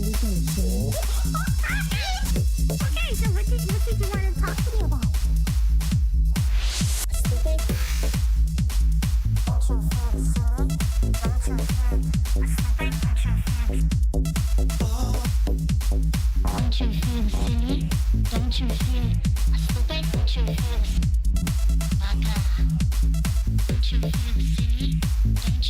Okay, so what did you want to talk to me about? Don't you feel stupid? Don't you feel baka? Don't you feel silly? Don't you feel stupid? Don't you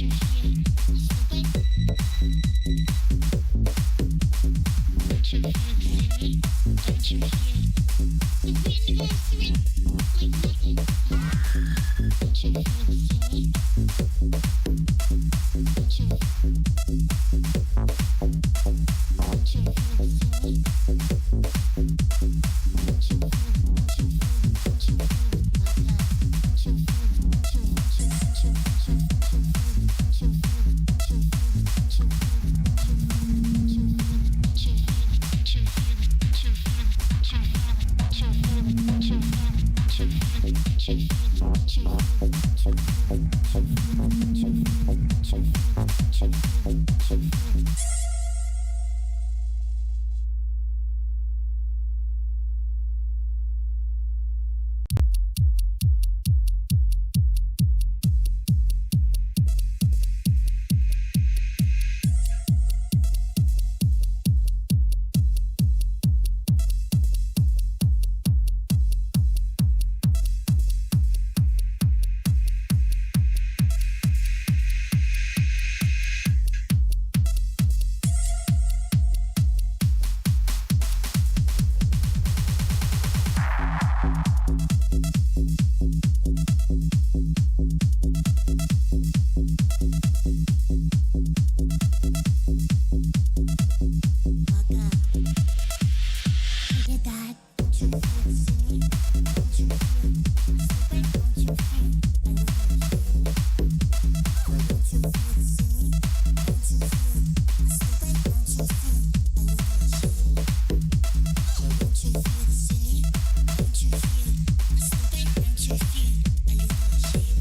feel silly? Don't you feel the anniversary like nothing? Don't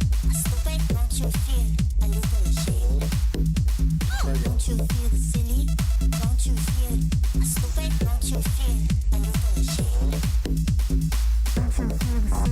you feel silly? Don't you? Don't you feel silly?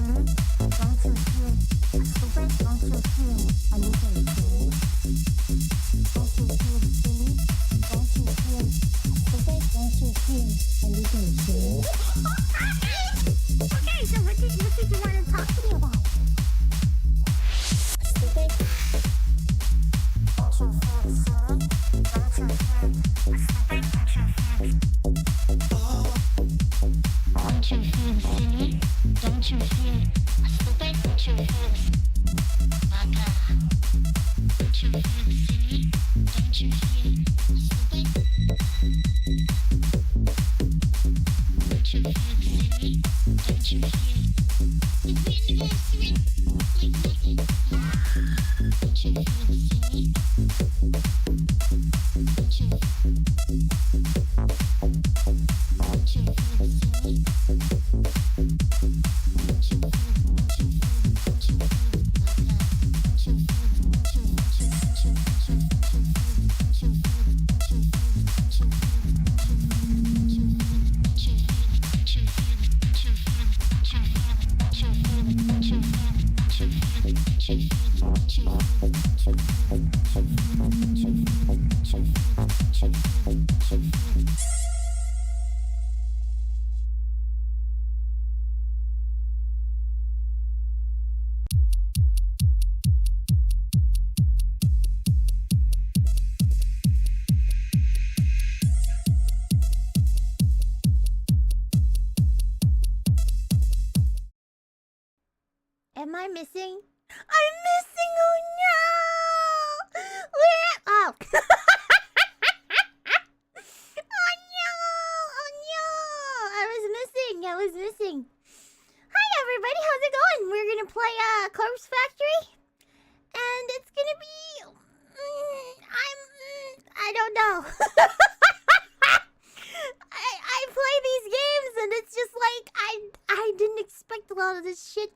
Am I missing? I'm missing! Oh no! Where? Oh! Oh no! Oh no! I was missing. Hi everybody, how's it going? We're gonna play Corpse Factory, and it's gonna be. I don't know. I play these games and it's just like I all of this shit.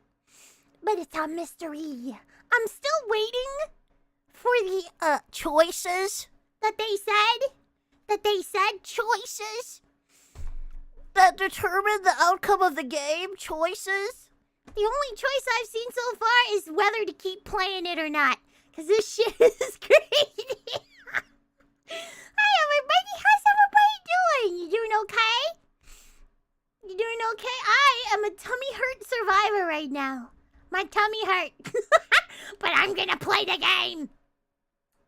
But it's a mystery. I'm still waiting for the choices that they said. Choices that determine the outcome of the game. Choices. The only choice I've seen so far is whether to keep playing it or not. Because this shit is crazy. Hi, everybody. How's everybody doing? You doing okay? You doing okay? I am a tummy hurt survivor right now. My tummy hurt. But I'm gonna play the game.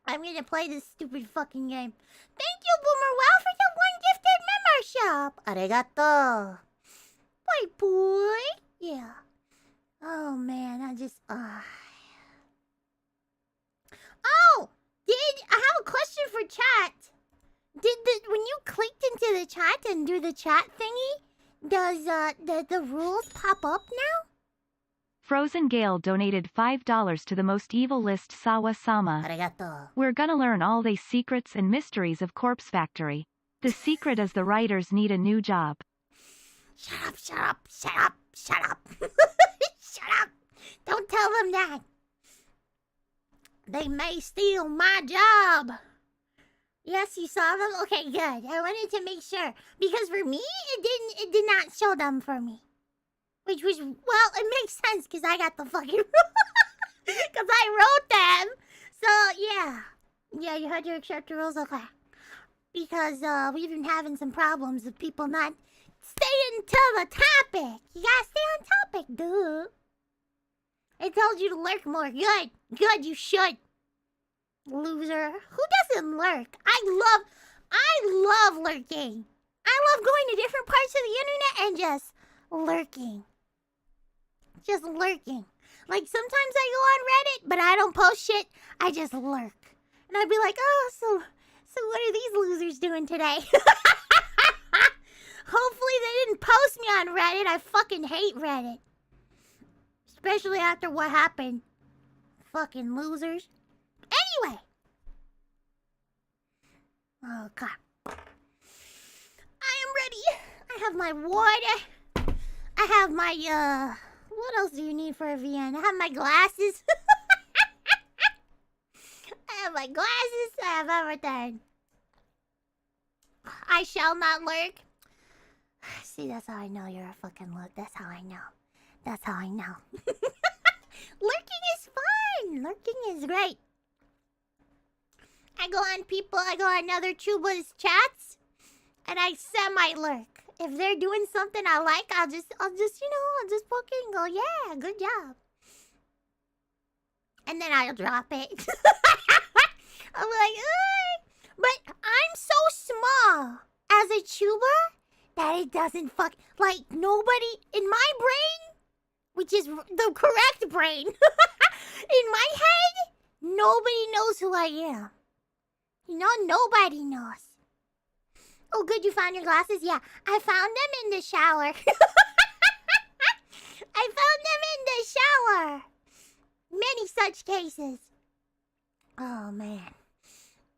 I'm gonna play this stupid fucking game. Thank you, Boomer Wow, for the one gifted membership. Arigato. Bye, boy. Yeah. Oh, man, I have a question for chat. When you clicked into the chat and do the chat thingy, does the rules pop up now? Frozen Gale donated $5 to the most evil list Sawa-sama. Arigato. We're gonna learn all the secrets and mysteries of Corpse Factory. The secret is the writers need a new job. Shut up. Shut up. Don't tell them that. They may steal my job. Yes, you saw them? Okay, good. I wanted to make sure. Because for me, it did not show them for me. Which was, well, it makes sense because I got the fucking rules. Because I wrote them. So, yeah. Yeah, you had to accept the rules? Okay. Because we've been having some problems with people not staying to the topic. You gotta stay on topic, dude. I told you to lurk more. Good, you should. Loser. Who doesn't lurk? I love lurking. I love going to different parts of the internet and just lurking. Just lurking. Like, sometimes I go on Reddit, but I don't post shit. I just lurk. And I'd be like, oh, so what are these losers doing today? Hopefully they didn't post me on Reddit. I fucking hate Reddit. Especially after what happened. Fucking losers. Anyway. Oh, God. I am ready. I have my water. I have my, what else do you need for a VN? I have my glasses. I have my glasses. I have everything. I shall not lurk. See, that's how I know you're a fucking look. That's how I know. That's how I know. Lurking is fun. Lurking is great. I go on other Chuba's chats, and I semi-lurk. If they're doing something I like, I'll just fucking go, yeah, good job. And then I'll drop it. I'll be like, ugh. But I'm so small as a Chuba that it doesn't like, nobody in my brain, which is the correct brain, in my head, nobody knows who I am. You know, nobody knows. Oh, good, you found your glasses? Yeah, I found them in the shower. I found them in the shower. Many such cases. Oh, man.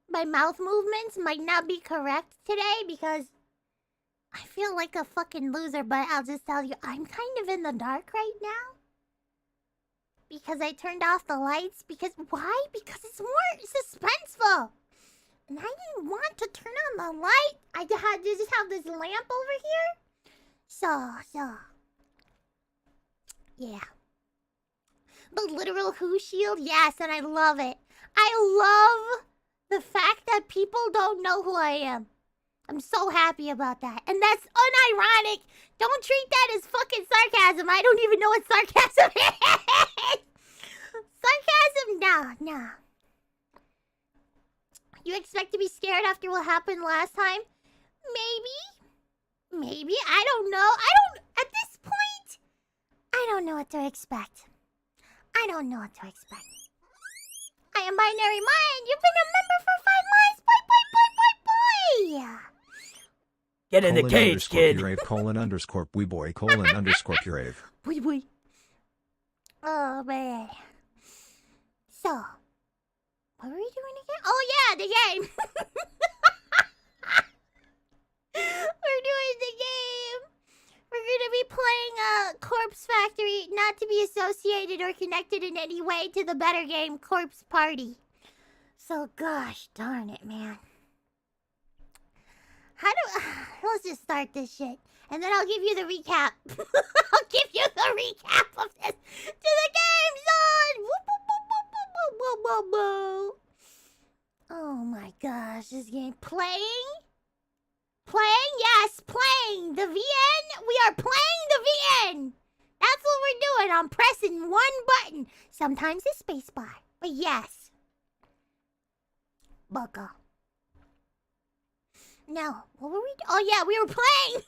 My mouth movements might not be correct today because I feel like a fucking loser, but I'll just tell you, I'm kind of in the dark right now. Because I turned off the lights. Why? Because it's more suspenseful. And I didn't want to turn on the light. I just have this lamp over here. So. Yeah. The literal Who shield? Yes, and I love it. I love the fact that people don't know who I am. I'm so happy about that. And that's unironic. Don't treat that as fucking sarcasm. I don't even know what sarcasm is. Sarcasm? No. You expect to be scared after what happened last time? Maybe. I don't know. At this point, I don't know what to expect. I am Binary Mind. You've been a member for 5 months. Bye. Get in the cage, kid. Purave, _boy, _purave. Boy. Oh, man. So, what were we doing again? Oh, yeah, the game. We're doing the game. We're gonna be playing Corpse Factory not to be associated or connected in any way to the better game Corpse Party. So gosh darn it, man. Let's just start this shit. And then I'll give you the recap. I'll give you the recap of this to the game zone. Oh my gosh, this game playing? Playing? Yes, playing. The VN? We are playing the VN. That's what we're doing. I'm pressing one button. Sometimes it's spacebar. But yes. Baka. No. What were we Oh yeah, we were playing.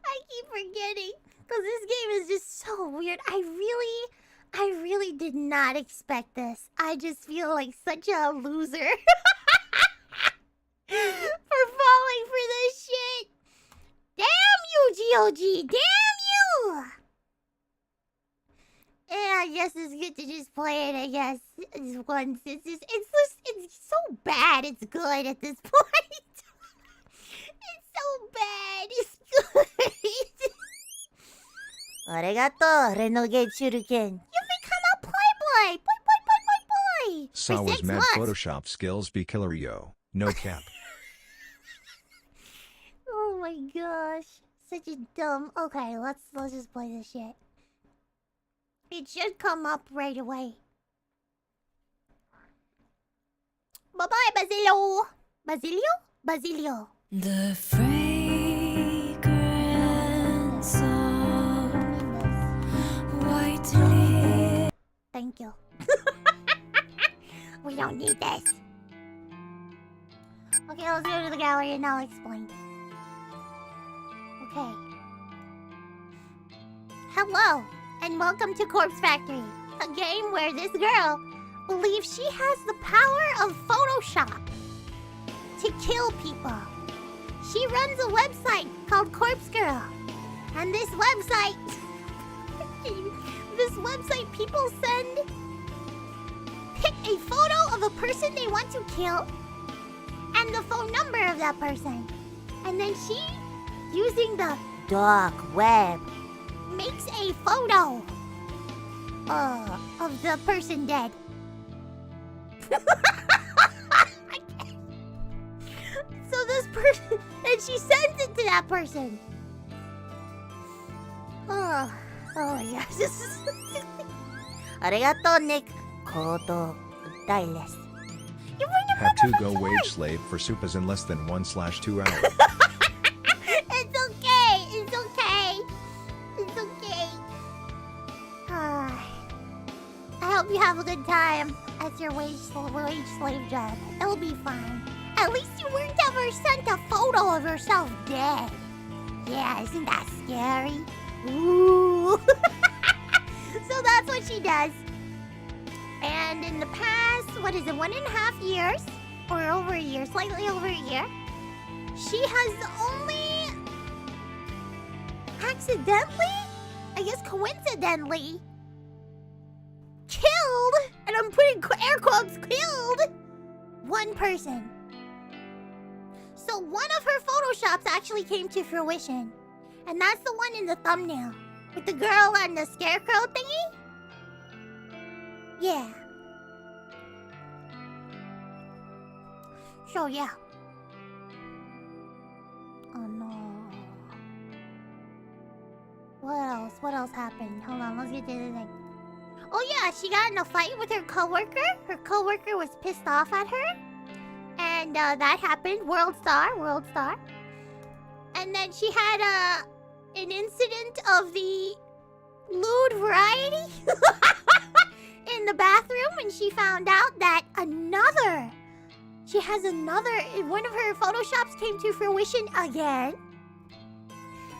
I keep forgetting. Because this game is just so weird. I really did not expect this. I just feel like such a loser. For falling for this shit. Damn you, GOG. Damn you. Yeah, I guess it's good to just play it, I guess. Once. It's so bad it's good at this point. It's so bad it's good. Arigato, Renegade Shuriken. You've become a playboy. Boy. For Sawa's 6 mad months. Photoshop skills be killer yo. No cap. Oh my gosh. Such a dumb... Okay, let's just play this shit. It should come up right away. Bye-bye, Basilio. Basilio? The fragrance of white lips. Thank you. We don't need this. Okay, let's go to the gallery and I'll explain. Okay. Hello, and welcome to Corpse Factory, a game where this girl believes she has the power of Photoshop to kill people. She runs a website called Corpse Girl, and this website, people pick a photo of a person they want to kill, and the phone number of that person, and then she, using the dark web, makes a photo of the person dead. So this person, and she sends it to that person. Oh my gosh, this is... Arigato, Nick. Koto Dailes. Have to go wage slave for soupas in less than 1/2 hours. It's okay. I hope you have a good time at your wage slave job. It'll be fine. At least you weren't ever sent a photo of yourself dead. Yeah, isn't that scary? Ooh. So that's what she does. And in the past, 1.5 years? Or over a year, slightly over a year, she has only accidentally, I guess coincidentally, killed, and I'm putting air quotes, killed one person. So one of her photoshops actually came to fruition. And that's the one in the thumbnail. With the girl and the scarecrow thingy? Yeah. So yeah. Oh no. What else happened? Hold on, let's get to the thing. Oh yeah, she got in a fight with her coworker. Her coworker was pissed off at her. And that happened. World star. And then she had an incident of the lewd variety in the bathroom, and she found out that one of her photoshops came to fruition again.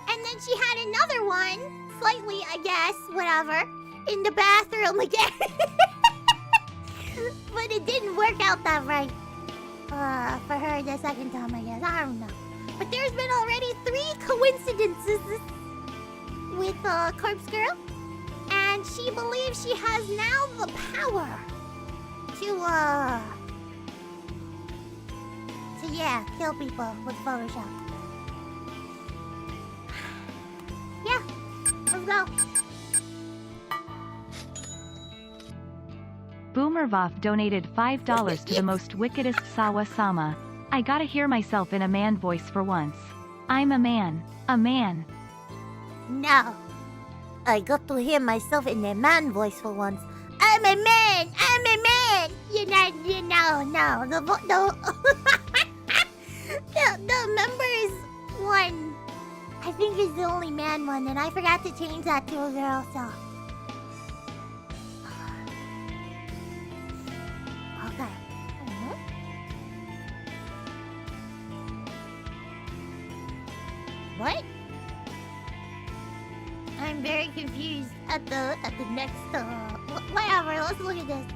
And then she had another one, slightly, I guess, whatever, in the bathroom again. But it didn't work out that right. For her the second time, I guess. I don't know. But there's been already 3 coincidences with Corpse Girl. And she believes she has now the power to kill people with Photoshop. Yeah, Let's go. Boomervoff donated $5 to the most wickedest Sawa-sama. I gotta hear myself in a man voice for once. I'm a man. A man. No. I got to hear myself in a man voice for once. I'm a man. I'm a man. No. The members one, I think is the only man one, and I forgot to change that to a girl, so. Okay. What? I'm very confused at the next whatever, let's look at this.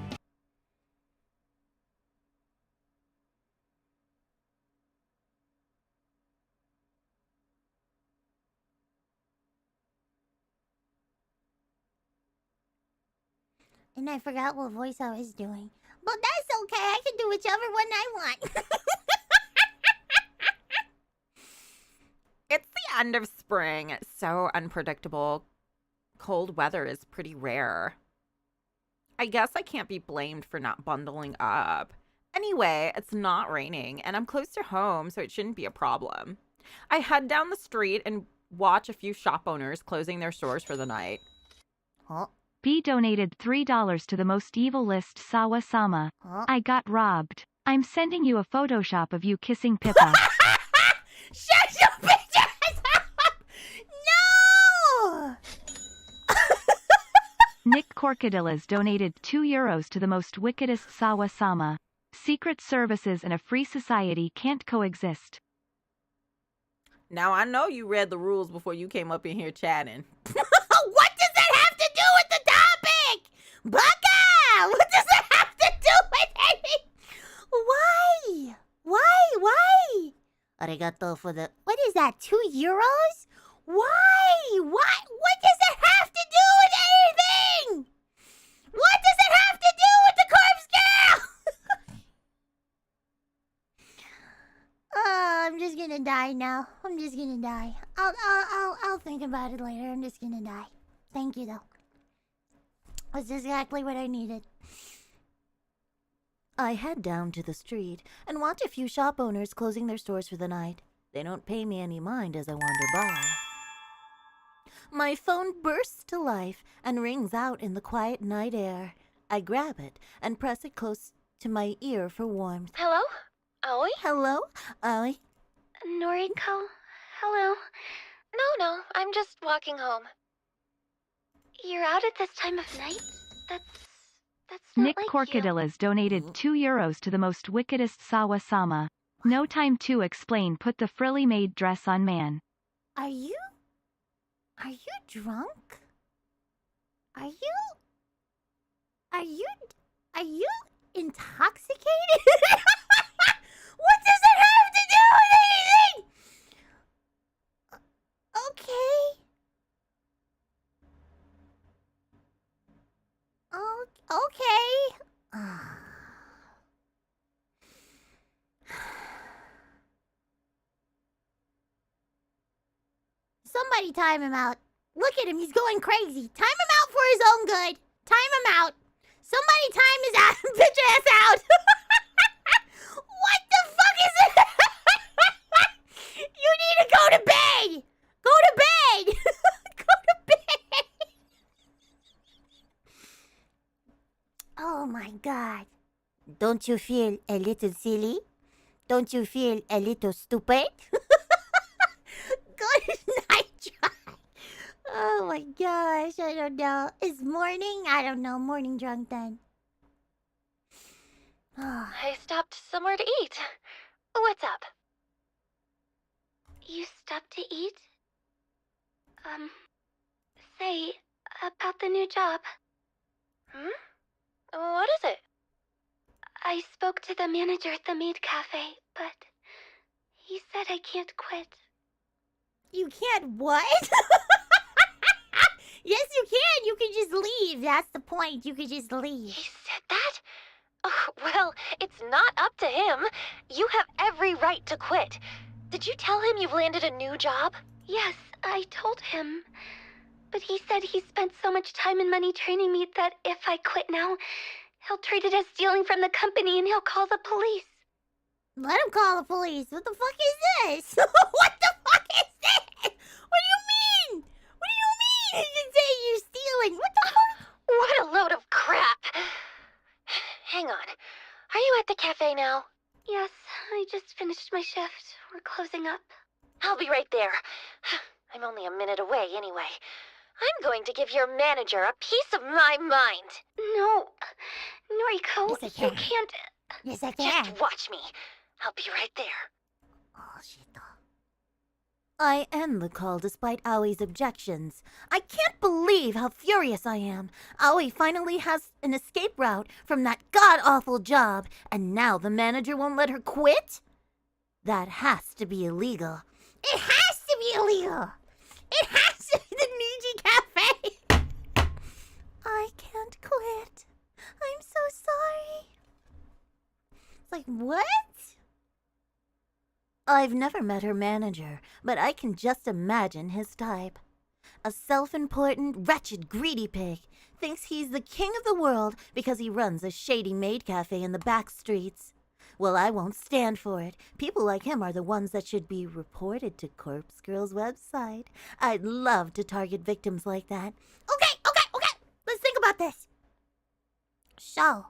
And I forgot what voice I was doing. But that's okay, I can do whichever one I want. It's the end of spring. It's so unpredictable. Cold weather is pretty rare. I guess I can't be blamed for not bundling up. Anyway, it's not raining, and I'm close to home, so it shouldn't be a problem. I head down the street and watch a few shop owners closing their stores for the night. Huh? B donated $3 to the most evil list Sawa-sama. Huh? I got robbed. I'm sending you a Photoshop of you kissing Pippa. Shut your bitch ass up! No! Nick Corcadillas donated €2 to the most wickedest Sawa-sama. Secret services and a free society can't coexist. Now, I know you read the rules before you came up in here chatting. What does that have to do with the topic? Baka! What does that have to do with anything? Why? Arigato for the... What is that, €2? Why? What does it have to do with anything? What does it have to do with the corpse girl? I'm just gonna die now. I'm just gonna die. I'll think about it later. I'm just gonna die. Thank you, though. That's exactly what I needed. I head down to the street and watch a few shop owners closing their stores for the night. They don't pay me any mind as I wander by. My phone bursts to life and rings out in the quiet night air. I grab it and press it close to my ear for warmth. Hello? Aoi? Hello? Aoi? Noriko? Hello? No, I'm just walking home. You're out at this time of night? That's not Nick like Corcadillas donated €2 to the most wickedest Sawa-sama. No time to explain. Put the frilly maid dress on man. Are you drunk? Are you intoxicated? What does it have to do with anything? Okay. Okay. Somebody time him out. Look at him, he's going crazy. Time him out for his own good. Time him out. Somebody time his bitch ass out. What the fuck is it? You need to go to bed. Go to bed. Go to bed. Oh my god. Don't you feel a little silly? Don't you feel a little stupid? Good night, John. Oh my gosh, I don't know. Is morning? I don't know. Morning drunk then. I stopped somewhere to eat. What's up? You stopped to eat? Say, about the new job. What is it? I spoke to the manager at the maid cafe, but he said I can't quit. You can't what? Yes, you can. You can just leave. That's the point. You can just leave. He said that? Oh, well, it's not up to him. You have every right to quit. Did you tell him you've landed a new job? Yes, I told him. But he said he spent so much time and money training me that if I quit now, he'll treat it as stealing from the company and he'll call the police. Let him call the police. What the fuck is this? What the fuck is this? What do you mean? What do you mean? He can say you're stealing. What the fuck? What a load of crap. Hang on. Are you at the cafe now? Yes, I just finished my shift. We're closing up. I'll be right there. I'm only a minute away anyway. I'm going to give your manager a piece of my mind. No, Noriko, Yes, I you can. can't. Yes, I can. Just watch me. I'll be right there. Oh, shit. I end the call despite Aoi's objections. I can't believe how furious I am. Aoi finally has an escape route from that god-awful job, and now the manager won't let her quit? That has to be illegal. It has to be illegal! It has to be the Niji Cafe! I can't quit. I'm so sorry. It's like, what? I've never met her manager, but I can just imagine his type. A self-important, wretched, greedy pig thinks he's the king of the world because he runs a shady maid cafe in the back streets. Well, I won't stand for it. People like him are the ones that should be reported to Corpse Girl's website. I'd love to target victims like that. Okay. Let's think about this. So,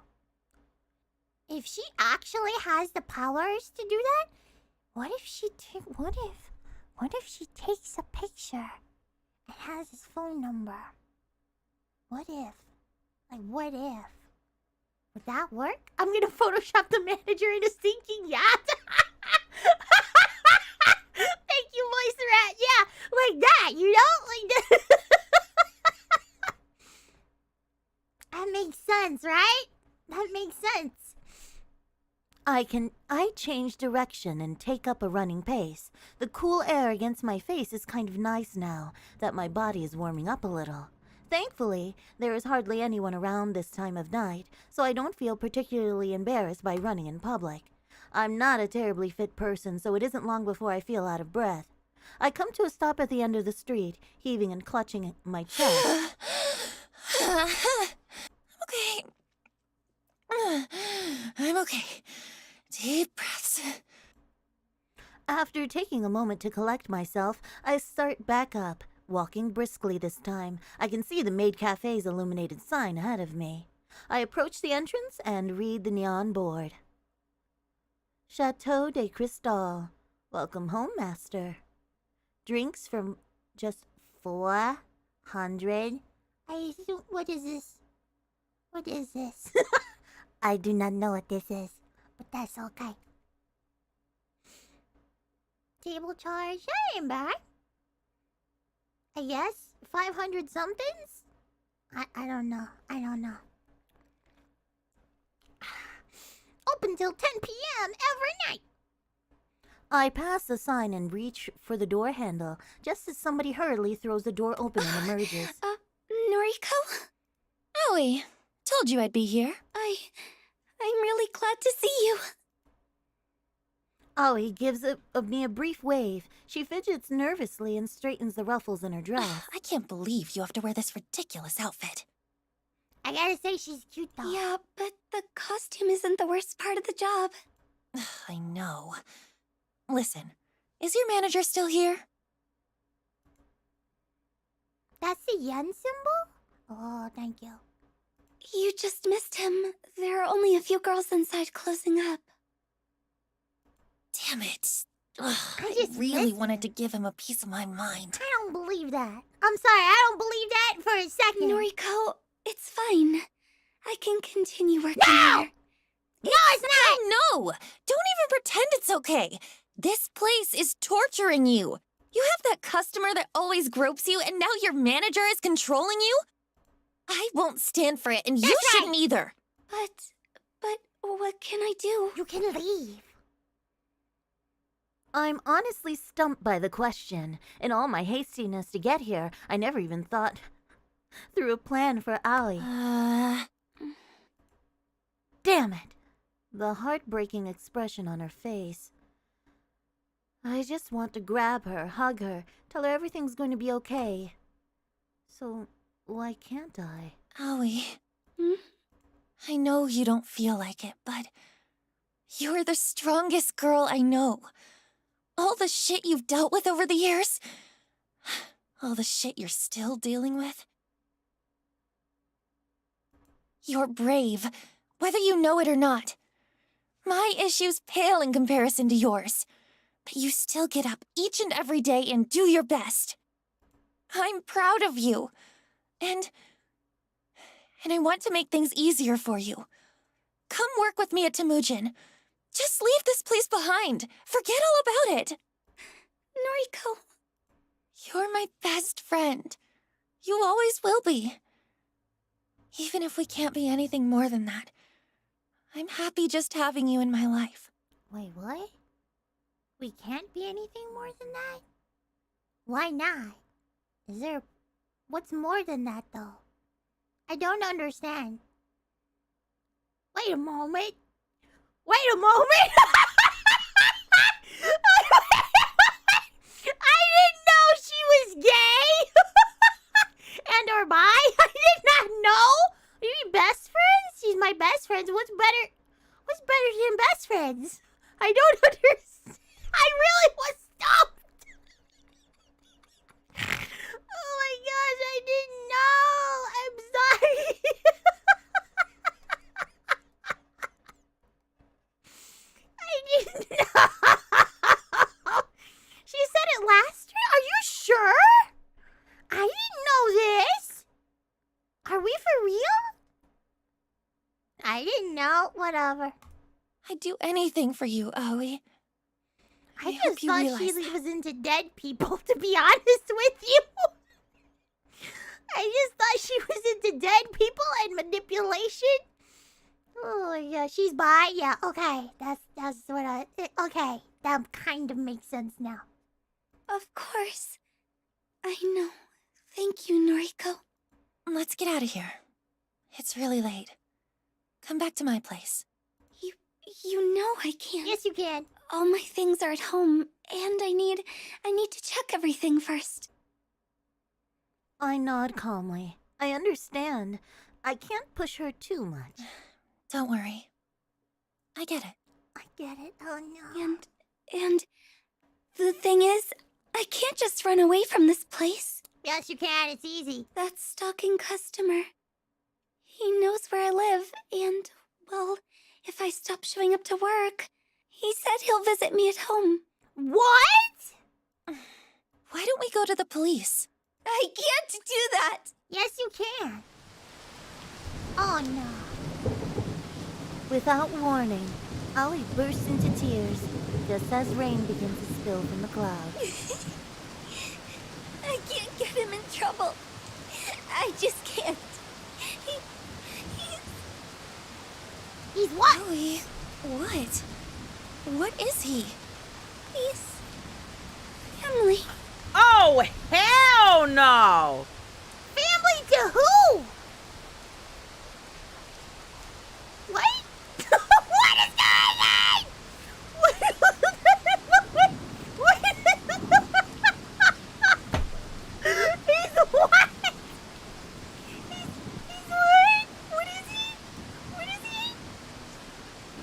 if she actually has the powers to do that, what if she takes a picture and has his phone number? What if? Would that work? I'm gonna Photoshop the manager in a sinking yacht. Thank you, voice rat. Yeah, like that, you know? Like that. That makes sense, right? That makes sense. I change direction and take up a running pace. The cool air against my face is kind of nice now that my body is warming up a little. Thankfully, there is hardly anyone around this time of night, so I don't feel particularly embarrassed by running in public. I'm not a terribly fit person, so it isn't long before I feel out of breath. I come to a stop at the end of the street, heaving and clutching at my chest. Okay. I'm okay. Deep breaths. After taking a moment to collect myself, I start back up, walking briskly this time. I can see the maid cafe's illuminated sign ahead of me. I approach the entrance and read the neon board. Chateau de Cristal. Welcome home, master. Drinks from just 400. What is this? What is this? I do not know what this is, but that's okay. Table charge, that ain't bad. I guess 500 somethings? I don't know. Open till 10 p.m. every night. I pass the sign and reach for the door handle, just as somebody hurriedly throws the door open and emerges. Noriko? Aoi, told you I'd be here. I'm really glad to see you. Aoi gives me a brief wave. She fidgets nervously and straightens the ruffles in her dress. I can't believe you have to wear this ridiculous outfit. I gotta say she's cute though. Yeah, but the costume isn't the worst part of the job. I know. Listen, is your manager still here? That's the yen symbol? Oh, thank you. You just missed him. There are only a few girls inside closing up. Damn it. Ugh, I I just really missed wanted to give him a piece of my mind. I don't believe that. I'm sorry, I don't believe that for a second. Noriko, it's fine. I can continue working No! here. No, it's not! No! Don't even pretend it's okay. This place is torturing you. You have that customer that always gropes you, and now your manager is controlling you? I won't stand for it, and you That's right. shouldn't either. But what can I do? You can leave. I'm honestly stumped by the question. In all my hastiness to get here, I never even thought through a plan for Aoi. Damn it! The heartbreaking expression on her face. I just want to grab her, hug her, tell her everything's going to be okay. So, why can't I? Aoi. Hmm? I know you don't feel like it, but you're the strongest girl I know. All the shit you've dealt with over the years, all the shit you're still dealing with. You're brave, whether you know it or not. My issues pale in comparison to yours, but you still get up each and every day and do your best. I'm proud of you, and I want to make things easier for you. Come work with me at Temujin. Just leave this place behind. Forget all about it. Noriko. You're my best friend. You always will be. Even if we can't be anything more than that, I'm happy just having you in my life. Wait, what? We can't be anything more than that? Why not? Is there... What's more than that, though? I don't understand. Wait a moment. Wait a moment! I didn't know she was gay! And or bi? I did not know! Are you best friends? She's my best friend. What's better than best friends? I don't understand. I really was stumped! Oh my gosh, I didn't know! I'm sorry! I didn't know! She said it last year? Are you sure? I didn't know this! Are we for real? I didn't know. Whatever. I'd do anything for you, Aoi. I hope just you thought realize she that. was into dead people, to be honest with you. I just thought she was into dead people and manipulation. Oh yeah, she's bi. Yeah, okay. That's what I. Okay, that kind of makes sense now. Of course. I know. Thank you, Noriko. Let's get out of here. It's really late. Come back to my place. You know I can't. Yes, you can. All my things are at home, and I need to check everything first. I nod calmly. I understand. I can't push her too much. Don't worry. I get it. I get it. Oh no. And the thing is, I can't just run away from this place. Yes, you can. It's easy. That stalking customer. He knows where I live, and, well, if I stop showing up to work, he said he'll visit me at home. What? Why don't we go to the police? I can't do that! Yes, you can. Oh no. Without warning, Ollie bursts into tears just as rain begins to spill from the clouds. I can't get him in trouble. I just can't. He's what? Aoi, what? What is he? He's family. Oh, hell no! Family to who? What? What is going on? He's what? He's what? What is he? What is he?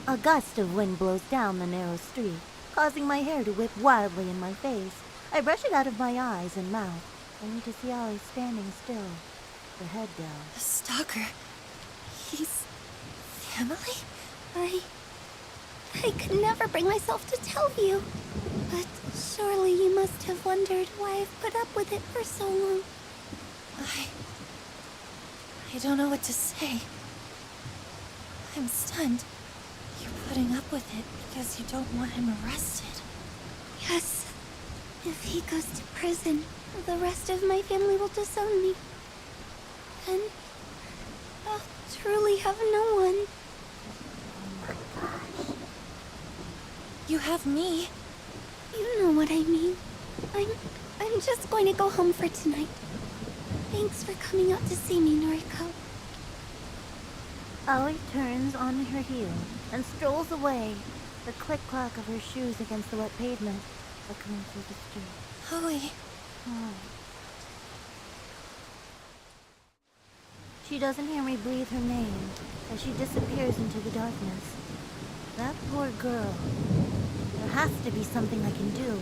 A gust of wind blows down the narrow street, causing my hair to whip wildly in my face. I brush it out of my eyes and mouth, only to see Ollie standing still, her head down. The stalker. He's family? I could never bring myself to tell you. But surely you must have wondered why I've put up with it for so long. I don't know what to say. I'm stunned. You're putting up with it because you don't want him arrested. Yes. If he goes to prison, the rest of my family will disown me. Then I'll truly have no one. You have me. You know what I mean. I'm just going to go home for tonight. Thanks for coming out to see me, Noriko. Ollie turns on her heel and strolls away, the click-clack of her shoes against the wet pavement echoing through the street. Aoi. Oh. She doesn't hear me breathe her name as she disappears into the darkness. That poor girl. There has to be something I can do.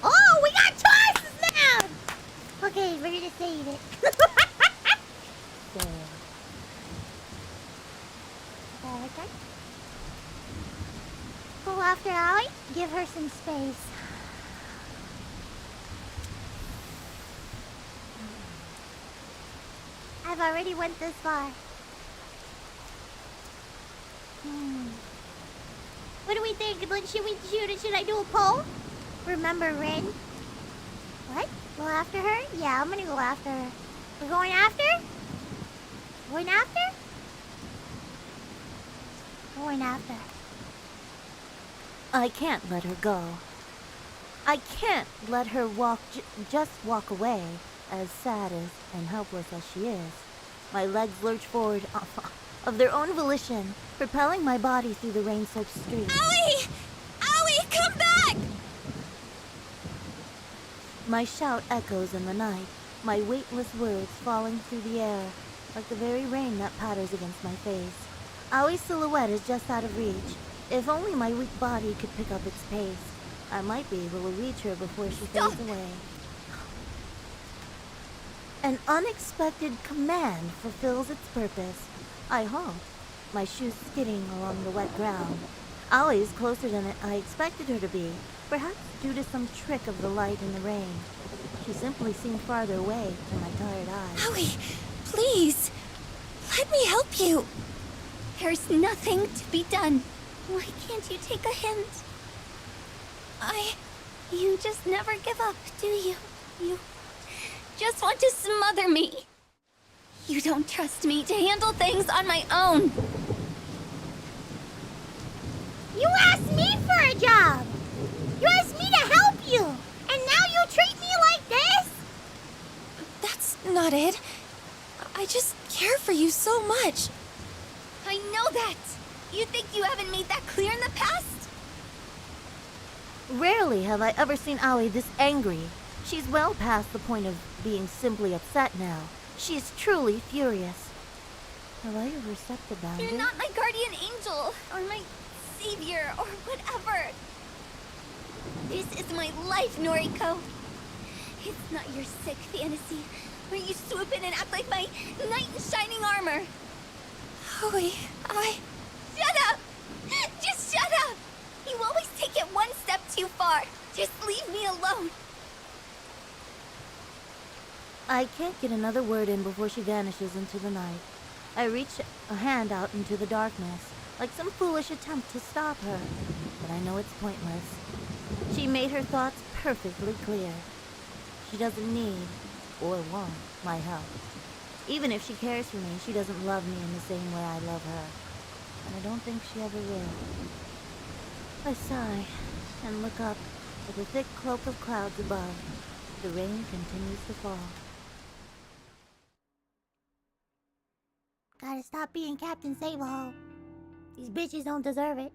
Oh, we got choices now! Okay, ready to save it. There. Okay. Go after Allie. Give her some space. I've already went this far. What do we think? Should I do a poll? Remember Rin? What? Go after her? Yeah, I'm gonna go after her. We're going after? Going after? Going after. I can't let her go. I can't let her just walk away, as sad and helpless as she is. My legs lurch forward of their own volition, propelling my body through the rain-soaked street. Allie! Allie, come back! My shout echoes in the night, my weightless words falling through the air, like the very rain that patters against my face. Aoi's silhouette is just out of reach. If only my weak body could pick up its pace, I might be able to reach her before she fades away. An unexpected command fulfills its purpose. I halt, my shoes skidding along the wet ground. Aoi is closer than I expected her to be, perhaps due to some trick of the light and the rain. She simply seemed farther away from my tired eyes. Allie, please, let me help you. There's nothing to be done. Why can't you take a hint? You just never give up, do you? You just want to smother me. You don't trust me to handle things on my own. You asked me for a job! You asked me to help you! And now you treat me like this? That's not it. I just care for you so much. I know that. You think you haven't made that clear in the past? Rarely have I ever seen Aoi this angry. She's well past the point of being simply upset now. She is truly furious. Have I ever stepped a boundary? You're not my guardian angel, or my savior, or whatever. This is my life, Noriko. It's not your sick fantasy, where you swoop in and act like my knight in shining armor. Allie, Shut up! Just shut up! You always take it one step too far. Just leave me alone. I can't get another word in before she vanishes into the night. I reach a hand out into the darkness, like some foolish attempt to stop her, but I know it's pointless. She made her thoughts perfectly clear. She doesn't need or want my help. Even if she cares for me, she doesn't love me in the same way I love her. And I don't think she ever will. I sigh and look up at the thick cloak of clouds above. The rain continues to fall. Gotta stop being Captain Save-A-Ho. These bitches don't deserve it.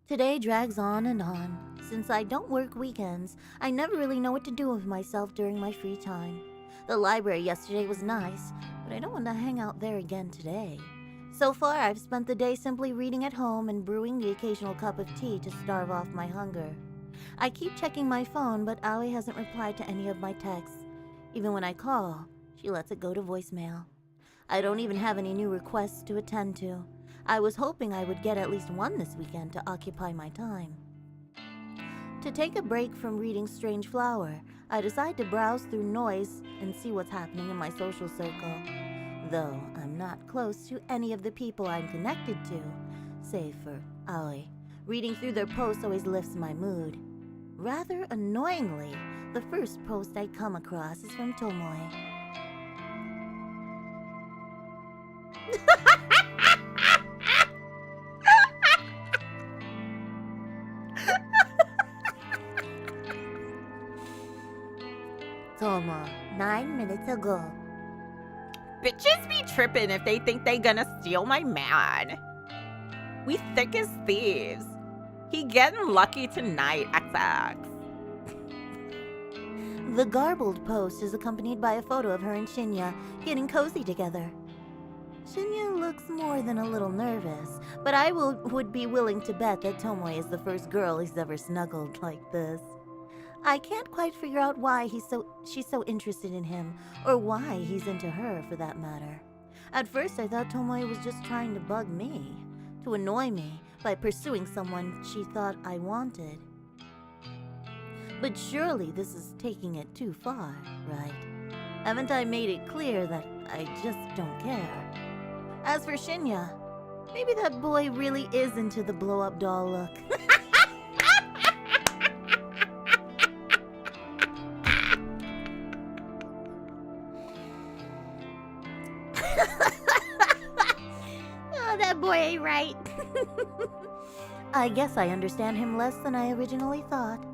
Today drags on and on. Since I don't work weekends, I never really know what to do with myself during my free time. The library yesterday was nice, but I don't want to hang out there again today. So far, I've spent the day simply reading at home and brewing the occasional cup of tea to starve off my hunger. I keep checking my phone, but Aoi hasn't replied to any of my texts. Even when I call, she lets it go to voicemail. I don't even have any new requests to attend to. I was hoping I would get at least one this weekend to occupy my time. To take a break from reading Strange Flower, I decide to browse through noise and see what's happening in my social circle. Though I'm not close to any of the people I'm connected to, save for Aoi. Reading through their posts always lifts my mood. Rather annoyingly, the first post I come across is from Tomoe. Tomo, 9 minutes ago. Bitches be tripping if they think they gonna steal my man. We thick as thieves. He getting lucky tonight, XX. The garbled post is accompanied by a photo of her and Shinya getting cozy together. Shinya looks more than a little nervous, but I would be willing to bet that Tomoe is the first girl he's ever snuggled like this. I can't quite figure out why she's so interested in him, or why he's into her for that matter. At first I thought Tomoe was just trying to bug me, to annoy me by pursuing someone she thought I wanted. But surely this is taking it too far, right? Haven't I made it clear that I just don't care? As for Shinya, maybe that boy really is into the blow-up doll look. Oh, that boy ain't right. I guess I understand him less than I originally thought.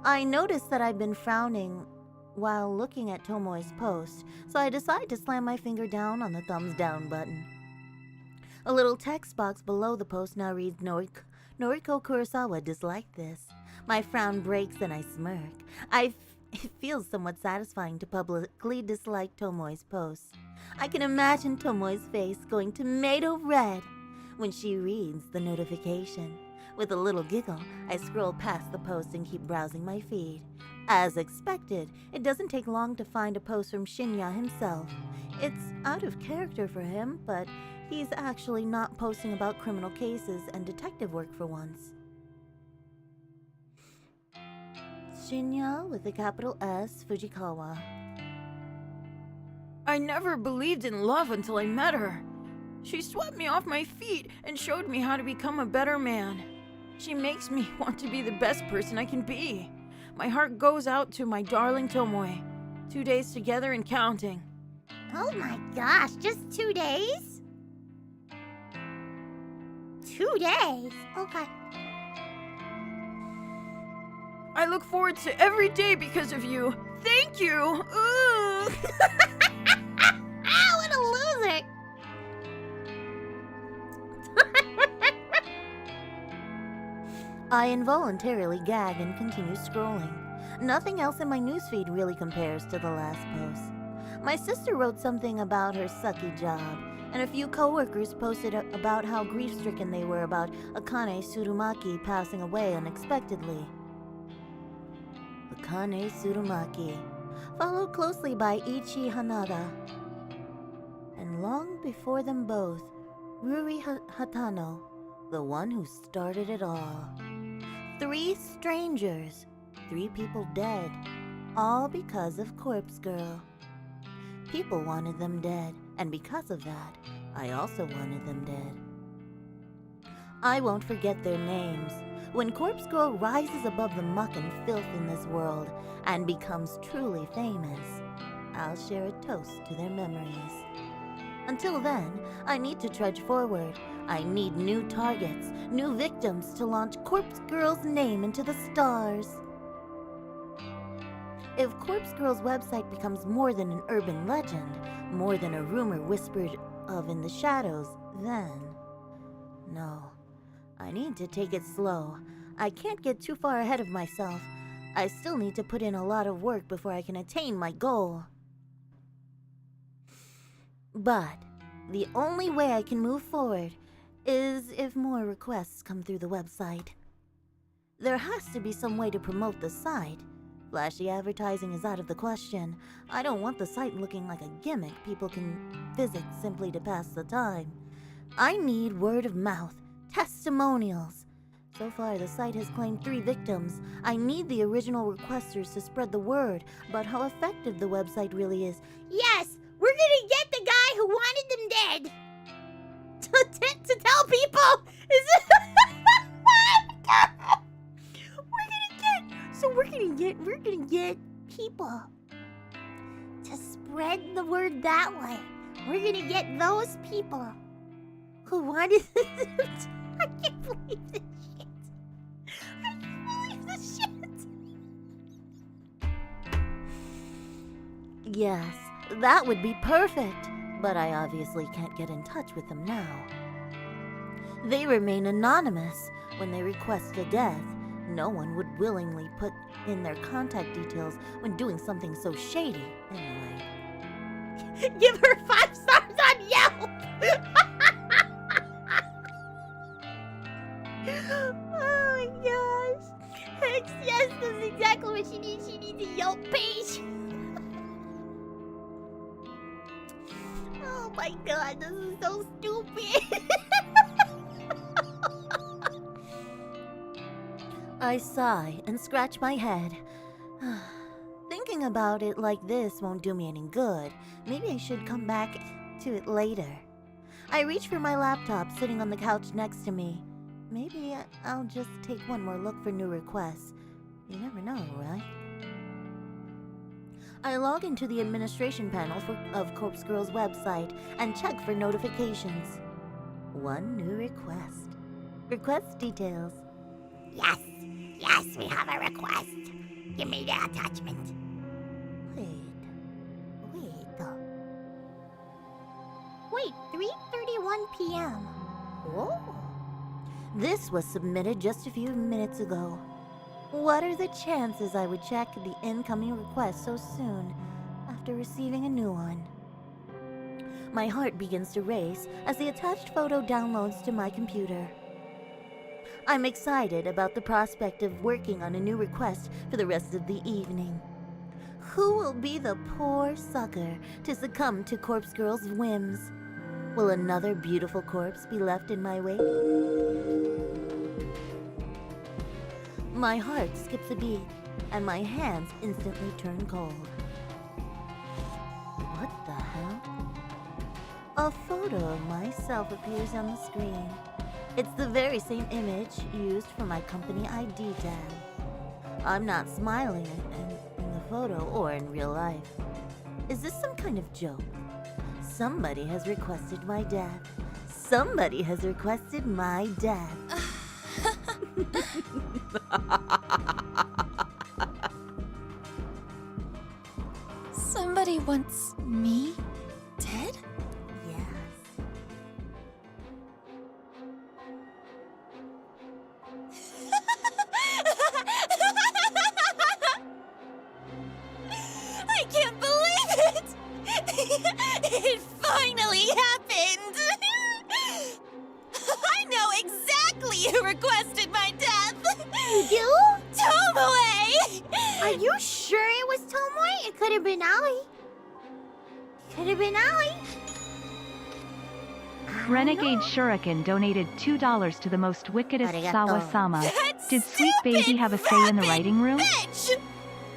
I noticed that I've been frowning while looking at Tomoe's post, so I decide to slam my finger down on the thumbs down button. A little text box below the post now reads, Noriko Kurosawa disliked this. My frown breaks and I smirk. It feels somewhat satisfying to publicly dislike Tomoe's post. I can imagine Tomoe's face going tomato red when she reads the notification. With a little giggle, I scroll past the post and keep browsing my feed. As expected, it doesn't take long to find a post from Shinya himself. It's out of character for him, but he's actually not posting about criminal cases and detective work for once. Shinya with a capital S, Fujikawa. I never believed in love until I met her. She swept me off my feet and showed me how to become a better man. She makes me want to be the best person I can be. My heart goes out to my darling Tomoe. 2 days together and counting. Oh my gosh, just 2 days? 2 days? Okay. I look forward to every day because of you. Thank you. Ooh. Ah, what a loser! I involuntarily gag and continue scrolling. Nothing else in my newsfeed really compares to the last post. My sister wrote something about her sucky job, and a few coworkers posted about how grief-stricken they were about Akane Tsurumaki passing away unexpectedly. Akane Tsurumaki, followed closely by Ichi Hanada. And long before them both, Ruri Hatano, the one who started it all. 3 strangers, 3 people dead, all because of Corpse Girl. People wanted them dead, and because of that, I also wanted them dead. I won't forget their names. When Corpse Girl rises above the muck and filth in this world and becomes truly famous, I'll share a toast to their memories. Until then, I need to trudge forward. I need new targets, new victims to launch Corpse Girl's name into the stars. If Corpse Girl's website becomes more than an urban legend, more than a rumor whispered of in the shadows, then... No, I need to take it slow. I can't get too far ahead of myself. I still need to put in a lot of work before I can attain my goal. But the only way I can move forward is if more requests come through the website. There has to be some way to promote the site. Flashy advertising is out of the question. I don't want the site looking like a gimmick people can visit simply to pass the time. I need word of mouth, testimonials. So far, the site has claimed 3 victims. I need the original requesters to spread the word about how effective the website really is. Yes, we're gonna get the guy who wanted them dead. To tell people we're gonna get people to spread the word that way. We're gonna get those people who wanted I can't believe this shit. I can't believe this shit. Yes, that would be perfect, but I obviously can't get in touch with them now. They remain anonymous when they request a death. No one would willingly put in their contact details when doing something so shady, anyway. Give her 5 stars on Yelp! Oh my gosh. Hex, yes, that's exactly what she needs. She needs a Yelp page. Oh my god, this is so stupid. I sigh and scratch my head. Thinking about it like this won't do me any good. Maybe I should come back to it later. I reach for my laptop sitting on the couch next to me. Maybe I'll just take one more look for new requests. You never know, right? I log into the administration panel of Corpse Girl's website and check for notifications. One new request. Request details. Yes, we have a request. Give me the attachment. Wait, 3:31 p.m. Oh. This was submitted just a few minutes ago. What are the chances I would check the incoming request so soon after receiving a new one? My heart begins to race as the attached photo downloads to my computer. I'm excited about the prospect of working on a new request for the rest of the evening. Who will be the poor sucker to succumb to Corpse Girl's whims? Will another beautiful corpse be left in my wake? My heart skips a beat, and my hands instantly turn cold. What the hell? A photo of myself appears on the screen. It's the very same image used for my company ID tag. I'm not smiling in the photo or in real life. Is this some kind of joke? Somebody has requested my death. Somebody has requested my death. Somebody wants me dead? Yes. I can't believe it! It finally happened! I know exactly who requested my death! You do? Tomoe! Are you sure it was Tomoe? It could have been Ali. Could have been Ali. Renegade Shuriken donated $2 to the most wickedest Arigato. Sawa-sama. That Did Sweet Baby have a say in the stupid writing room? Bitch!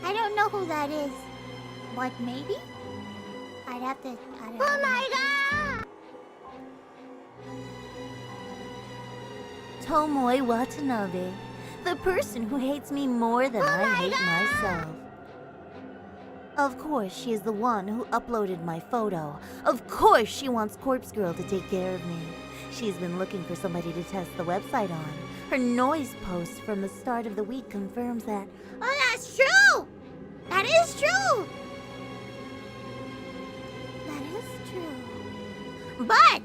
I don't know who that is. What, maybe? I'd have to... I don't know. Oh my god! Tomoe Watanabe. The person who hates me more than I hate myself. Of course, she is the one who uploaded my photo. Of course, she wants Corpse Girl to take care of me. She's been looking for somebody to test the website on. Her noise post from the start of the week confirms that. Oh, that's true! That is true! That is true. But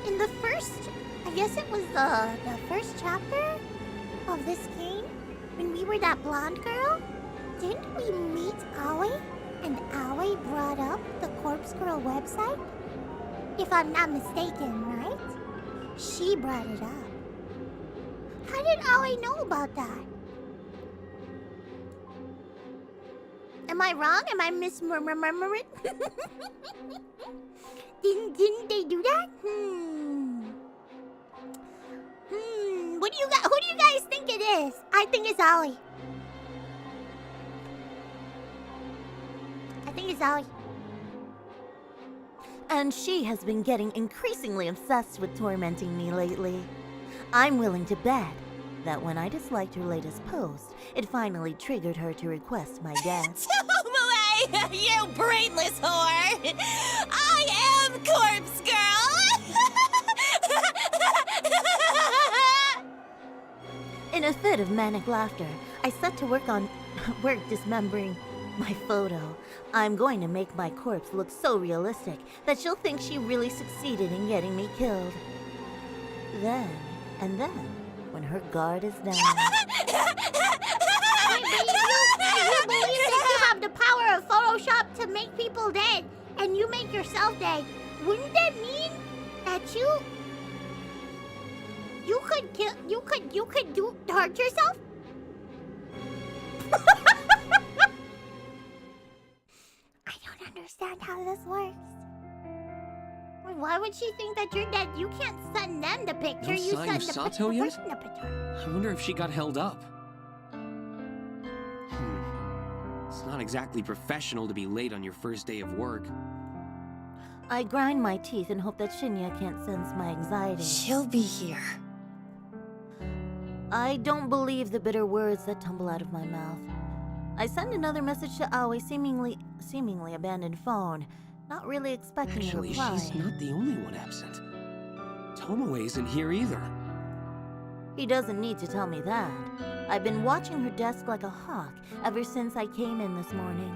in the first, I guess it was the first chapter of this game, when we were that blonde girl, didn't we meet Aoi? And Aoi brought up the Corpse Girl website? If I'm not mistaken, right? She brought it up. How did Aoi know about that? Am I wrong? Am I misremembering? Didn't they do that? Who do you guys think it is? I think it's Aoi. I think it's Aoi. And she has been getting increasingly obsessed with tormenting me lately. I'm willing to bet that when I disliked her latest post, it finally triggered her to request my death. Tomoe, you brainless whore! I am Corpse Girl! In a fit of manic laughter, I set to work dismembering my photo. I'm going to make my corpse look so realistic that she'll think she really succeeded in getting me killed. Then, and then, when her guard is down. Wait, but if you believe that you have the power of Photoshop to make people dead, and you make yourself dead, wouldn't that mean that you could hurt yourself? I don't understand how this works. Why would she think that you're dead? You can't send them the picture. No You sign of send the Sato yet? person the picture. I wonder if she got held up. It's not exactly professional to be late on your first day of work. I grind my teeth and hope that Shinya can't sense my anxiety. She'll be here. I don't believe the bitter words that tumble out of my mouth. I send another message to Aoi's seemingly abandoned phone, not really expecting a Actually, reply. she's not the only one absent. Tomoe isn't here either. He doesn't need to tell me that. I've been watching her desk like a hawk ever since I came in this morning.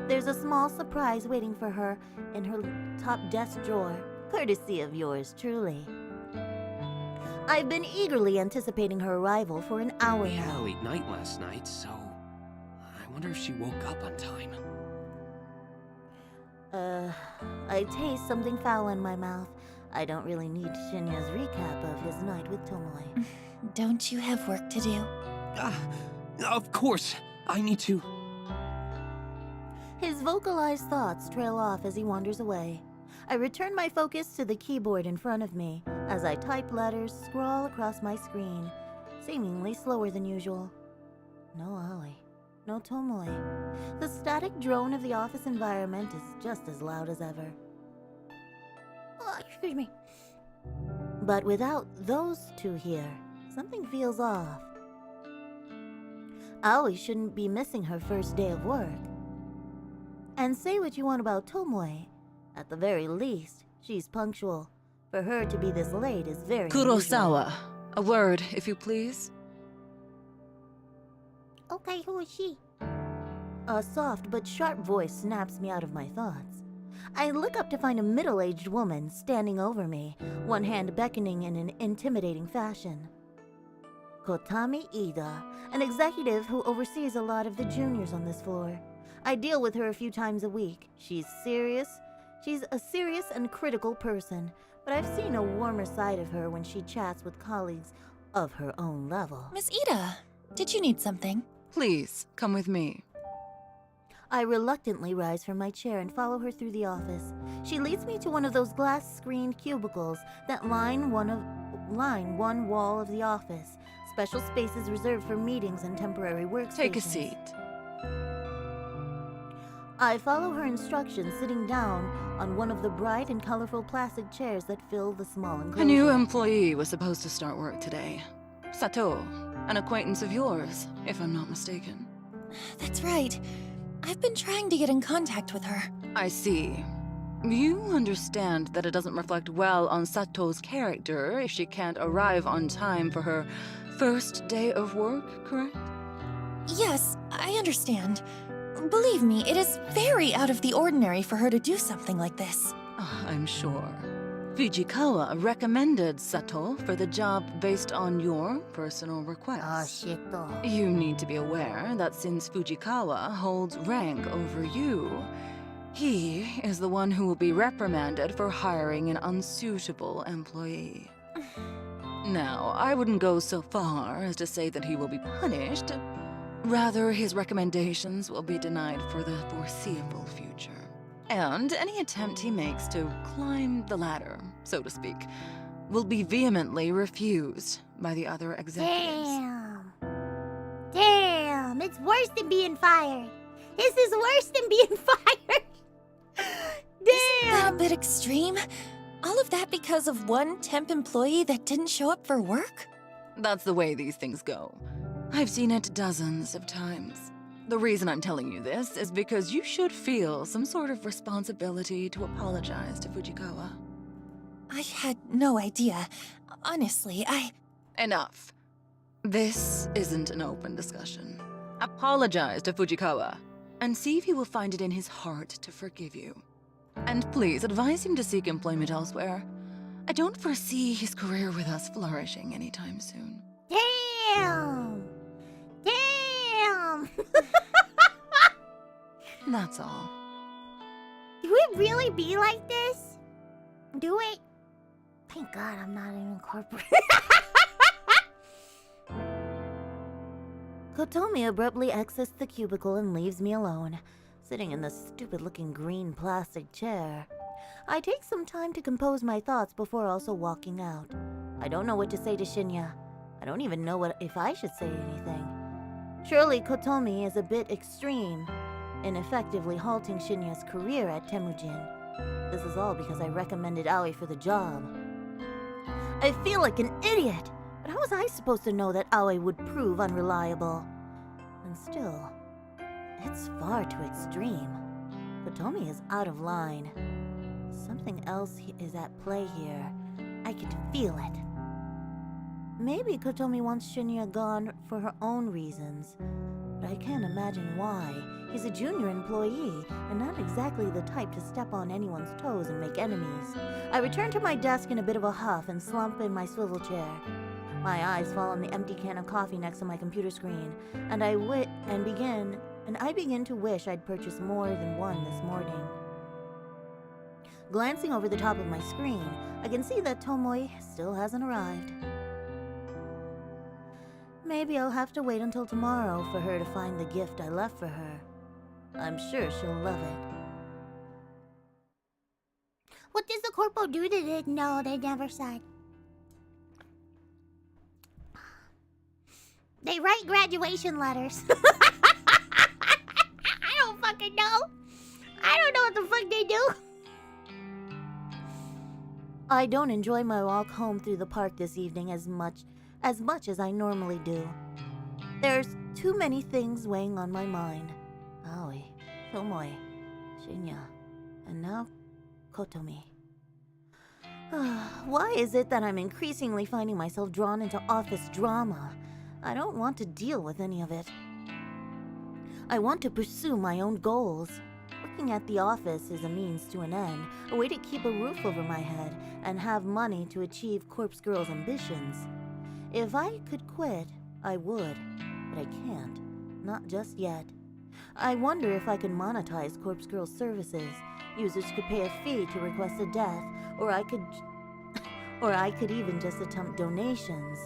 There's a small surprise waiting for her in her top desk drawer, courtesy of yours truly. I've been eagerly anticipating her arrival for an hour We had a now. late night last night, so I wonder if she woke up on time. I taste something foul in my mouth. I don't really need Shinya's recap of his night with Tomoe. Don't you have work to do? Of course, I need to. His vocalized thoughts trail off as he wanders away. I return my focus to the keyboard in front of me as I type letters, scroll across my screen, seemingly slower than usual. No Aoi. No Tomoe. The static drone of the office environment is just as loud as ever. Oh, excuse me. But without those two here, something feels off. Aoi shouldn't be missing her first day of work. And say what you want about Tomoe, at the very least, she's punctual. For her to be this late is very Kurosawa, a word, if you please. Okay, who is she? A soft but sharp voice snaps me out of my thoughts. I look up to find a middle-aged woman standing over me, one hand beckoning in an intimidating fashion. Kotami Ida, an executive who oversees a lot of the juniors on this floor. I deal with her a few times a week. She's a serious and critical person, but I've seen a warmer side of her when she chats with colleagues of her own level. Miss Ida, did you need something? Please, come with me. I reluctantly rise from my chair and follow her through the office. She leads me to one of those glass-screened cubicles that line one wall of the office. Special spaces reserved for meetings and temporary workstations. Take a seat. I follow her instructions, sitting down on one of the bright and colorful plastic chairs that fill the small enclosure. A new employee was supposed to start work today. Sato, an acquaintance of yours, if I'm not mistaken. That's right. I've been trying to get in contact with her. I see. You understand that it doesn't reflect well on Sato's character if she can't arrive on time for her first day of work, correct? Yes, I understand. Believe me, it is very out of the ordinary for her to do something like this. I'm sure. Fujikawa recommended Sato for the job based on your personal request. shit. You need to be aware that since Fujikawa holds rank over you, he is the one who will be reprimanded for hiring an unsuitable employee. Now, I wouldn't go so far as to say that he will be punished. Rather, his recommendations will be denied for the foreseeable future. And any attempt he makes to climb the ladder, so to speak, will be vehemently refused by the other executives. Damn, it's worse than being fired. This is worse than being fired. Isn't that a bit extreme? All of that because of one temp employee that didn't show up for work? That's the way these things go. I've seen it dozens of times. The reason I'm telling you this is because you should feel some sort of responsibility to apologize to Fujikawa. I had no idea. Honestly, Enough. This isn't an open discussion. Apologize to Fujikawa, and see if he will find it in his heart to forgive you. And please advise him to seek employment elsewhere. I don't foresee his career with us flourishing anytime soon. Damn! Damn! That's all. Do it really be like this? Do it? Thank God I'm not even corporate. Kotomi abruptly exits the cubicle and leaves me alone, sitting in the stupid-looking green plastic chair. I take some time to compose my thoughts before also walking out. I don't know what to say to Shinya. I don't even know if I should say anything. Surely Kotomi is a bit extreme in effectively halting Shinya's career at Temujin. This is all because I recommended Aoi for the job. I feel like an idiot, but how was I supposed to know that Aoi would prove unreliable? And still, it's far too extreme. Kotomi is out of line. Something else is at play here. I can feel it. Maybe Kotomi wants Shinya gone for her own reasons, but I can't imagine why. He's a junior employee, and not exactly the type to step on anyone's toes and make enemies. I return to my desk in a bit of a huff and slump in my swivel chair. My eyes fall on the empty can of coffee next to my computer screen, and I begin to wish I'd purchased more than one this morning. Glancing over the top of my screen, I can see that Tomoe still hasn't arrived. Maybe I'll have to wait until tomorrow for her to find the gift I left for her. I'm sure she'll love it. What does the corpo do to it? No, they never said. They write graduation letters. I don't fucking know. I don't know what the fuck they do. I don't enjoy my walk home through the park this evening as much as I normally do. There's too many things weighing on my mind. Aoi, Tomoe, Shinya, and now Kotomi. Why is it that I'm increasingly finding myself drawn into office drama? I don't want to deal with any of it. I want to pursue my own goals. Working at the office is a means to an end, a way to keep a roof over my head and have money to achieve Corpse Girl's ambitions. If I could quit, I would, but I can't. Not just yet. I wonder if I could monetize Corpse Girl's services. Users could pay a fee to request a death, or I could even just attempt donations.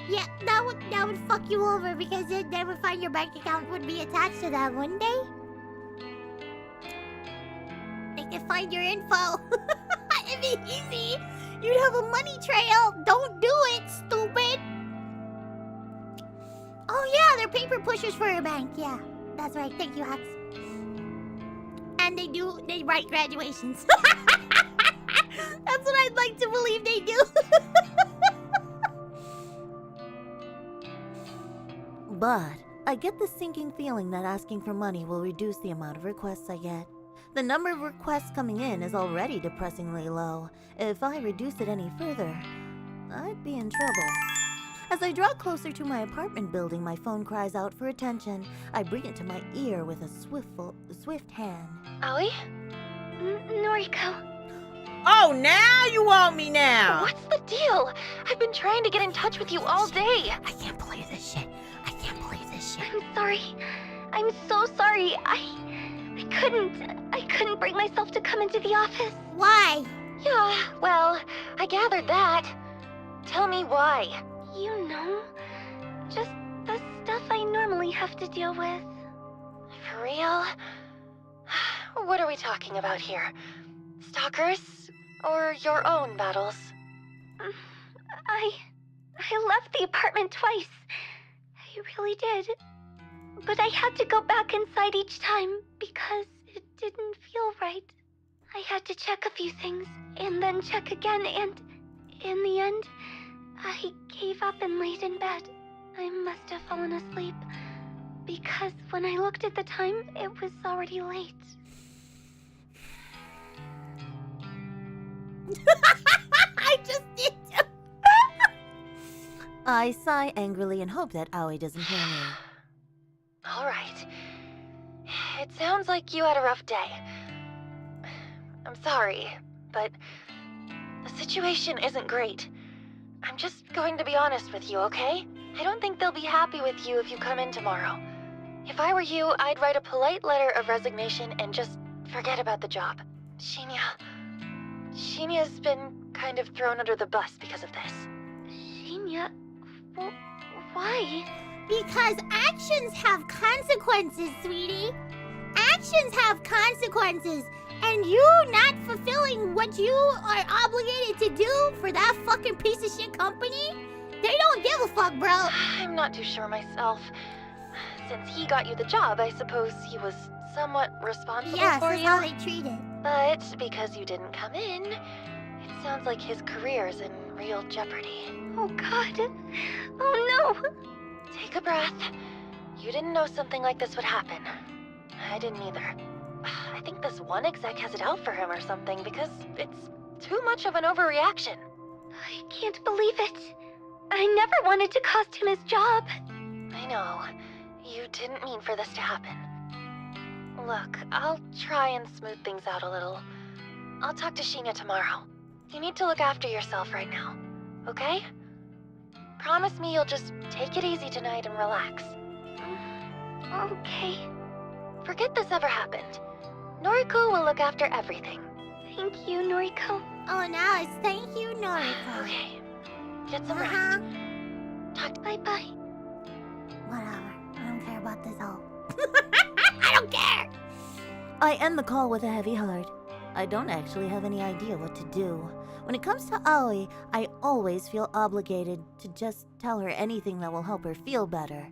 Yeah, that would fuck you over because they'd never find your bank account would be attached to that, wouldn't they? They could find your info. It'd be easy. You'd have a money trail. Don't do it, stupid. Oh yeah, they're paper pushers for your bank. Yeah, that's right. Thank you, Hux. And they write graduations. That's what I'd like to believe they do. But I get the sinking feeling that asking for money will reduce the amount of requests I get. The number of requests coming in is already depressingly low. If I reduce it any further, I'd be in trouble. As I draw closer to my apartment building, my phone cries out for attention. I bring it to my ear with a swift hand. Aoi? Noriko. Oh, now you want me now! What's the deal? I've been trying to get in touch with you all day. I can't believe this shit. I can't believe this shit. I'm sorry. I'm so sorry. I couldn't bring myself to come into the office. Why? Yeah, well, I gathered that. Tell me why. You know, just the stuff I normally have to deal with. For real? What are we talking about here? Stalkers? Or your own battles? I left the apartment twice. I really did. But I had to go back inside each time because it didn't feel right. I had to check a few things and then check again, and in the end, I gave up and laid in bed. I must have fallen asleep because when I looked at the time, it was already late. I just did. I sigh angrily and hope that Aoi doesn't hear me. All right. It sounds like you had a rough day. I'm sorry, but The situation isn't great. I'm just going to be honest with you, okay? I don't think they'll be happy with you if you come in tomorrow. If I were you, I'd write a polite letter of resignation and just forget about the job. Shinya's been kind of thrown under the bus because of this. Shinya, why? Because actions have consequences, sweetie. Actions have consequences. And you not fulfilling what you are obligated to do for that fucking piece of shit company? They don't give a fuck, bro. I'm not too sure myself. Since he got you the job, I suppose he was somewhat responsible Yes, for that's you. how they treat it. But because you didn't come in, it sounds like his career's in real jeopardy. Oh god. Oh no. Take a breath. You didn't know something like this would happen. I didn't either. I think this one exec has it out for him or something because it's too much of an overreaction. I can't believe it. I never wanted to cost him his job. I know. You didn't mean for this to happen. Look, I'll try and smooth things out a little. I'll talk to Shinya tomorrow. You need to look after yourself right now, okay? Promise me you'll just take it easy tonight and relax. Okay. Forget this ever happened. Noriko will look after everything. Thank you, Noriko. Oh, now it's thank you, Noriko. Okay. Get some Uh-huh. rest. Bye-bye. Whatever. I don't care about this all. I don't care! I end the call with a heavy heart. I don't actually have any idea what to do. When it comes to Aoi, I always feel obligated to just tell her anything that will help her feel better.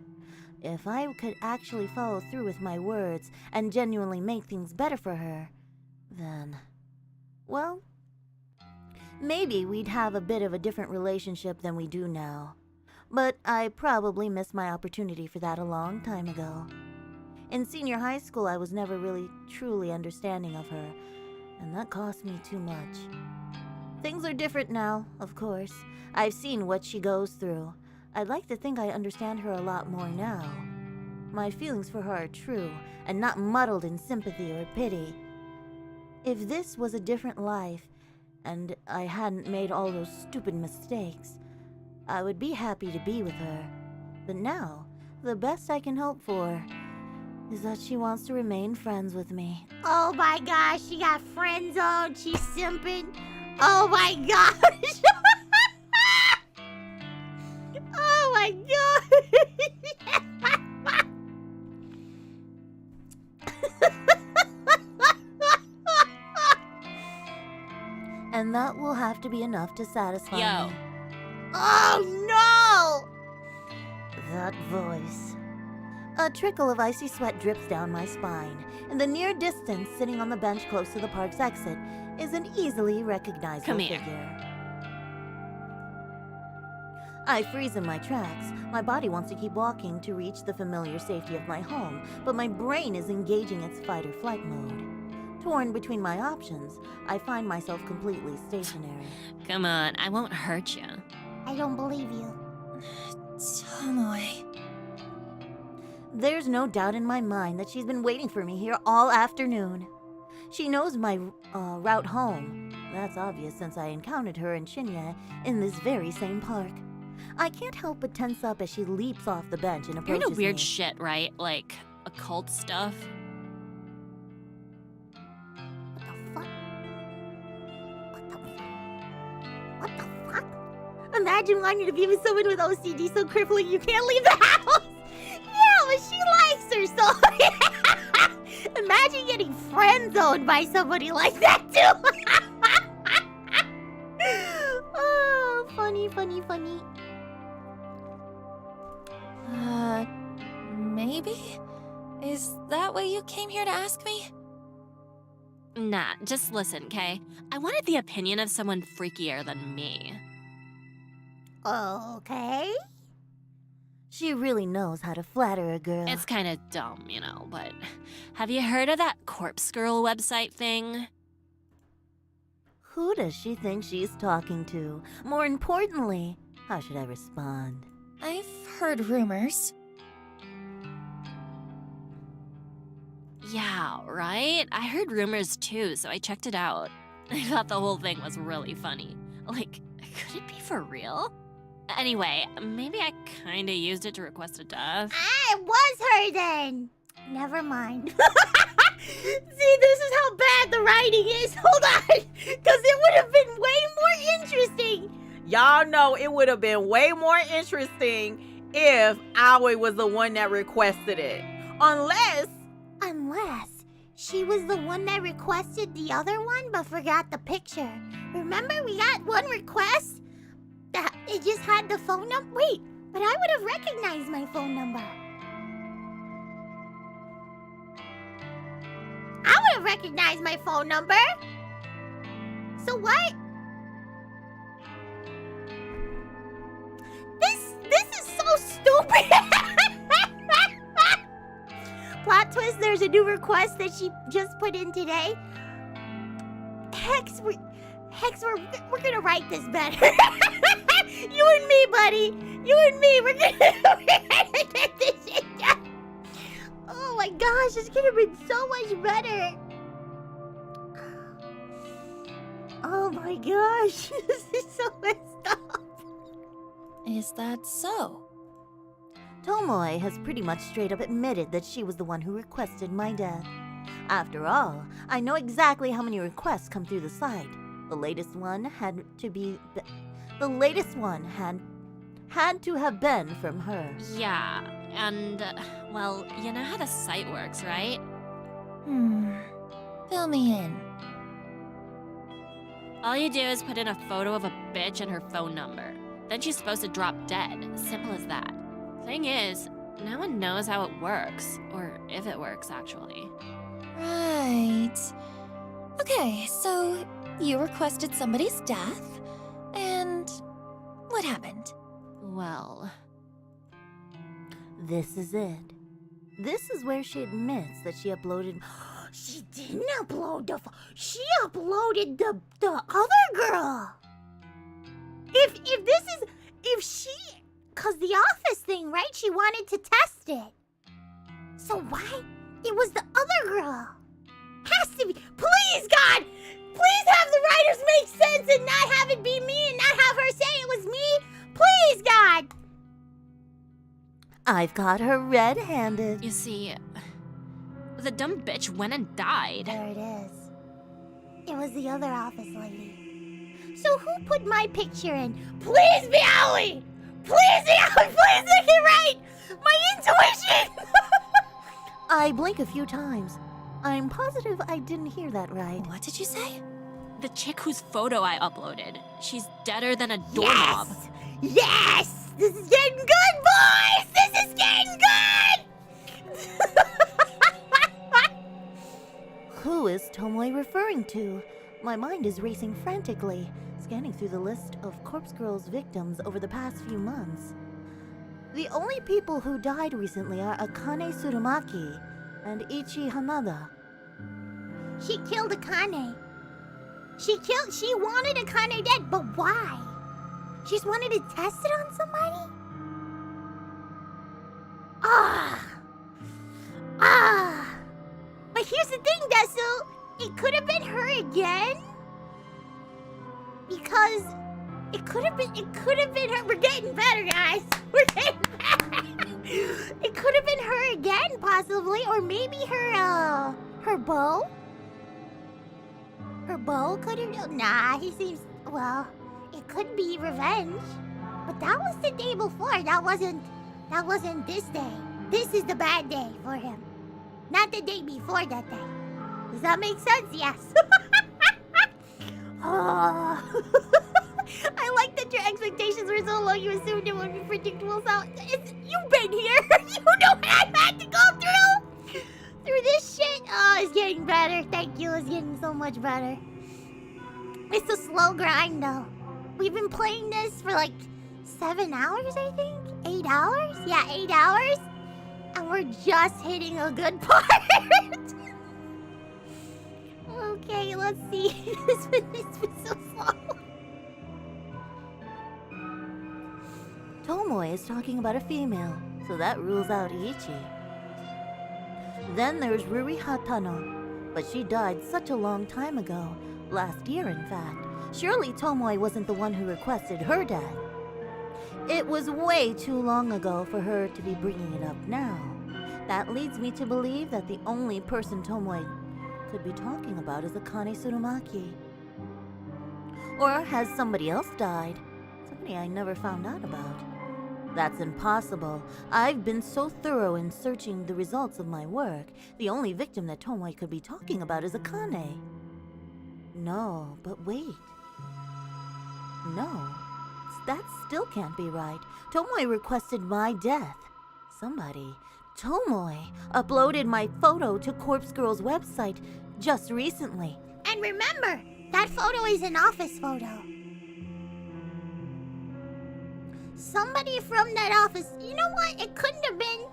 If I could actually follow through with my words and genuinely make things better for her, then, well, maybe we'd have a bit of a different relationship than we do now. But I probably missed my opportunity for that a long time ago. In senior high school, I was never really truly understanding of her, and that cost me too much. Things are different now, of course. I've seen what she goes through. I'd like to think I understand her a lot more now. My feelings for her are true, and not muddled in sympathy or pity. If this was a different life, and I hadn't made all those stupid mistakes, I would be happy to be with her. But now, the best I can hope for is that she wants to remain friends with me. Oh my gosh, she got friend zoned. She's simping. Oh my gosh. Oh my god. And that will have to be enough to satisfy me. Oh no! That voice. A trickle of icy sweat drips down my spine. In the near distance, sitting on the bench close to the park's exit, is an easily recognizable figure. I freeze in my tracks. My body wants to keep walking to reach the familiar safety of my home, but my brain is engaging its fight-or-flight mode. Torn between my options, I find myself completely stationary. Come on, I won't hurt you. I don't believe you. Tomoe. There's no doubt in my mind that she's been waiting for me here all afternoon. She knows my route home. That's obvious since I encountered her and Shinya in this very same park. I can't help but tense up as she leaps off the bench and You're approaches into weird me. shit, right? Like, occult stuff? What the fuck? Imagine wanting to be with someone with OCD so crippling you can't leave the house. Yeah, but she likes her, so imagine getting friend zoned by somebody like that too. Oh, funny. Maybe? Is that what you came here to ask me? Nah, just listen, okay? I wanted the opinion of someone freakier than me. Okay. She really knows how to flatter a girl. It's kind of dumb, you know, but have you heard of that Corpse Girl website thing? Who does she think she's talking to? More importantly, how should I respond? I've heard rumors. Yeah, right? I heard rumors too, so I checked it out. I thought the whole thing was really funny. Like, could it be for real? Anyway, maybe I kinda used it to request a death. Ah, it was her then. Never mind. See, this is how bad the writing is. Hold on. Because it would have been way more interesting. Y'all know it would have been way more interesting if Aoi was the one that requested it. Unless she was the one that requested the other one but forgot the picture. Remember, we got one request that it just had the phone number. Wait, but I would have recognized my phone number. I would have recognized my phone number. So what? This is so stupid. Plot twist, there's a new request that she just put in today. Hex, we're gonna write this better. You and me, buddy. You and me, we're gonna get this shit done. Oh my gosh, this could have been so much better. Oh my gosh, this is so messed up. Is that so? Tomoe has pretty much straight up admitted that she was the one who requested my death. After all, I know exactly how many requests come through the site. The latest one had to have been from her. Yeah, and, well, you know how the site works, right? Fill me in. All you do is put in a photo of a bitch and her phone number. Then she's supposed to drop dead. Simple as that. Thing is, no one knows how it works. Or if it works, actually. Right. Okay, so you requested somebody's death, and what happened? Well... This is it. This is where she admits that she uploaded... She didn't upload she uploaded the other girl. Cause the office thing, right? She wanted to test it. So why? It was the other girl. Has to be. Please, God! Please have the writers make sense and not have it be me and not have her say it was me. Please, God! I've got her red-handed. You see, the dumb bitch went and died. There it is. It was the other office lady. So who put my picture in? Please be Aoi! Please be Aoi! Please make it right! My intuition! I blink a few times. I'm positive I didn't hear that right. What did you say? The chick whose photo I uploaded. She's deader than a doorknob. Yes! Yes! This is getting good, boys! This is getting good! Who is Tomoe referring to? My mind is racing frantically, scanning through the list of Corpse Girl's victims over the past few months. The only people who died recently are Akane Tsurumaki and Ichi Hanada. She killed Akane. She wanted Akane dead, but why? She just wanted to test it on somebody? But here's the thing, Desu. It could have been her again. Because it could have been her. We're getting better, guys. We're getting better. It could have been her again, possibly. Or maybe her beau. Her beau could have... Nah, he seems... Well, it could be revenge. But that was the day before. That wasn't this day. This is the bad day for him. Not the day before that day. Does that make sense? Yes. I like that your expectations were so low you assumed it would be predictable. So you've been here. You know what I've had to go through this shit. Oh, it's getting better. Thank you. It's getting so much better. It's a slow grind though. We've been playing this for like 7 hours, I think. 8 hours? Yeah, 8 hours. And we're just hitting a good part. Okay, let's see. It's been so slow. Tomoe is talking about a female, so that rules out Ichi. Then there's Ruri Hatano, but she died such a long time ago, last year in fact. Surely Tomoe wasn't the one who requested her death. It was way too long ago for her to be bringing it up now. That leads me to believe that the only person Tomoe could be talking about is Akane Tsurumaki. Or has somebody else died? Somebody I never found out about. That's impossible. I've been so thorough in searching the results of my work. The only victim that Tomoe could be talking about is Akane. No, but wait. No, that still can't be right. Tomoe requested my death. Somebody, Tomoe, uploaded my photo to Corpse Girl's website just recently. And remember, that photo is an office photo. Somebody from that office. You know what? It couldn't have been.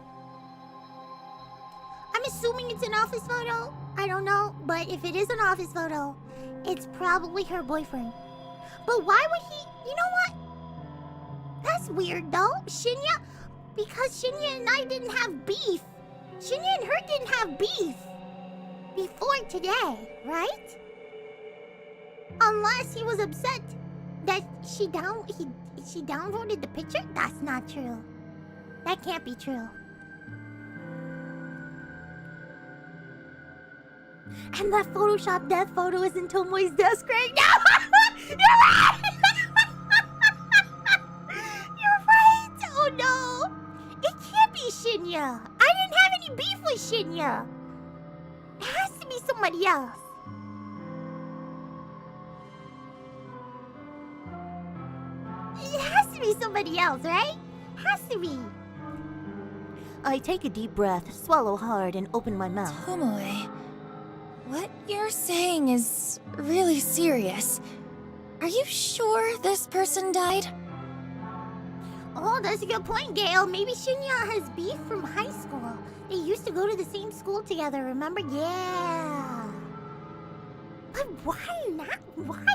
I'm assuming it's an office photo. I don't know. But if it is an office photo, it's probably her boyfriend. But why would he? You know what? That's weird though. Shinya. Because Shinya and I didn't have beef. Shinya and her didn't have beef before today, right? Unless he was upset that she downvoted the picture? That's not true. That can't be true. And that Photoshop death photo is in Tomoe's desk right now. You're right! You're right! Oh no! It can't be Shinya! I didn't have any beef with Shinya! It has to be somebody else. It has to be somebody else, right? Has to be. I take a deep breath, swallow hard, and open my mouth. Tomoe, what you're saying is really serious. Are you sure this person died? Oh, that's a good point, Gail. Maybe Shinya has beef from high school. They used to go to the same school together, remember? Yeah. But why not? Why?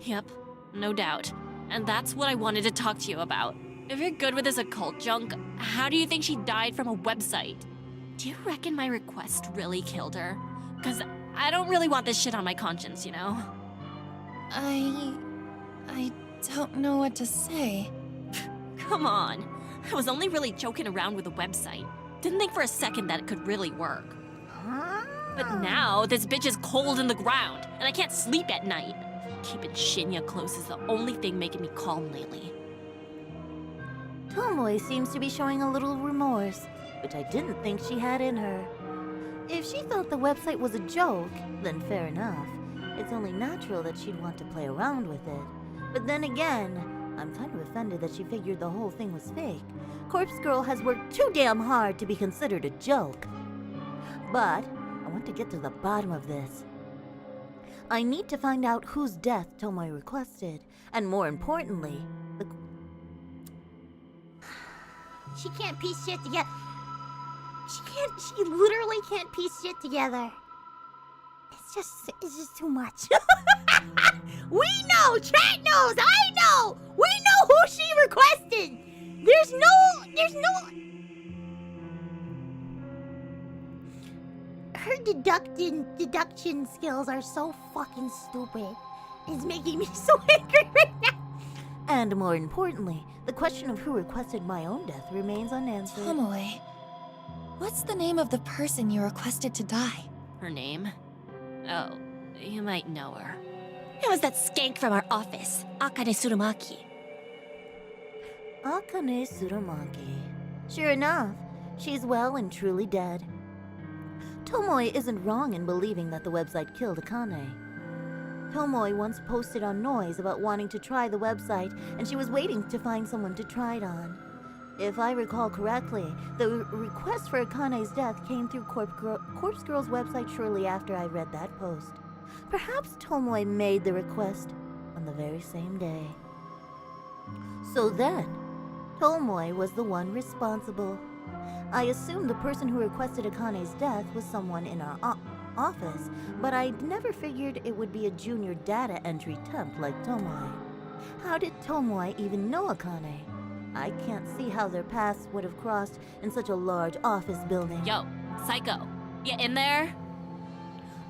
Yep, no doubt. And that's what I wanted to talk to you about. If you're good with this occult junk, how do you think she died from a website? Do you reckon my request really killed her? Because I don't really want this shit on my conscience, you know? I don't know what to say. Come on. I was only really joking around with the website. Didn't think for a second that it could really work. But now, this bitch is cold in the ground, and I can't sleep at night. Keeping Shinya close is the only thing making me calm lately. Tomoe seems to be showing a little remorse, which I didn't think she had in her. If she thought the website was a joke, then fair enough. It's only natural that she'd want to play around with it. But then again, I'm kind of offended that she figured the whole thing was fake. Corpse Girl has worked too damn hard to be considered a joke. But I want to get to the bottom of this. I need to find out whose death Tomoe requested, and more importantly, She can't piece shit together. She literally can't piece shit together. It's just too much. We know, chat knows, I know! We know who she requested! There's no... Her deduction skills are so fucking stupid. It's making me so angry right now. And more importantly, the question of who requested my own death remains unanswered. Tomoe, what's the name of the person you requested to die? Her name? Oh, you might know her. It was that skank from our office, Akane Tsurumaki. Akane Tsurumaki. Sure enough, she's well and truly dead. Tomoe isn't wrong in believing that the website killed Akane. Tomoe once posted on Noise about wanting to try the website, and she was waiting to find someone to try it on. If I recall correctly, the request for Akane's death came through Corpse Girl's website shortly after I read that post. Perhaps Tomoe made the request on the very same day. So then, Tomoe was the one responsible. I assumed the person who requested Akane's death was someone in our office, but I never figured it would be a junior data entry temp like Tomoe. How did Tomoe even know Akane? I can't see how their paths would have crossed in such a large office building. Yo, Psycho, you in there?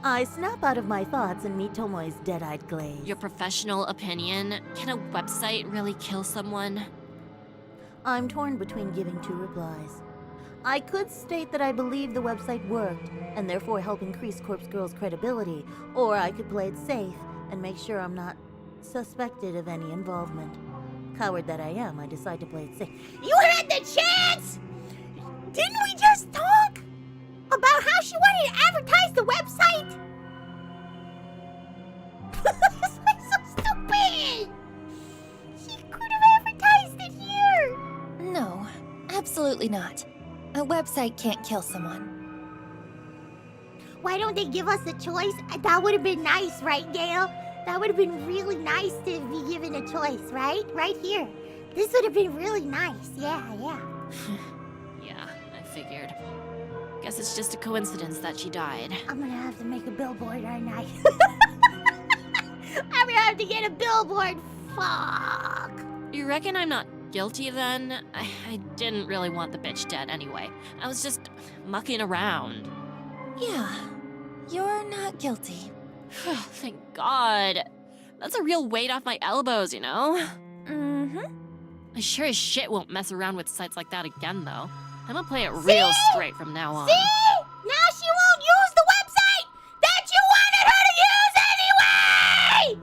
I snap out of my thoughts and meet Tomoe's dead-eyed glaze. Your professional opinion? Can a website really kill someone? I'm torn between giving two replies. I could state that I believe the website worked, and therefore help increase Corpse Girl's credibility, or I could play it safe and make sure I'm not suspected of any involvement. Coward that I am, I decide to play it safe. You had the chance! Didn't we just talk about how she wanted to advertise the website? This is so stupid! She could have advertised it here! No, absolutely not. A website can't kill someone. Why don't they give us a choice? That would have been nice, right, Gail? That would have been really nice to be given a choice, right? Right here. This would have been really nice. Yeah. Yeah, I figured. Guess it's just a coincidence that she died. I'm gonna have to make a billboard, aren't I? I'm gonna have to get a billboard. Fuck. You reckon I'm not guilty then? I didn't really want the bitch dead anyway. I was just mucking around. Yeah, you're not guilty. Thank God. That's a real weight off my elbows, you know? Mm-hmm. I sure as shit won't mess around with sites like that again, though. I'm gonna play it real straight from now on. See? Now she won't use the website that you wanted her to use anyway!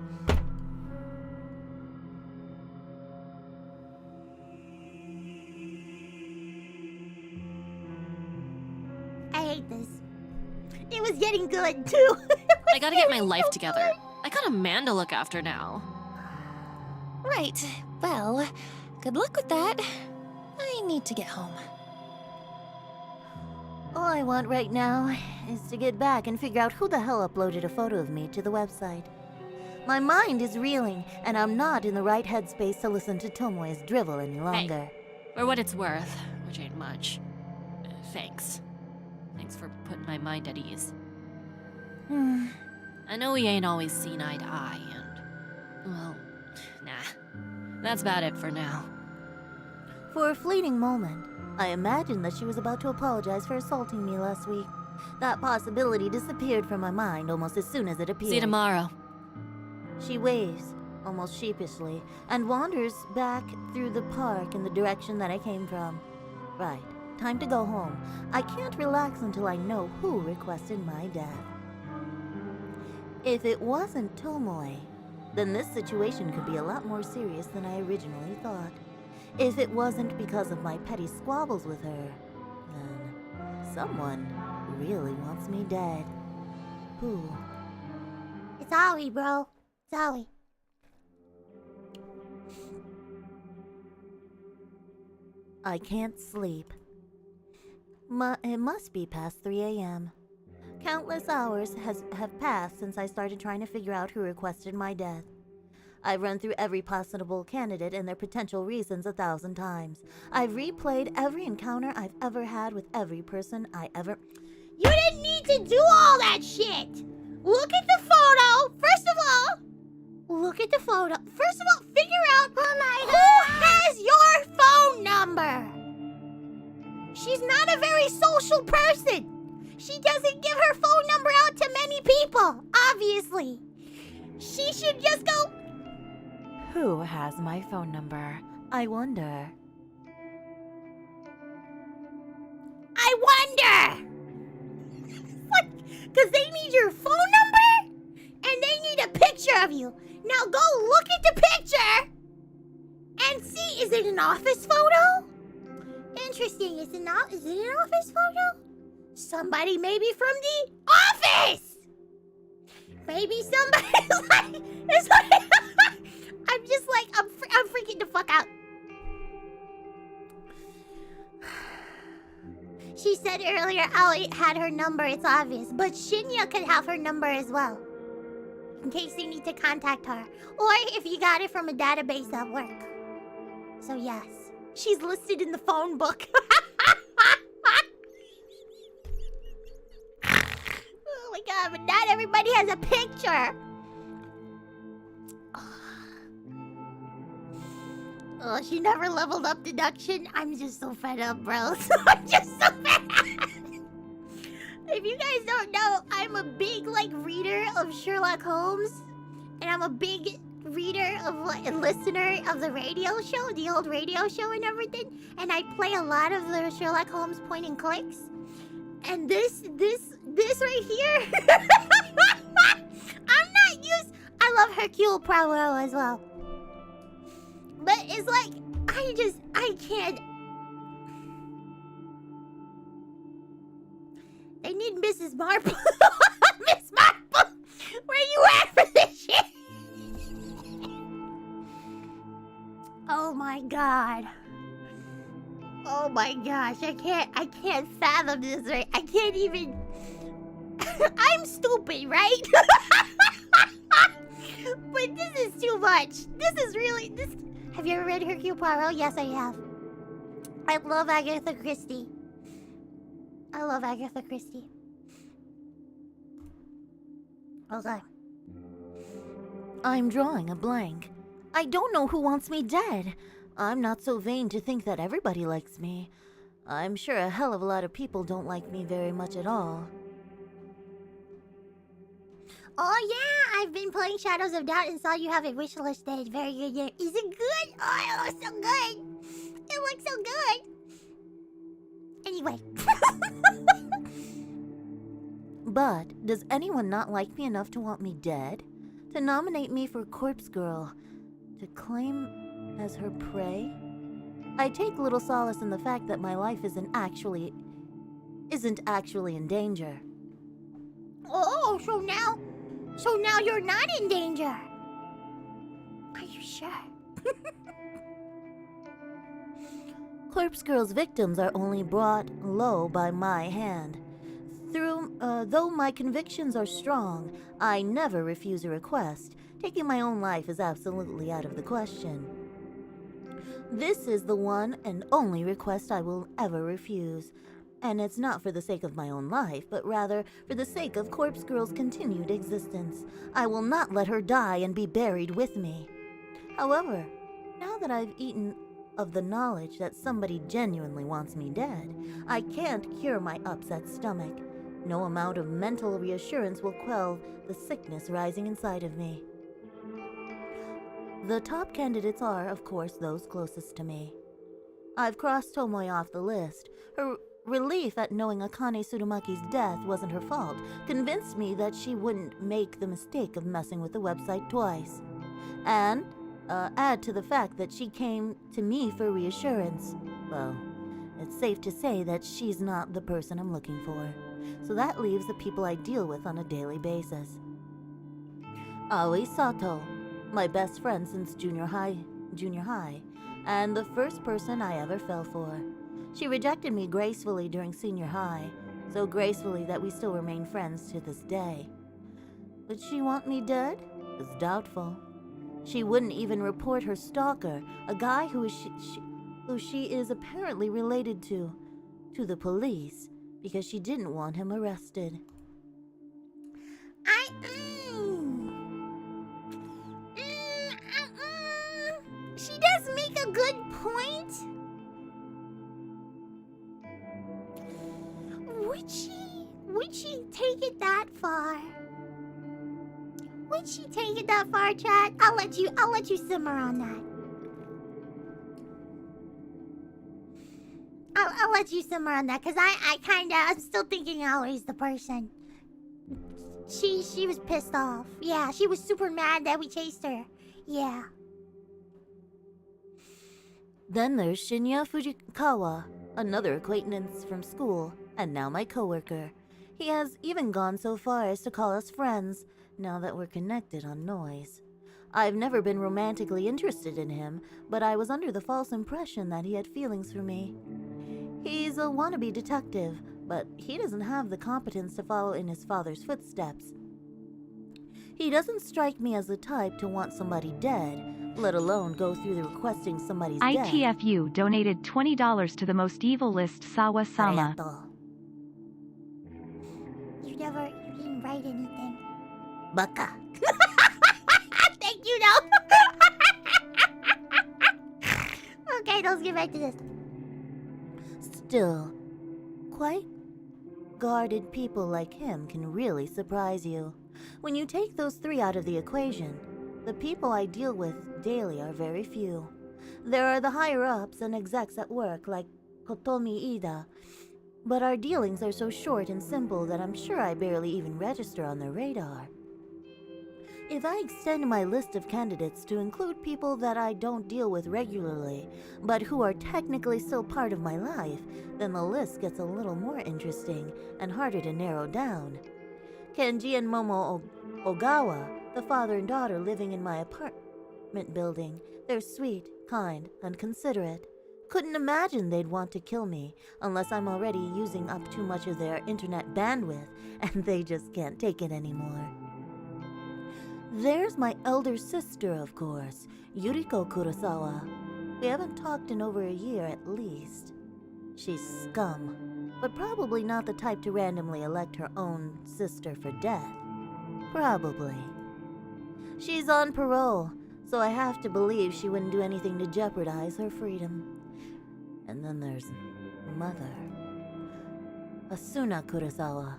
I hate this. It was getting good, too. I gotta get my life together. I got a man to look after now. Right. Well, good luck with that. I need to get home. All I want right now is to get back and figure out who the hell uploaded a photo of me to the website. My mind is reeling, and I'm not in the right headspace to listen to Tomoe's drivel any longer. Hey, for what it's worth, which ain't much, thanks. Thanks for putting my mind at ease. I know we ain't always seen eye to eye, and, well, nah. That's about it for now. For a fleeting moment, I imagined that she was about to apologize for assaulting me last week. That possibility disappeared from my mind almost as soon as it appeared. See you tomorrow. She waves, almost sheepishly, and wanders back through the park in the direction that I came from. Right, time to go home. I can't relax until I know who requested my death. If it wasn't Tomoe, then this situation could be a lot more serious than I originally thought. If it wasn't because of my petty squabbles with her, then someone really wants me dead. Who? It's Aoi, bro. It's Aoi. I can't sleep. It must be past 3 a.m. Countless hours have passed since I started trying to figure out who requested my death. I've run through every possible candidate and their potential reasons 1,000 times. I've replayed every encounter I've ever had with every person I ever... You didn't need to do all that shit! Look at the photo! First of all, look at the photo. First of all, figure out who has your phone number! She's not a very social person! She doesn't give her phone number out to many people, obviously. She should just go... Who has my phone number? I wonder. I wonder! What? Because they need your phone number? And they need a picture of you. Now go look at the picture and see, is it an office photo? Interesting, is it an office photo? Somebody maybe from the office! Maybe somebody it's like I'm just like, I'm freaking the fuck out. She said earlier Aoi had her number, it's obvious. But Shinya could have her number as well. In case they need to contact her. Or if you got it from a database at work. So yes, she's listed in the phone book. Oh my god, but not everybody has a picture. Oh, she never leveled up deduction. I'm just so fed up, bro. I'm just so fed up. If you guys don't know, I'm a big, like, reader of Sherlock Holmes. And I'm a big reader of, like, listener of the radio show, the old radio show and everything. And I play a lot of the Sherlock Holmes point and clicks. And this right here. I'm not used. I love Hercule Poirot as well. But it's like, I can't. I need Mrs. Marple. Miss Marple, where you at for this shit? Oh my god. Oh my gosh, I can't fathom this, right? I can't even. I'm stupid, right? But this is too much. This is really this. Have you ever read Hercule Poirot? Yes, I have. I love Agatha Christie. I love Agatha Christie. Okay. I'm drawing a blank. I don't know who wants me dead. I'm not so vain to think that everybody likes me. I'm sure a hell of a lot of people don't like me very much at all. Oh yeah, I've been playing Shadows of Doubt and saw you have a wish listed. Very good game. Is it good? Oh, it looks so good. It looks so good. Anyway. But does anyone not like me enough to want me dead? To nominate me for Corpse Girl? To claim as her prey? I take little solace in the fact that my life isn't actually in danger. Oh, so now you're not in danger. Are you sure? Corpse Girl's victims are only brought low by my hand. Though my convictions are strong, I never refuse a request. Taking my own life is absolutely out of the question. This is the one and only request I will ever refuse. And it's not for the sake of my own life, but rather for the sake of Corpse Girl's continued existence. I will not let her die and be buried with me. However, now that I've eaten of the knowledge that somebody genuinely wants me dead, I can't cure my upset stomach. No amount of mental reassurance will quell the sickness rising inside of me. The top candidates are, of course, those closest to me. I've crossed Tomoe off the list. Her relief at knowing Akane Tsurumaki's death wasn't her fault convinced me that she wouldn't make the mistake of messing with the website twice. And add to the fact that she came to me for reassurance. Well, it's safe to say that she's not the person I'm looking for. So that leaves the people I deal with on a daily basis. Aoi Sato, my best friend since junior high, and the first person I ever fell for. She rejected me gracefully during senior high, so gracefully that we still remain friends to this day. Would she want me dead? It's doubtful. She wouldn't even report her stalker, a guy who she is apparently related to the police, because she didn't want him arrested. She does make a good point. Would she take it that far? Would she take it that far, chat? I'll let you simmer on that. I'll let you simmer on that, cause I'm still thinking Aoi's the person. She was pissed off. Yeah, she was super mad that we chased her. Yeah. Then there's Shinya Fujikawa, another acquaintance from school, and now my coworker. He has even gone so far as to call us friends, now that we're connected on Noise. I've never been romantically interested in him, but I was under the false impression that he had feelings for me. He's a wannabe detective, but he doesn't have the competence to follow in his father's footsteps. He doesn't strike me as the type to want somebody dead, let alone go through the requesting somebody's death. ITFU donated $20 to the most evil list Sawa-sama. You didn't write anything. Baka. Thank you, though. get back to this. Still, quite guarded people like him can really surprise you. When you take those three out of the equation, the people I deal with daily are very few. There are the higher-ups and execs at work like Kotomi Ida, but our dealings are so short and simple that I'm sure I barely even register on their radar. If I extend my list of candidates to include people that I don't deal with regularly, but who are technically still part of my life, then the list gets a little more interesting and harder to narrow down. Kenji and Momo Ogawa, the father and daughter living in my apartment building, they're sweet, kind, and considerate. Couldn't imagine they'd want to kill me unless I'm already using up too much of their internet bandwidth and they just can't take it anymore. There's my elder sister, of course, Yuriko Kurosawa. We haven't talked in over a year at least. She's scum, but probably not the type to randomly elect her own sister for death. Probably. She's on parole, so I have to believe she wouldn't do anything to jeopardize her freedom. And then there's Mother, Asuna Kurosawa.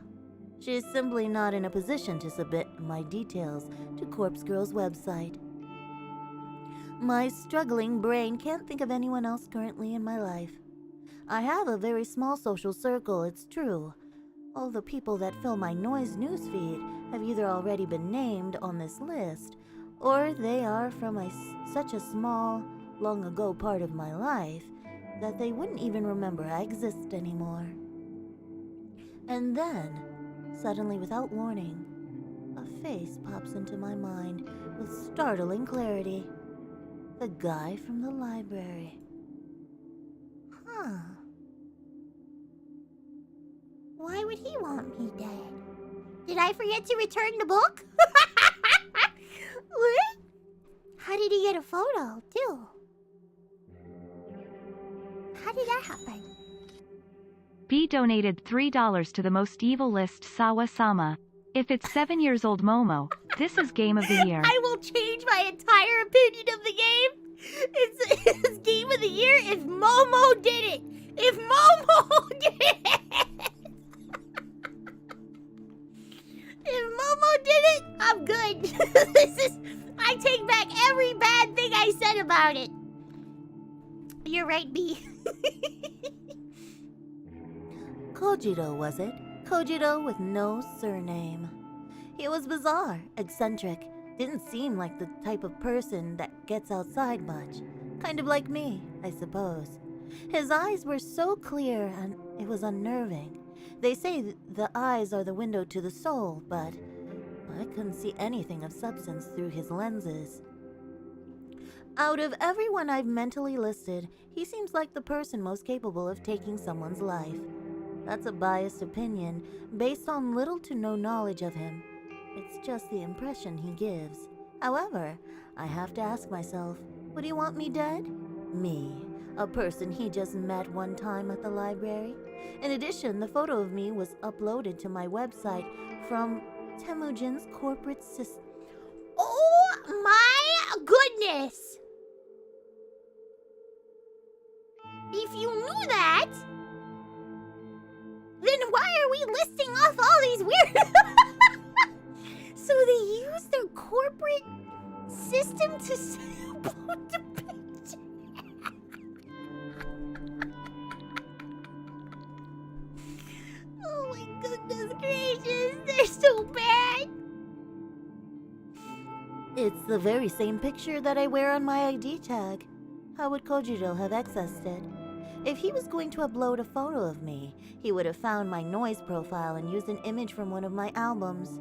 She is simply not in a position to submit my details to Corpse Girl's website. My struggling brain can't think of anyone else currently in my life. I have a very small social circle, it's true. All the people that fill my noise newsfeed have either already been named on this list, or they are from such a small, long-ago part of my life that they wouldn't even remember I exist anymore. And then, suddenly, without warning, a face pops into my mind with startling clarity. The guy from the library. Huh. Why would he want me dead? Did I forget to return the book? What? How did he get a photo, too? How did that happen? B donated $3 to the most evil list Sawa-sama. If it's 7 years old Momo, this is game of the year. I will change my entire opinion of the game. It's game of the year if Momo did it. If Momo did it. If Momo did it, I'm good. I take back every bad thing I said about it. You're right, B. Kojiro, was it? Kojiro with no surname. He was bizarre, eccentric, didn't seem like the type of person that gets outside much. Kind of like me, I suppose. His eyes were so clear and it was unnerving. They say the eyes are the window to the soul, but I couldn't see anything of substance through his lenses. Out of everyone I've mentally listed, he seems like the person most capable of taking someone's life. That's a biased opinion, based on little to no knowledge of him. It's just the impression he gives. However, I have to ask myself, would he want me dead? Me, a person he just met one time at the library? In addition, the photo of me was uploaded to my website from Temujin's corporate system. Oh my goodness! If you knew that, then why are we listing off all these weird... So they use their corporate system to upload the picture. Oh my goodness gracious, they're so bad. It's the very same picture that I wear on my ID tag. How would Kojiro have accessed it? If he was going to upload a photo of me, he would have found my noise profile and used an image from one of my albums.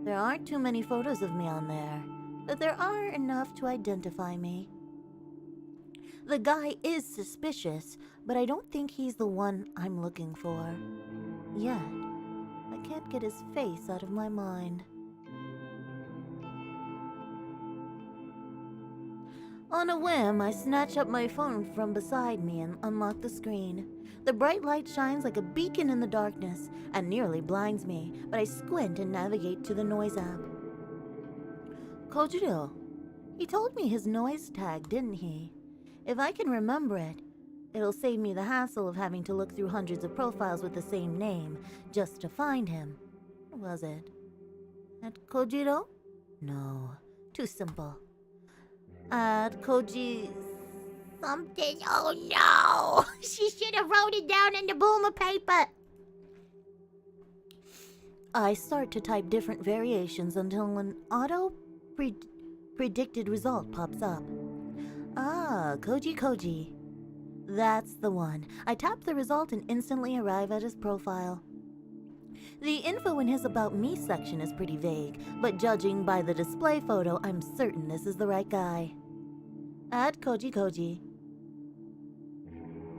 There aren't too many photos of me on there, but there are enough to identify me. The guy is suspicious, but I don't think he's the one I'm looking for. Yet, I can't get his face out of my mind. On a whim, I snatch up my phone from beside me and unlock the screen. The bright light shines like a beacon in the darkness and nearly blinds me, but I squint and navigate to the noise app. Kojiro. He told me his noise tag, didn't he? If I can remember it, It'll save me the hassle of having to look through hundreds of profiles with the same name just to find him. Was it? At Kojiro? No, too simple. At Koji... Something. Oh no! She should have wrote it down in the boomer paper. I start to type different variations until an predicted result pops up. Ah, Koji. That's the one. I tap the result and instantly arrive at his profile. The info in his About Me section is pretty vague, but judging by the display photo, I'm certain this is the right guy. At Koji.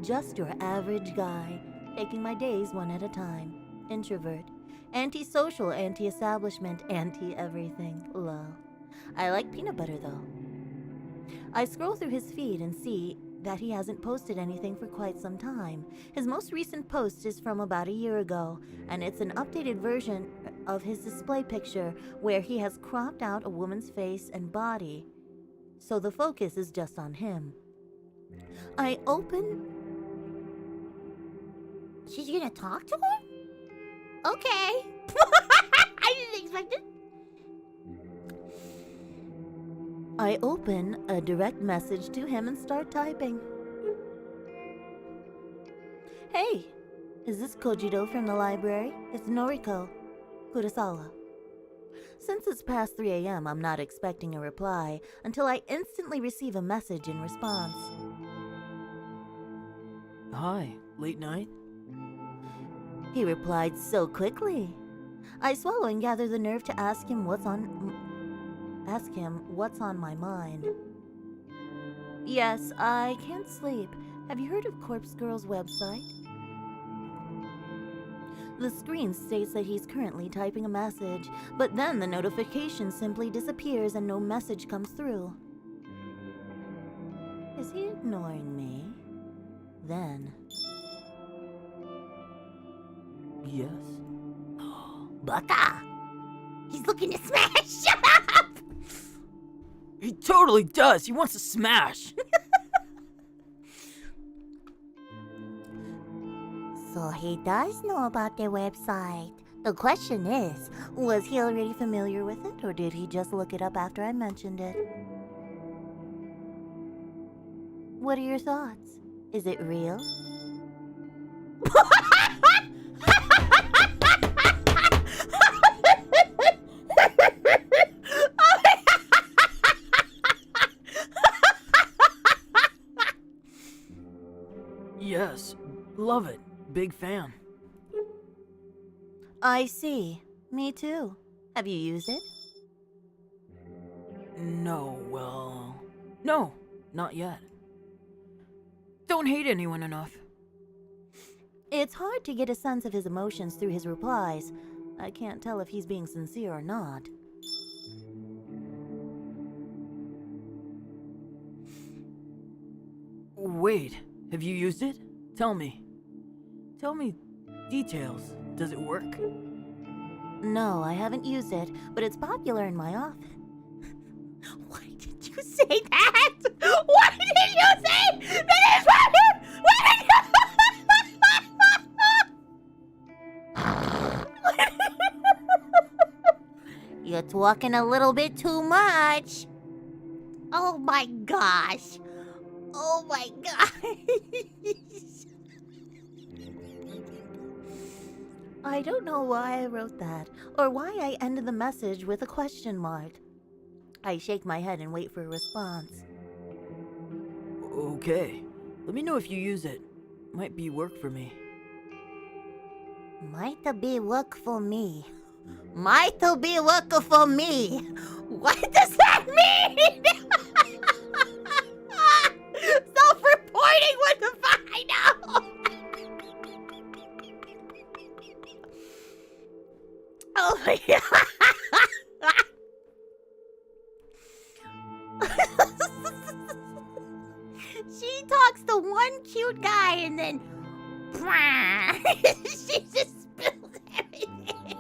Just your average guy, taking my days one at a time. Introvert. Antisocial, anti-establishment, anti-everything. Lol. I like peanut butter though. I scroll through his feed and see that he hasn't posted anything for quite some time. His most recent post is from about a year ago, and it's an updated version of his display picture where he has cropped out a woman's face and body, so the focus is just on him. I open... She's gonna talk to her? Okay. I didn't expect it. I open a direct message to him and start typing. Hey, is this Kojiro from the library? It's Noriko Kurosawa. Since it's past 3 a.m., I'm not expecting a reply until I instantly receive a message in response. Hi, late night? He replied so quickly. I swallow and gather the nerve to ask him what's on my mind. Yes, I can't sleep. Have you heard of Corpse Girl's website? The screen states that he's currently typing a message, but then the notification simply disappears and no message comes through. Is he ignoring me? Then... Yes. Baka! He's looking to smash! Shut up! He totally does! He wants to smash! So he does know about their website. The question is, was he already familiar with it, or did he just look it up after I mentioned it? What are your thoughts? Is it real? Yes, love it. Big fan. I see. Me too. Have you used it? No, well... No, not yet. Don't hate anyone enough. It's hard to get a sense of his emotions through his replies. I can't tell if he's being sincere or not. Wait, have you used it? Tell me. Tell me details. Does it work? No, I haven't used it, but it's popular in my office. Why did you say that? Why did you say that it's popular? You're talking a little bit too much. Oh my gosh. Oh my gosh. I don't know why I wrote that, or why I ended the message with a question mark. I shake my head and wait for a response. Okay. Let me know if you use it. Might be work for me. Might be work for me. Might be work for me. What does that mean? Self-reporting with the final. Oh my god. She talks to one cute guy and then she just spills everything.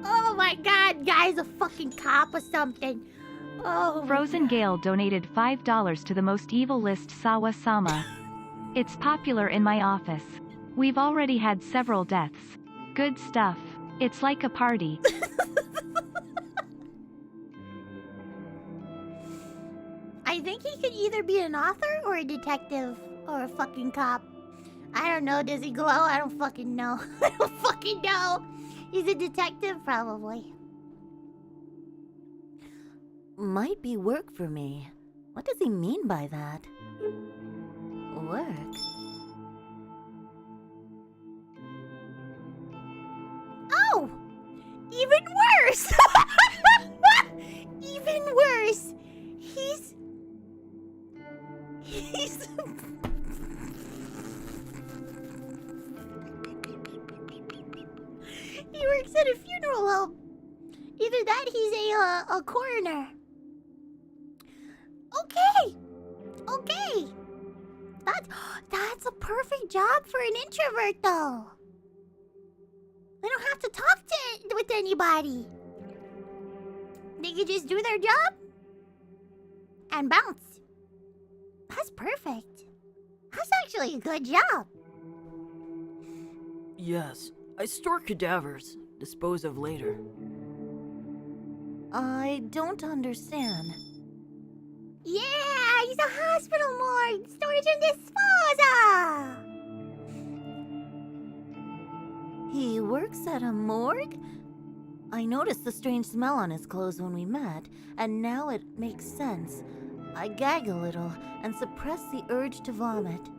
Oh my god, guy's a fucking cop or something. Oh. Frozen Gale donated $5 to the most evil list Sawa-sama. It's popular in my office. We've already had several deaths. Good stuff. It's like a party. I think he could either be an author or a detective or a fucking cop. I don't know. Does he glow? I don't fucking know. I don't fucking know. He's a detective, probably. Might be work for me. What does he mean by that? Work? Oh! Even worse! Even worse! He's... He works at a funeral home. Either that, he's a coroner. Okay. That's a perfect job for an introvert, though. They don't have to talk with anybody. They can just do their job and bounce. That's perfect. That's actually a good job. Yes, I store cadavers, dispose of later. I don't understand. Yeah, he's a hospital morgue. Storage and disposal. He works at a morgue? I noticed the strange smell on his clothes when we met, and now it makes sense. I gag a little and suppress the urge to vomit.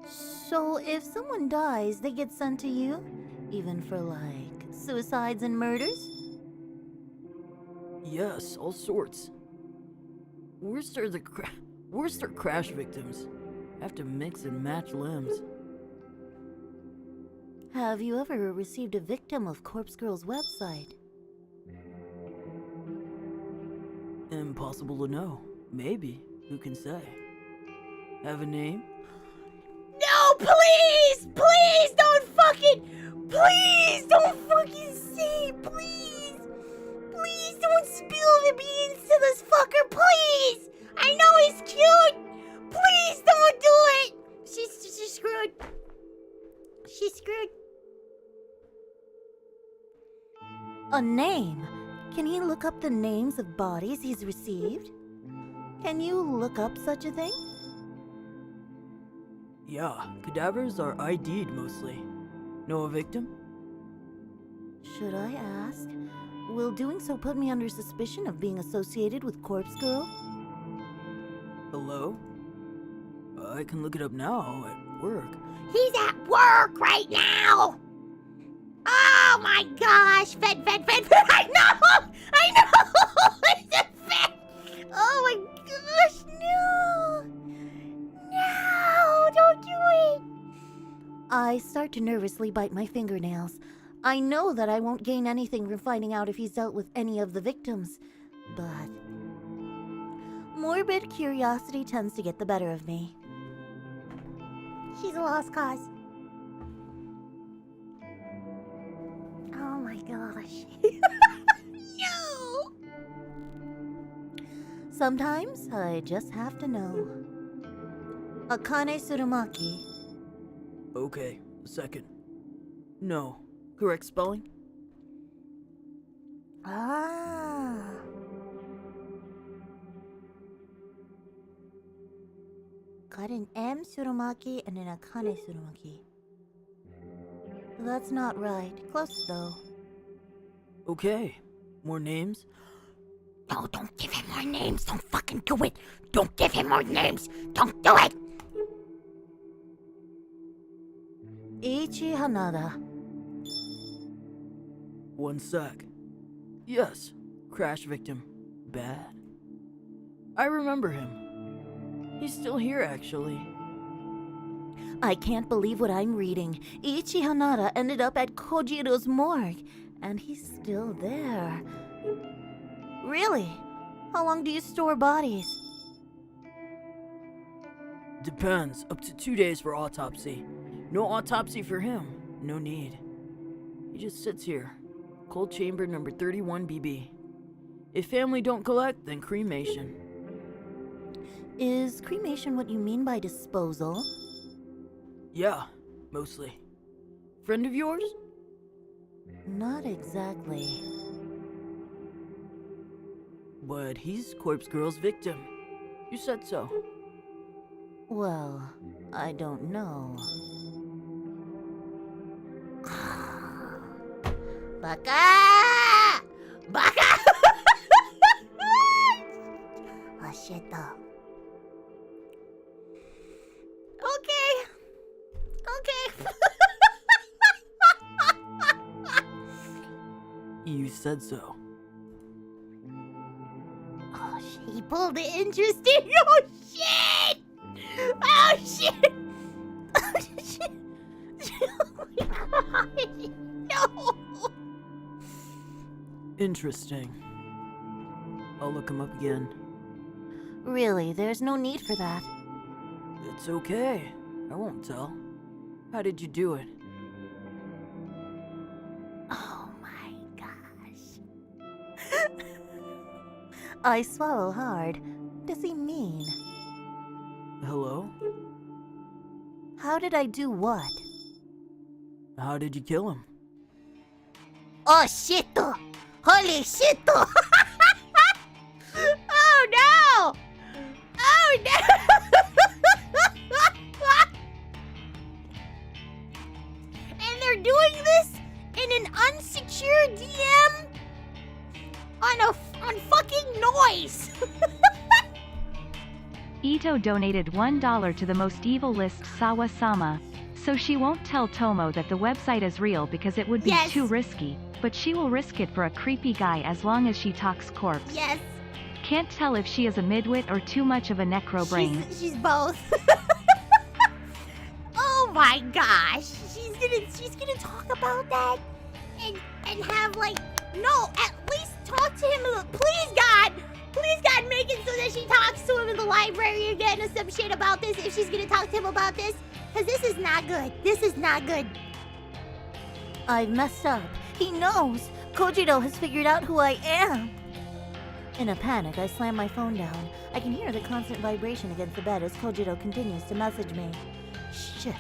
So if someone dies, they get sent to you? Even for, like, suicides and murders? Yes, all sorts. Worst are crash victims. Have to mix and match limbs. Have you ever received a victim of Corpse Girl's website? Impossible to know. Maybe. Who can say? Have a name? No, please! Please don't fucking say, please! Please don't spill the beans to this fucker, please! I know he's cute! Please don't do it! She's screwed. She's screwed. A name? Can he look up the names of bodies he's received? Can you look up such a thing? Yeah, cadavers are ID'd mostly. Know a victim? Should I ask? Will doing so put me under suspicion of being associated with Corpse Girl? Hello? I can look it up now at work. He's at work right now! Oh my gosh! Fed! I know! It's a fed! Oh my gosh, no! No, don't do it! I start to nervously bite my fingernails. I know that I won't gain anything from finding out if he's dealt with any of the victims, but morbid curiosity tends to get the better of me. She's a lost cause. Oh my gosh. No! Sometimes I just have to know. Akane Tsurumaki. Okay, a second. No. Correct spelling? Ah. Got an M Tsurumaki and an Akane Tsurumaki. That's not right. Close though. Okay. More names? No, don't give him more names. Don't fucking do it. Don't give him more names. Don't do it. Ichi Hanada. One sec. Yes, crash victim. Bad. I remember him. He's still here, actually. I can't believe what I'm reading. Ichi Hanada ended up at Kojiro's morgue, and he's still there. Really? How long do you store bodies? Depends. Up to 2 days for autopsy. No autopsy for him. No need. He just sits here. Cold chamber number 31 BB. If family don't collect, then cremation. Is cremation what you mean by disposal? Yeah, mostly. Friend of yours? Not exactly. But he's Corpse Girl's victim. You said so. Well, I don't know. Baka! Baka! Oh shit though. Okay. You said so. Oh shit, he pulled it interesting. Oh shit! Oh shit! Oh shit! Oh my god! No! Interesting. I'll look him up again. Really, there's no need for that. It's okay. I won't tell. How did you do it? Oh my gosh. I swallow hard. Does he mean? Hello? How did I do what? How did you kill him? Oh shit! Holy shit! Oh no! Oh no! And they're doing this in an unsecured DM on fucking noise. Ito donated $1 to the most evil list Sawa-sama. So she won't tell Tomo that the website is real because it would be Yes. too risky, but she will risk it for a creepy guy as long as she talks corpse. Yes, Can't tell if she is a midwit or too much of a necro brain. she's both. Oh my gosh, she's gonna talk about that and have like no, at least talk to him. Please God, make it so that she talks to him in the library again or some shit about this. If she's gonna talk to him about this, because this is not good. This is not good. I've messed up. He knows. Kojiro has figured out who I am. In a panic, I slam my phone down. I can hear the constant vibration against the bed as Kojiro continues to message me. Shit.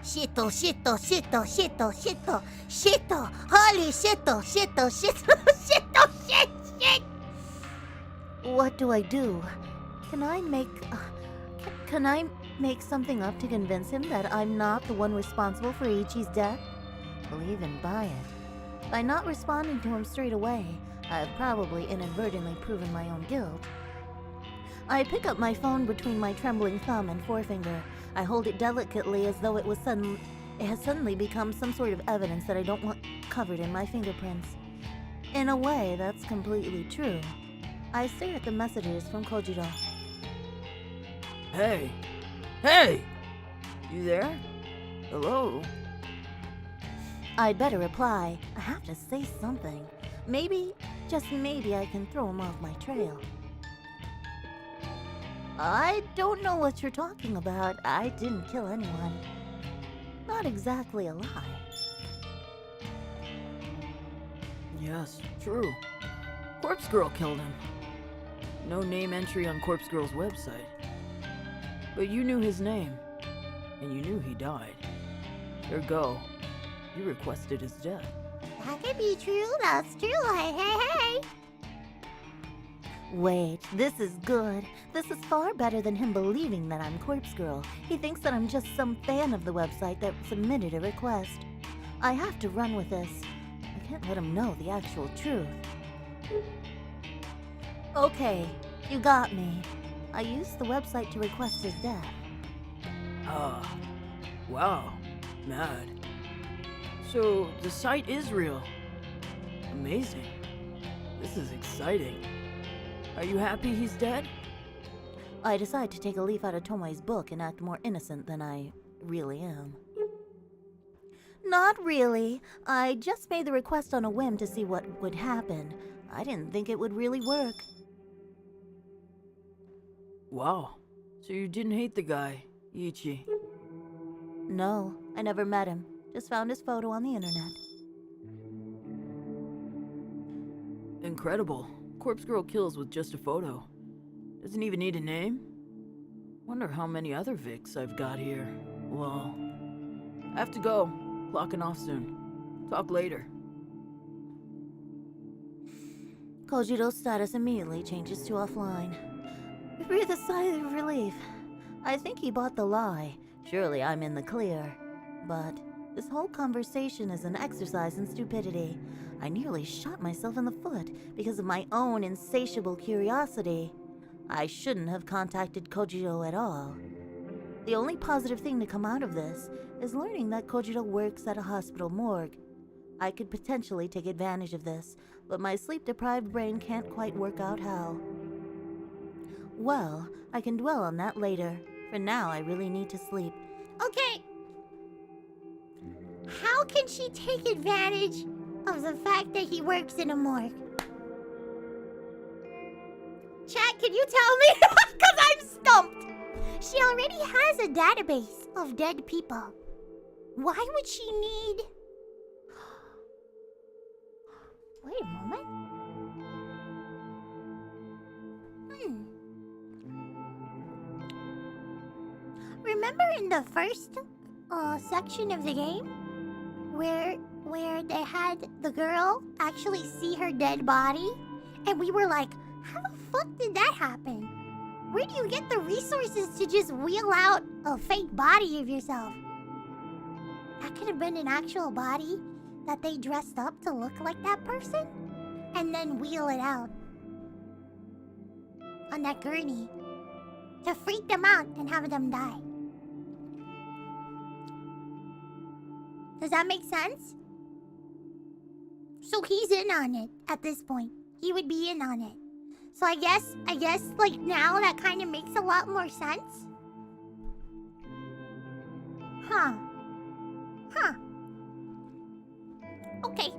Shitto, shitto, shitto, shitto, shitto, shitto, holy shitto, shitto, shitto, shitto, shit, shit. What do I do? Can I make something up to convince him that I'm not the one responsible for Ichi's death? He'll even buy it. By not responding to him straight away, I've probably inadvertently proven my own guilt. I pick up my phone between my trembling thumb and forefinger. I hold it delicately as though it has suddenly become some sort of evidence that I don't want covered in my fingerprints. In a way, that's completely true. I stare at the messages from Kojiro. Hey! Hey! You there? Hello? I'd better reply. I have to say something. Maybe, just maybe, I can throw him off my trail. I don't know what you're talking about. I didn't kill anyone. Not exactly a lie. Yes, true. Corpse Girl killed him. No name entry on Corpse Girl's website. But you knew his name, and you knew he died. Ergo, you requested his death. That could be true. That's true. Hey, hey, hey. Wait, this is good. This is far better than him believing that I'm Corpse Girl. He thinks that I'm just some fan of the website that submitted a request. I have to run with this. I can't let him know the actual truth. Okay, you got me. I used the website to request his death. Ah, wow, mad. So the site is real. Amazing. This is exciting. Are you happy he's dead? I decide to take a leaf out of Tomoe's book and act more innocent than I really am. Not really. I just made the request on a whim to see what would happen. I didn't think it would really work. Wow. So you didn't hate the guy, Ichi? No, I never met him. Just found his photo on the internet. Incredible. Corpse Girl kills with just a photo. Doesn't even need a name. Wonder how many other Vics I've got here. Well, I have to go. Clocking off soon. Talk later. Kojiro's status immediately changes to offline. I breathe a sigh of relief. I think he bought the lie. Surely I'm in the clear. But this whole conversation is an exercise in stupidity. I nearly shot myself in the foot because of my own insatiable curiosity. I shouldn't have contacted Kojiro at all. The only positive thing to come out of this is learning that Kojiro works at a hospital morgue. I could potentially take advantage of this, but my sleep-deprived brain can't quite work out how. Well, I can dwell on that later. For now, I really need to sleep. Okay. How can she take advantage of the fact that he works in a morgue? Chat, can you tell me? Because I'm stumped. She already has a database of dead people. Why would she need... Wait a moment. Remember in the first section of the game where they had the girl actually see her dead body? And we were like, how the fuck did that happen? Where do you get the resources to just wheel out a fake body of yourself? That could have been an actual body that they dressed up to look like that person and then wheel it out on that gurney to freak them out and have them die. Does that make sense? So he's in on it at this point. He would be in on it. So I guess like now that kind of makes a lot more sense. Huh. Okay.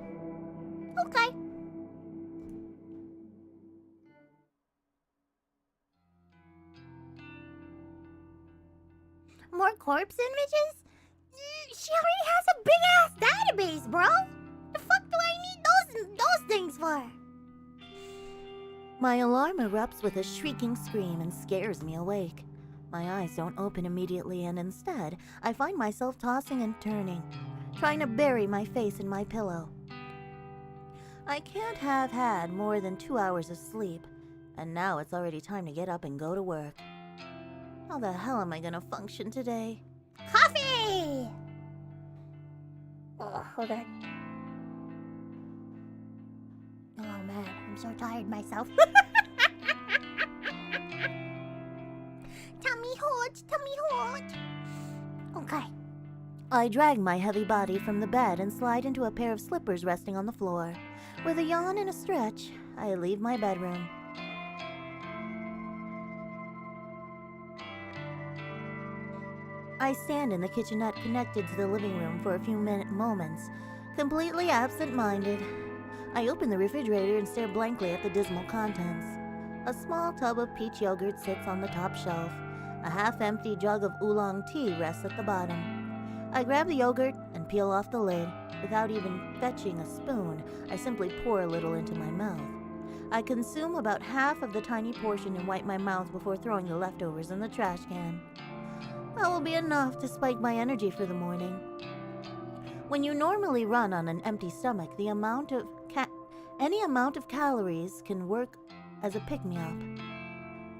More corpse images? She already has a big-ass database, bro. The fuck do I need those things for? My alarm erupts with a shrieking scream and scares me awake. My eyes don't open immediately, and instead, I find myself tossing and turning, trying to bury my face in my pillow. I can't have had more than 2 hours of sleep, and now it's already time to get up and go to work. How the hell am I gonna function today? Coffee! Oh, hold on. Oh man, I'm so tired myself. Tummy hot. Okay. I drag my heavy body from the bed and slide into a pair of slippers resting on the floor. With a yawn and a stretch, I leave my bedroom. I stand in the kitchenette connected to the living room for a few moments, completely absent-minded. I open the refrigerator and stare blankly at the dismal contents. A small tub of peach yogurt sits on the top shelf. A half-empty jug of oolong tea rests at the bottom. I grab the yogurt and peel off the lid. Without even fetching a spoon, I simply pour a little into my mouth. I consume about half of the tiny portion and wipe my mouth before throwing the leftovers in the trash can. That will be enough to spike my energy for the morning. When you normally run on an empty stomach, any amount of calories can work as a pick-me-up.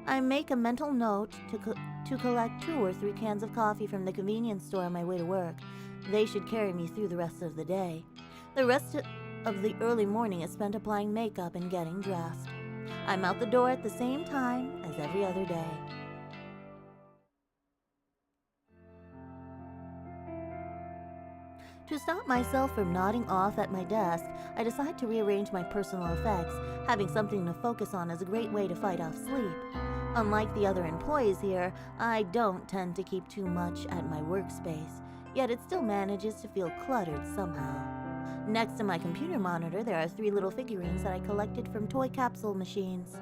I make a mental note to collect 2 or 3 cans of coffee from the convenience store on my way to work. They should carry me through the rest of the day. The rest of the early morning is spent applying makeup and getting dressed. I'm out the door at the same time as every other day. To stop myself from nodding off at my desk, I decide to rearrange my personal effects. Having something to focus on is a great way to fight off sleep. Unlike the other employees here, I don't tend to keep too much at my workspace, yet it still manages to feel cluttered somehow. Next to my computer monitor, there are 3 little figurines that I collected from toy capsule machines.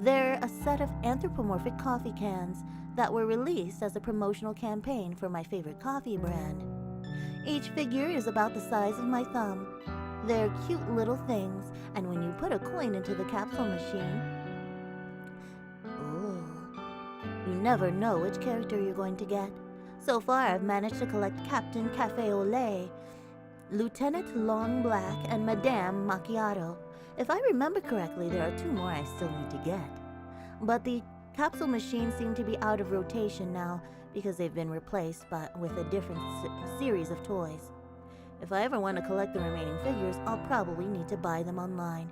They're a set of anthropomorphic coffee cans that were released as a promotional campaign for my favorite coffee brand. Each figure is about the size of my thumb. They're cute little things, and when you put a coin into the capsule machine... Ooh. You never know which character you're going to get. So far, I've managed to collect Captain Cafe au Lait, Lieutenant Long Black, and Madame Macchiato. If I remember correctly, there are 2 more I still need to get. But the capsule machines seem to be out of rotation now because they've been replaced with a different series of toys. If I ever want to collect the remaining figures, I'll probably need to buy them online.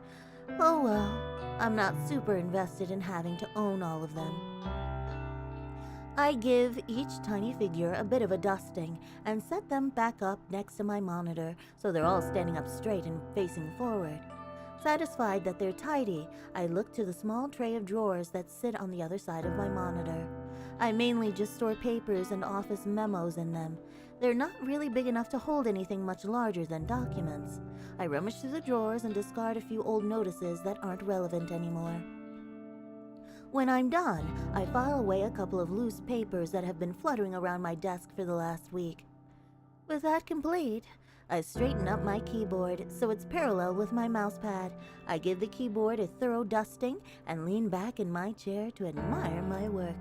Oh well, I'm not super invested in having to own all of them. I give each tiny figure a bit of a dusting and set them back up next to my monitor so they're all standing up straight and facing forward. Satisfied that they're tidy, I look to the small tray of drawers that sit on the other side of my monitor. I mainly just store papers and office memos in them. They're not really big enough to hold anything much larger than documents. I rummage through the drawers and discard a few old notices that aren't relevant anymore. When I'm done, I file away a couple of loose papers that have been fluttering around my desk for the last week. With that complete, I straighten up my keyboard so it's parallel with my mousepad. I give the keyboard a thorough dusting and lean back in my chair to admire my work.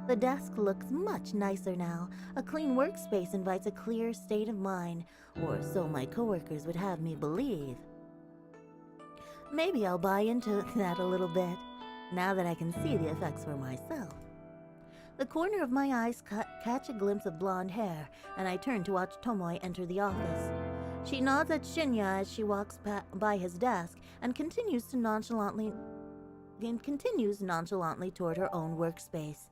The desk looks much nicer now. A clean workspace invites a clear state of mind, or so my coworkers would have me believe. Maybe I'll buy into that a little bit, now that I can see the effects for myself. The corner of my eyes catch a glimpse of blonde hair, and I turn to watch Tomoe enter the office. She nods at Shinya as she walks by his desk and continues nonchalantly toward her own workspace.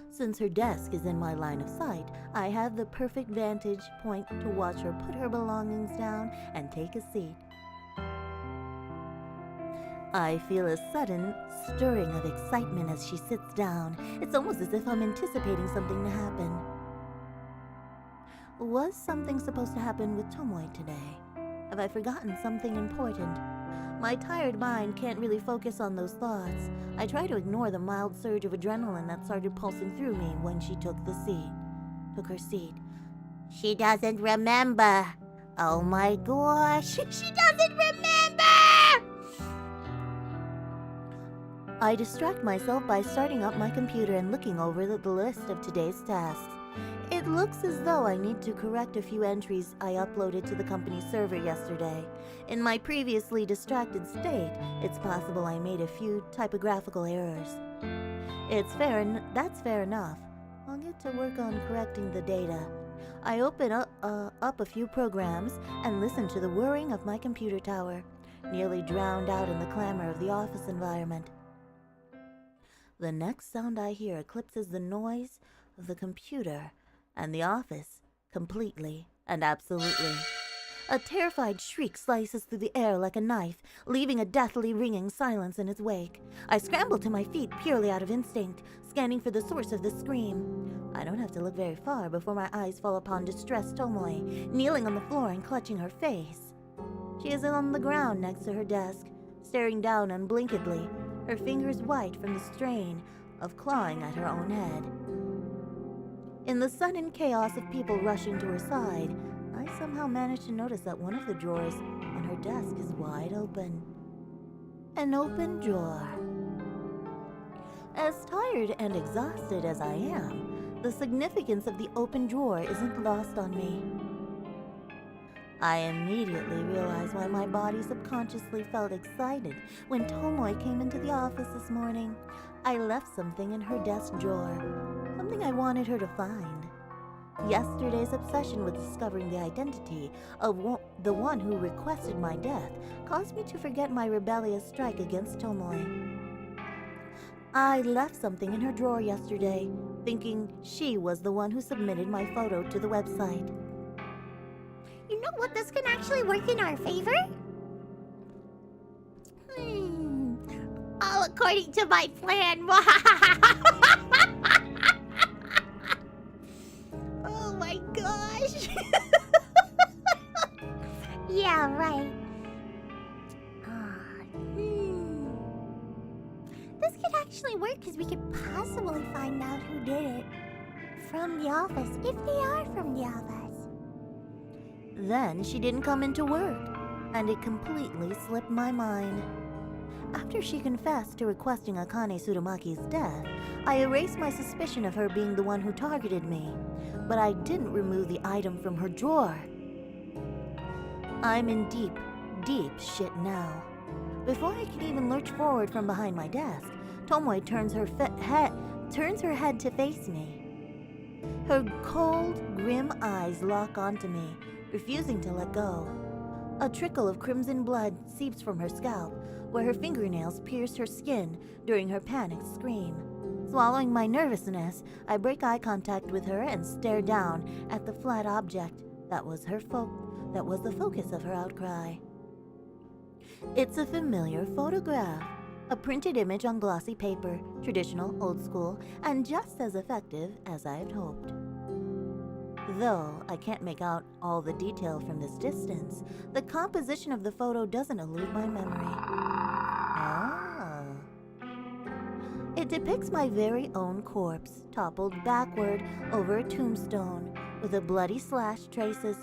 Since her desk is in my line of sight, I have the perfect vantage point to watch her put her belongings down and take a seat. I feel a sudden stirring of excitement as she sits down. It's almost as if I'm anticipating something to happen. Was something supposed to happen with Tomoe today? Have I forgotten something important? My tired mind can't really focus on those thoughts. I try to ignore the mild surge of adrenaline that started pulsing through me when she took her seat. She doesn't remember. Oh my gosh, she doesn't remember! I distract myself by starting up my computer and looking over the list of today's tasks. It looks as though I need to correct a few entries I uploaded to the company server yesterday. In my previously distracted state, it's possible I made a few typographical errors. That's fair enough. I'll get to work on correcting the data. I open up a few programs and listen to the whirring of my computer tower, nearly drowned out in the clamor of the office environment. The next sound I hear eclipses the noise of the computer and the office completely and absolutely. A terrified shriek slices through the air like a knife, leaving a deathly ringing silence in its wake. I scramble to my feet purely out of instinct, scanning for the source of the scream. I don't have to look very far before my eyes fall upon distressed Tomoe, kneeling on the floor and clutching her face. She is on the ground next to her desk, staring down unblinkingly, her fingers white from the strain of clawing at her own head. In the sudden chaos of people rushing to her side, I somehow manage to notice that one of the drawers on her desk is wide open. An open drawer. As tired and exhausted as I am, the significance of the open drawer isn't lost on me. I immediately realized why my body subconsciously felt excited when Tomoe came into the office this morning. I left something in her desk drawer, something I wanted her to find. Yesterday's obsession with discovering the identity of the one who requested my death caused me to forget my rebellious strike against Tomoe. I left something in her drawer yesterday, thinking she was the one who submitted my photo to the website. You know what? This can actually work in our favor? All according to my plan. Oh my gosh. Yeah, right. This could actually work because we could possibly find out who did it from the office, if they are from the office. Then she didn't come into work, and it completely slipped my mind. After she confessed to requesting Akane Tsurumaki's death, I erased my suspicion of her being the one who targeted me, but I didn't remove the item from her drawer. I'm in deep, deep shit now. Before I can even lurch forward from behind my desk, Tomoe turns her head to face me. Her cold, grim eyes lock onto me, refusing to let go. A trickle of crimson blood seeps from her scalp, where her fingernails pierce her skin during her panicked scream. Swallowing my nervousness, I break eye contact with her and stare down at the flat object that was the focus of her outcry. It's a familiar photograph, a printed image on glossy paper, traditional, old school, and just as effective as I had hoped. Though I can't make out all the detail from this distance, the composition of the photo doesn't elude my memory. Ah. It depicts my very own corpse, toppled backward over a tombstone, with bloody slash traces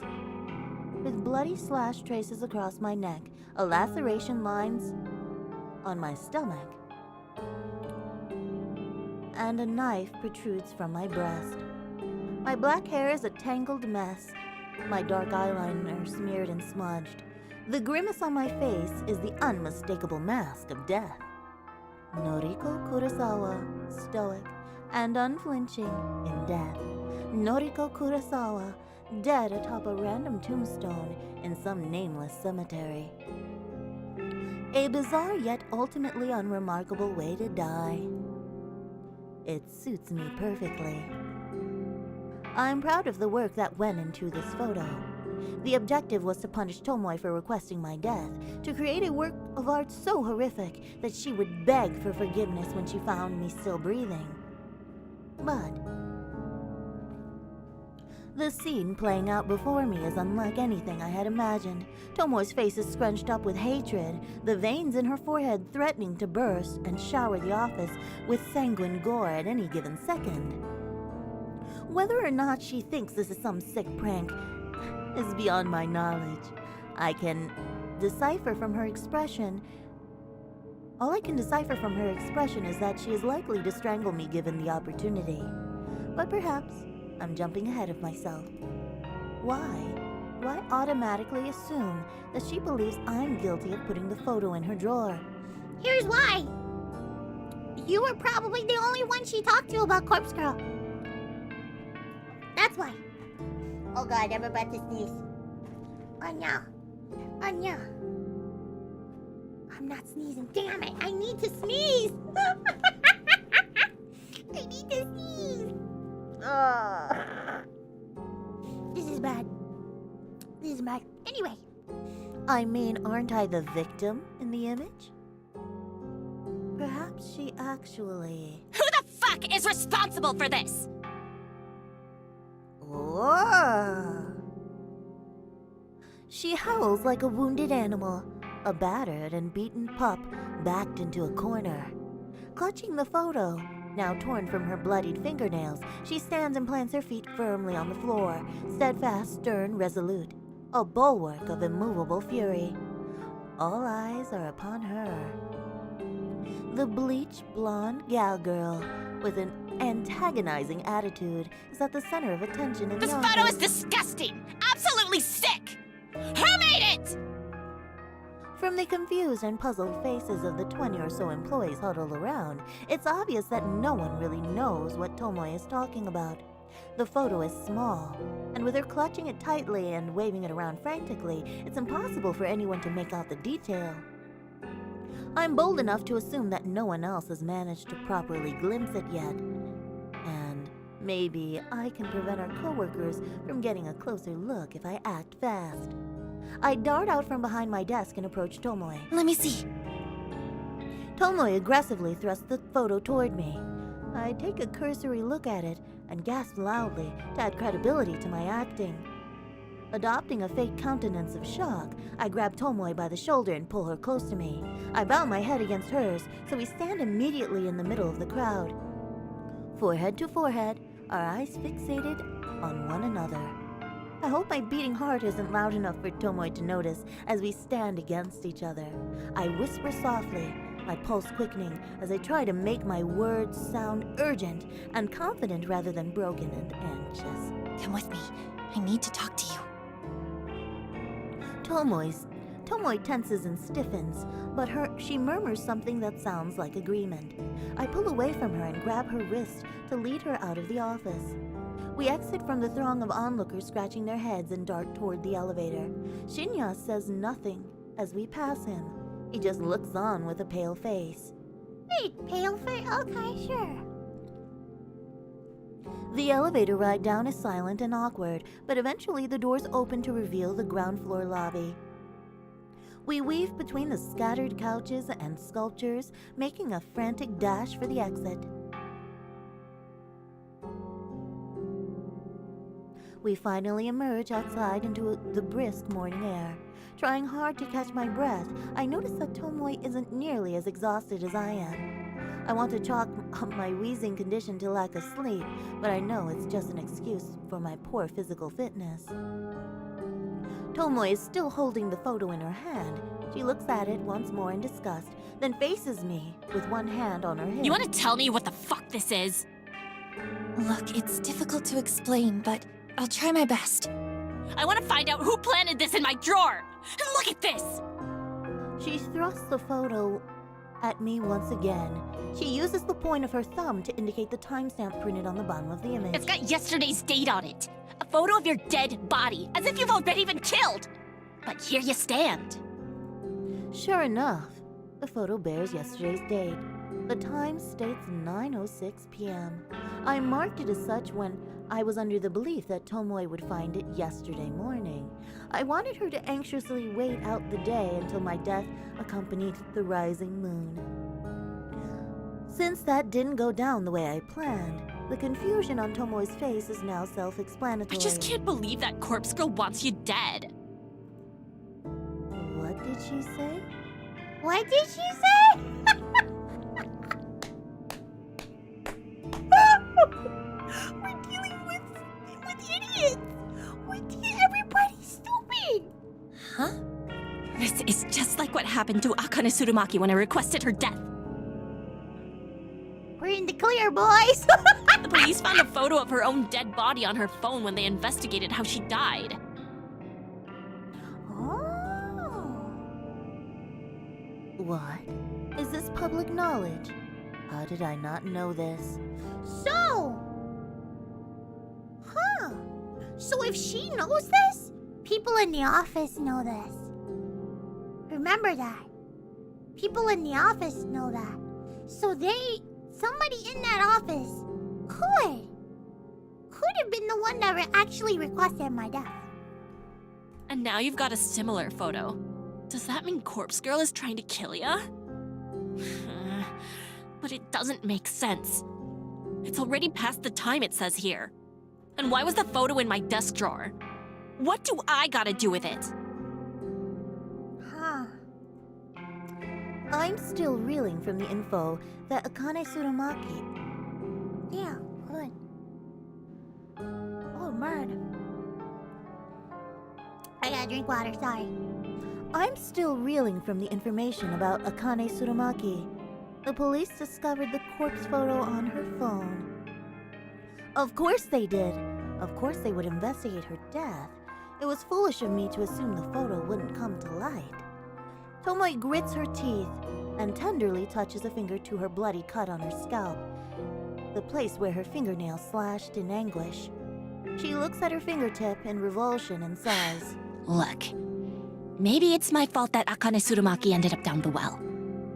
across my neck, a laceration lines on my stomach, and a knife protrudes from my breast. My black hair is a tangled mess, my dark eyeliner smeared and smudged. The grimace on my face is the unmistakable mask of death. Noriko Kurosawa, stoic and unflinching in death. Noriko Kurosawa, dead atop a random tombstone in some nameless cemetery. A bizarre yet ultimately unremarkable way to die. It suits me perfectly. I'm proud of the work that went into this photo. The objective was to punish Tomoe for requesting my death, to create a work of art so horrific that she would beg for forgiveness when she found me still breathing. But the scene playing out before me is unlike anything I had imagined. Tomoe's face is scrunched up with hatred, the veins in her forehead threatening to burst and shower the office with sanguine gore at any given second. Whether or not she thinks this is some sick prank is beyond my knowledge. All I can decipher from her expression is that she is likely to strangle me given the opportunity. But perhaps I'm jumping ahead of myself. Why? Do I automatically assume that she believes I'm guilty of putting the photo in her drawer? Here's why. You were probably the only one she talked to about Corpse Girl. That's why. Oh god, I'm about to sneeze. Oh no. Oh no. I'm not sneezing. Damn it. I need to sneeze. I need to sneeze. This is bad. This is bad. Anyway. I mean, aren't I the victim in the image? Perhaps she actually... Who the fuck is responsible for this? Whoa. She howls like a wounded animal, a battered and beaten pup backed into a corner. Clutching the photo, now torn from her bloodied fingernails, she stands and plants her feet firmly on the floor, steadfast, stern, resolute, a bulwark of immovable fury. All eyes are upon her. The bleached blonde gal girl with an antagonizing attitude is at the center of attention in This the photo office. is disgusting! Absolutely sick! Who made it? From the confused and puzzled faces of the 20 or so employees huddled around, it's obvious that no one really knows what Tomoe is talking about. The photo is small, and with her clutching it tightly and waving it around frantically, it's impossible for anyone to make out the detail. I'm bold enough to assume that no one else has managed to properly glimpse it yet. And maybe I can prevent our coworkers from getting a closer look if I act fast. I dart out from behind my desk and approach Tomoe. Let me see. Tomoe aggressively thrusts the photo toward me. I take a cursory look at it and gasp loudly to add credibility to my acting. Adopting a fake countenance of shock, I grab Tomoe by the shoulder and pull her close to me. I bow my head against hers, so we stand immediately in the middle of the crowd. Forehead to forehead, our eyes fixated on one another. I hope my beating heart isn't loud enough for Tomoe to notice as we stand against each other. I whisper softly, my pulse quickening as I try to make my words sound urgent and confident rather than broken and anxious. Come with me. I need to talk to you. Tomoe tenses and stiffens, but she murmurs something that sounds like agreement. I pull away from her and grab her wrist to lead her out of the office. We exit from the throng of onlookers scratching their heads and dart toward the elevator. Shinya says nothing as we pass him. He just looks on with a pale face. Wait, pale face? Okay, sure. The elevator ride down is silent and awkward, but eventually the doors open to reveal the ground floor lobby. We weave between the scattered couches and sculptures, making a frantic dash for the exit. We finally emerge outside into the brisk morning air. Trying hard to catch my breath, I notice that Tomoe isn't nearly as exhausted as I am. I want to chalk up my wheezing condition to lack of sleep, but I know it's just an excuse for my poor physical fitness. Tomoe is still holding the photo in her hand. She looks at it once more in disgust, then faces me with one hand on her hip. You want to tell me what the fuck this is? Look, it's difficult to explain, but I'll try my best. I want to find out who planted this in my drawer! And look at this! She thrusts the photo at me once again. She uses the point of her thumb to indicate the timestamp printed on the bottom of the image. It's got yesterday's date on it. A photo of your dead body, as if you've already been killed. But here you stand. Sure enough, the photo bears yesterday's date. The time states 9:06 p.m. I marked it as such when I was under the belief that Tomoe would find it yesterday morning. I wanted her to anxiously wait out the day until my death accompanied the rising moon. Since that didn't go down the way I planned, the confusion on Tomoe's face is now self-explanatory. I just can't believe that corpse girl wants you dead. What did she say? What did she say? We're dealing with idiots. Everybody's stupid. Huh? This is just like what happened to Akane Tsurumaki when I requested her death. We're in the clear, boys. The police found a photo of her own dead body on her phone when they investigated how she died. Oh. What? Is this public knowledge? How did I not know this? So if she knows this, people in the office know this. Remember that. People in the office know that. So somebody in that office could have been the one that actually requested my death. And now you've got a similar photo. Does that mean Corpse Girl is trying to kill ya? But it doesn't make sense. It's already past the time it says here. And why was the photo in my desk drawer? What do I gotta do with it? I'm still reeling from the info that Akane Tsurumaki... Yeah, good. Oh, man. I gotta drink water, sorry. I'm still reeling from the information about Akane Tsurumaki. The police discovered the corpse photo on her phone. Of course they did. Of course they would investigate her death. It was foolish of me to assume the photo wouldn't come to light. Tomoe grits her teeth and tenderly touches a finger to her bloody cut on her scalp, the place where her fingernail slashed in anguish. She looks at her fingertip in revulsion and sighs. Look, maybe it's my fault that Akane Tsurumaki ended up down the well.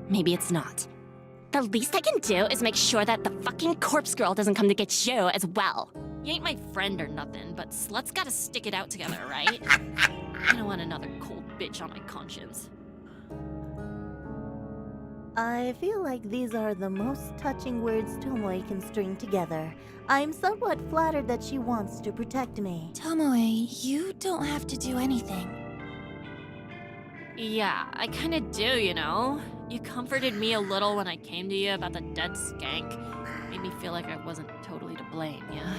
Maybe it's not. The least I can do is make sure that the fucking corpse girl doesn't come to get you as well. You ain't my friend or nothing, but sluts gotta stick it out together, right? I don't want another cold bitch on my conscience. I feel like these are the most touching words Tomoe can string together. I'm somewhat flattered that she wants to protect me. Tomoe, you don't have to do anything. Yeah, I kinda do, you know? You comforted me a little when I came to you about the dead skank. Made me feel like I wasn't totally to blame, yeah?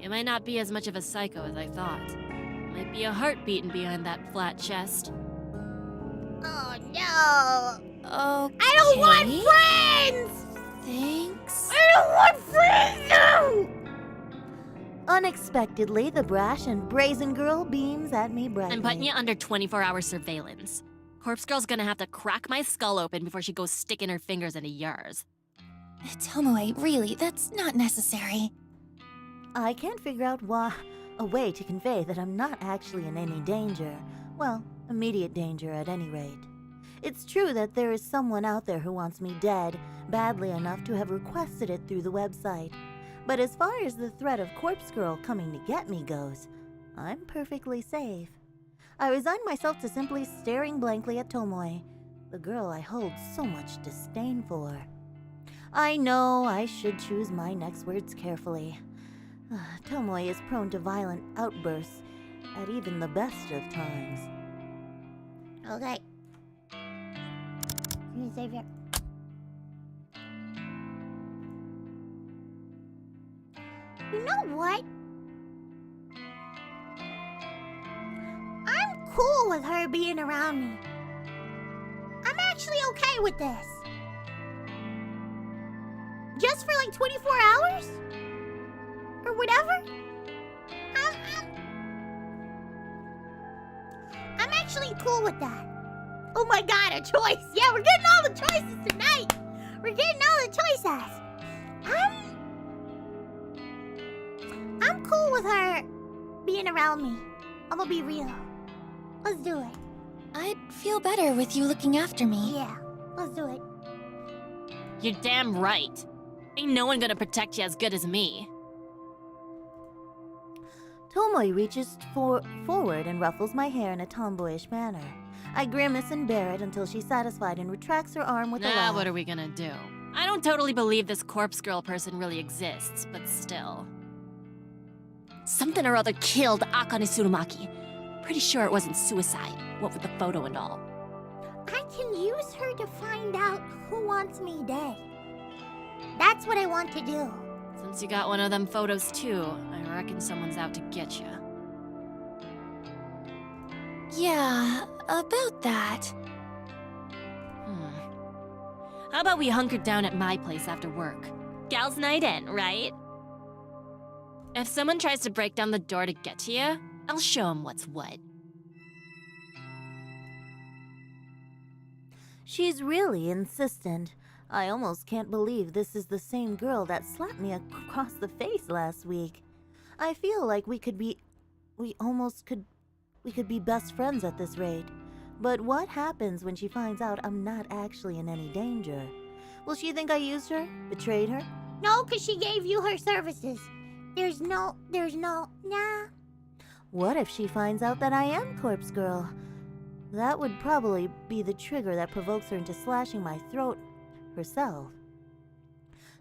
You might not be as much of a psycho as I thought. Might be a heart beating behind that flat chest. Oh no! Okay. I don't want friends! Thanks. I don't want friends now! Unexpectedly, the brash and brazen girl beams at me brightly. I'm putting you under 24-hour surveillance. Corpse Girl's gonna have to crack my skull open before she goes sticking her fingers into yours. Tomoe, really, that's not necessary. I can't figure out a way to convey that I'm not actually in any danger. Well, immediate danger at any rate. It's true that there is someone out there who wants me dead, badly enough to have requested it through the website. But as far as the threat of Corpse Girl coming to get me goes, I'm perfectly safe. I resign myself to simply staring blankly at Tomoe, the girl I hold so much disdain for. I know I should choose my next words carefully. Tomoe is prone to violent outbursts at even the best of times. Okay. Let me save here. You know what? I'm cool with her being around me. I'm actually okay with this. Just for like 24 hours? Or whatever? I'm actually cool with that. Oh my god, a choice! Yeah, we're getting all the choices tonight! We're getting all the choices! I'm cool with her being around me. I'm gonna be real. Let's do it. I'd feel better with you looking after me. Yeah, let's do it. You're damn right. Ain't no one gonna protect you as good as me. Tomoe reaches forward and ruffles my hair in a tomboyish manner. I grimace and bear it until she's satisfied and retracts her arm with a Now laugh. what are we gonna do? I don't totally believe this Corpse Girl person really exists, but still. Something or other killed Akane Tsurumaki. Pretty sure it wasn't suicide, what with the photo and all. I can use her to find out who wants me dead. That's what I want to do. Since you got one of them photos too, I reckon someone's out to get you. Yeah, about that. How about we hunker down at my place after work? Gals night in, right? If someone tries to break down the door to get to you, I'll show them what's what. She's really insistent. I almost can't believe this is the same girl that slapped me across the face last week. I feel like we could be best friends at this rate. But what happens when she finds out I'm not actually in any danger? Will she think I used her? Betrayed her? No, because she gave you her services. There's no, nah. What if she finds out that I am Corpse Girl? That would probably be the trigger that provokes her into slashing my throat herself.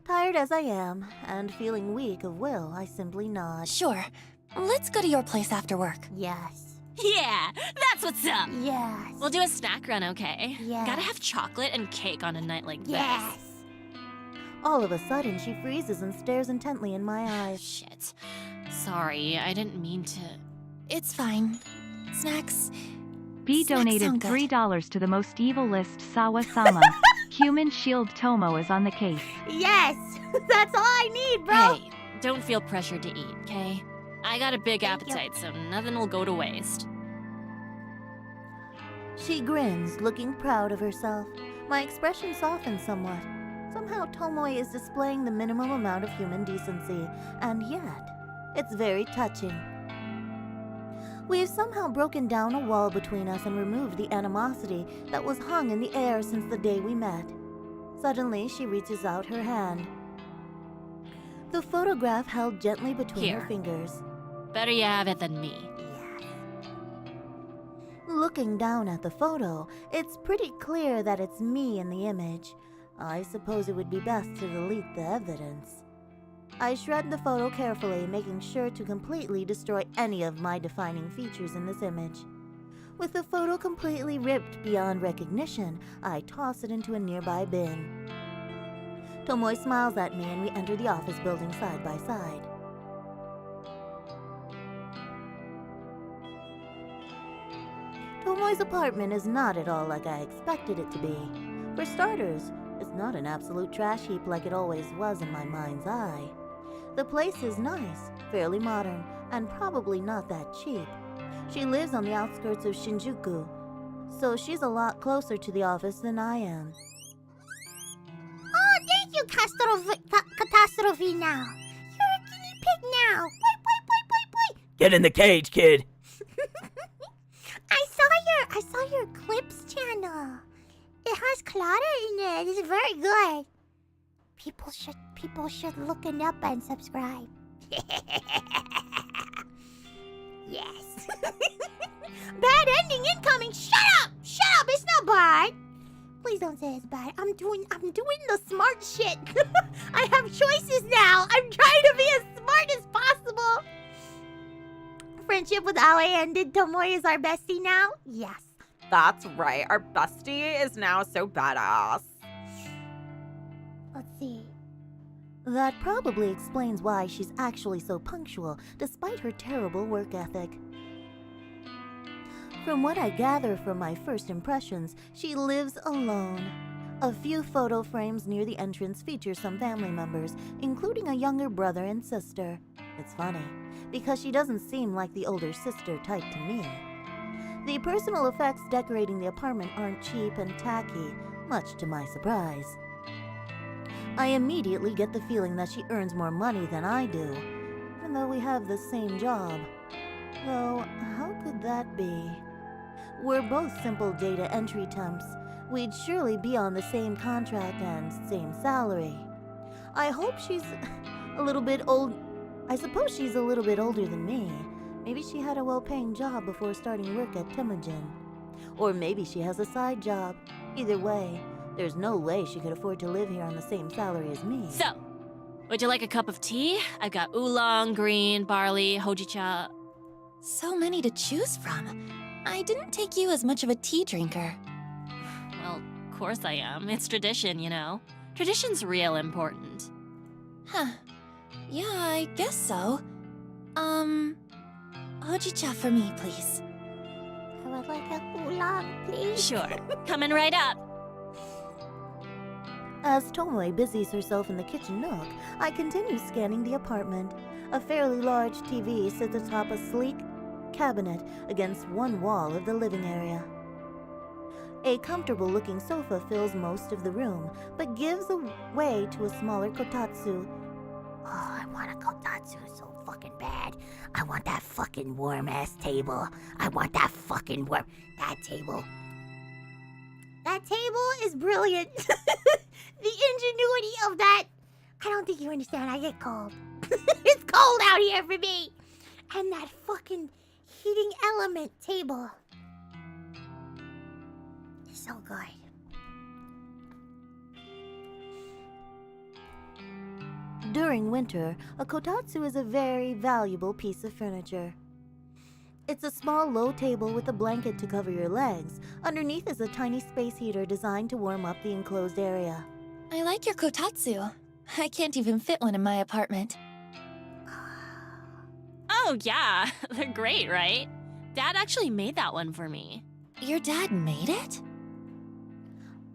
Tired as I am, and feeling weak of will, I simply nod. Sure. Let's go to your place after work. Yes. Yeah, that's what's up! Yes. We'll do a snack run, okay? Yeah. Gotta have chocolate and cake on a night like Yes. this. All of a sudden, she freezes and stares intently in my eyes. Shit. Sorry, I didn't mean to... It's fine. Snacks... B Snacks donated sound good. $3 to the most evil list Sawa-sama. Human Shield Tomo is on the case. Yes. That's all I need, bro. Hey, don't feel pressured to eat, okay? I got a big Thank you. appetite, so nothing will go to waste. She grins, looking proud of herself. My expression softens somewhat. Somehow Tomoe is displaying the minimum amount of human decency, and yet, it's very touching. We've somehow broken down a wall between us and removed the animosity that was hung in the air since the day we met. Suddenly, she reaches out her hand. The photograph held gently between her Here. fingers. Better you have it than me. Looking down at the photo, it's pretty clear that it's me in the image. I suppose it would be best to delete the evidence. I shred the photo carefully, making sure to completely destroy any of my defining features in this image. With the photo completely ripped beyond recognition, I toss it into a nearby bin. Tomoe smiles at me and we enter the office building side by side. Tomoe's apartment is not at all like I expected it to be. For starters, it's not an absolute trash heap like it always was in my mind's eye. The place is nice, fairly modern, and probably not that cheap. She lives on the outskirts of Shinjuku, so she's a lot closer to the office than I am. Oh, thank you, Catastrophe now. You're a guinea pig now. Wait. Get in the cage, kid. I saw your clips channel. It has Clara in it. It's very good. People should look it up and subscribe. Yes. Bad ending incoming. Shut up. It's not bad. Please don't say it's bad. I'm doing the smart shit. I have choices now. I'm trying to be as smart as possible. Friendship with Aoi ended. Tomoe is our bestie now? Yes. That's right. Our bestie is now so badass. Let's see. That probably explains why she's actually so punctual, despite her terrible work ethic. From what I gather from my first impressions, she lives alone. A few photo frames near the entrance feature some family members, including a younger brother and sister. It's funny, because she doesn't seem like the older sister type to me. The personal effects decorating the apartment aren't cheap and tacky, much to my surprise. I immediately get the feeling that she earns more money than I do, even though we have the same job. Though, how could that be? We're both simple data entry temps. We'd surely be on the same contract and same salary. I hope she's a little bit old. I suppose she's a little bit older than me. Maybe she had a well-paying job before starting work at Temujin. Or maybe she has a side job. Either way, there's no way she could afford to live here on the same salary as me. So, would you like a cup of tea? I've got oolong, green, barley, hojicha. So many to choose from. I didn't take you as much of a tea drinker. Well, of course I am. It's tradition, you know. Tradition's real important. Huh. Yeah, I guess so. Hojicha for me, please. I would like a oolong, please. Sure. Coming right up. As Tomoe busies herself in the kitchen nook, I continue scanning the apartment. A fairly large TV sits atop a sleek cabinet against one wall of the living area. A comfortable-looking sofa fills most of the room, but gives way to a smaller kotatsu. Oh, I want a kotatsu so fucking bad. I want that fucking warm-ass table. I want that fucking warm... That table. That table is brilliant. The ingenuity of that. I don't think you understand. I get cold. It's cold out here for me. And that fucking heating element table. It's so good. During winter, a kotatsu is a very valuable piece of furniture. It's a small low table with a blanket to cover your legs. Underneath is a tiny space heater designed to warm up the enclosed area. I like your kotatsu. I can't even fit one in my apartment. Oh, yeah. They're great, right? Dad actually made that one for me. Your dad made it?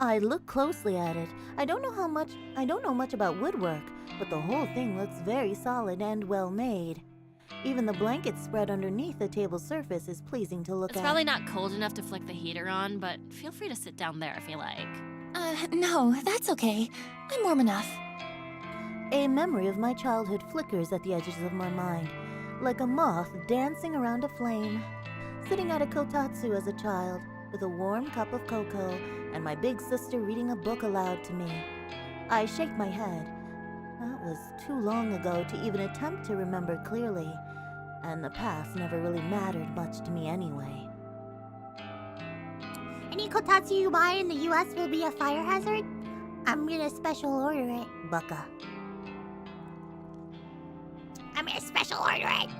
I look closely at it. I don't know much about woodwork, but the whole thing looks very solid and well made. Even the blanket spread underneath the table's surface is pleasing to look at. It's probably not cold enough to flick the heater on, but feel free to sit down there if you like. No, that's okay. I'm warm enough. A memory of my childhood flickers at the edges of my mind, like a moth dancing around a flame. Sitting at a kotatsu as a child, with a warm cup of cocoa, and my big sister reading a book aloud to me. I shake my head. That was too long ago to even attempt to remember clearly, and the past never really mattered much to me anyway. Any kotatsu you buy in the US will be a fire hazard? I'm gonna special order it. Baka. I'm gonna special order it.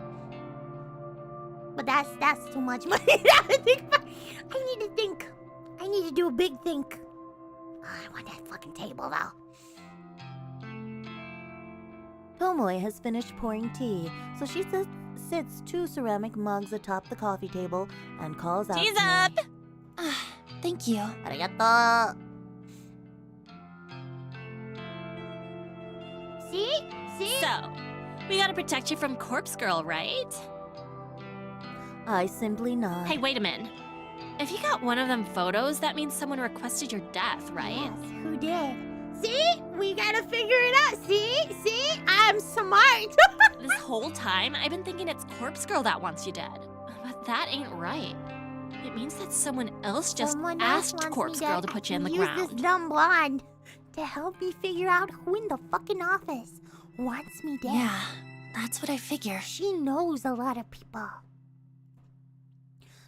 But that's too much money to think about. I need to think. I need to do a big think. Oh, I want that fucking table though. Tomoe has finished pouring tea, so she sits 2 ceramic mugs atop the coffee table and calls out Tea's to me. up! Thank you. Arigato. See? See? So, we gotta protect you from Corpse Girl, right? I simply nod. Hey, wait a minute. If you got one of them photos, that means someone requested your death, right? Yes, who did? See? We gotta figure it out. See? See? I'm smart. This whole time, I've been thinking it's Corpse Girl that wants you dead. But that ain't right. It means that someone else just Someone else asked wants Corpse me Girl dead. to put you I in the can use ground. this dumb blonde to help me figure out who in the fucking office wants me dead. Yeah, that's what I figure. She knows a lot of people.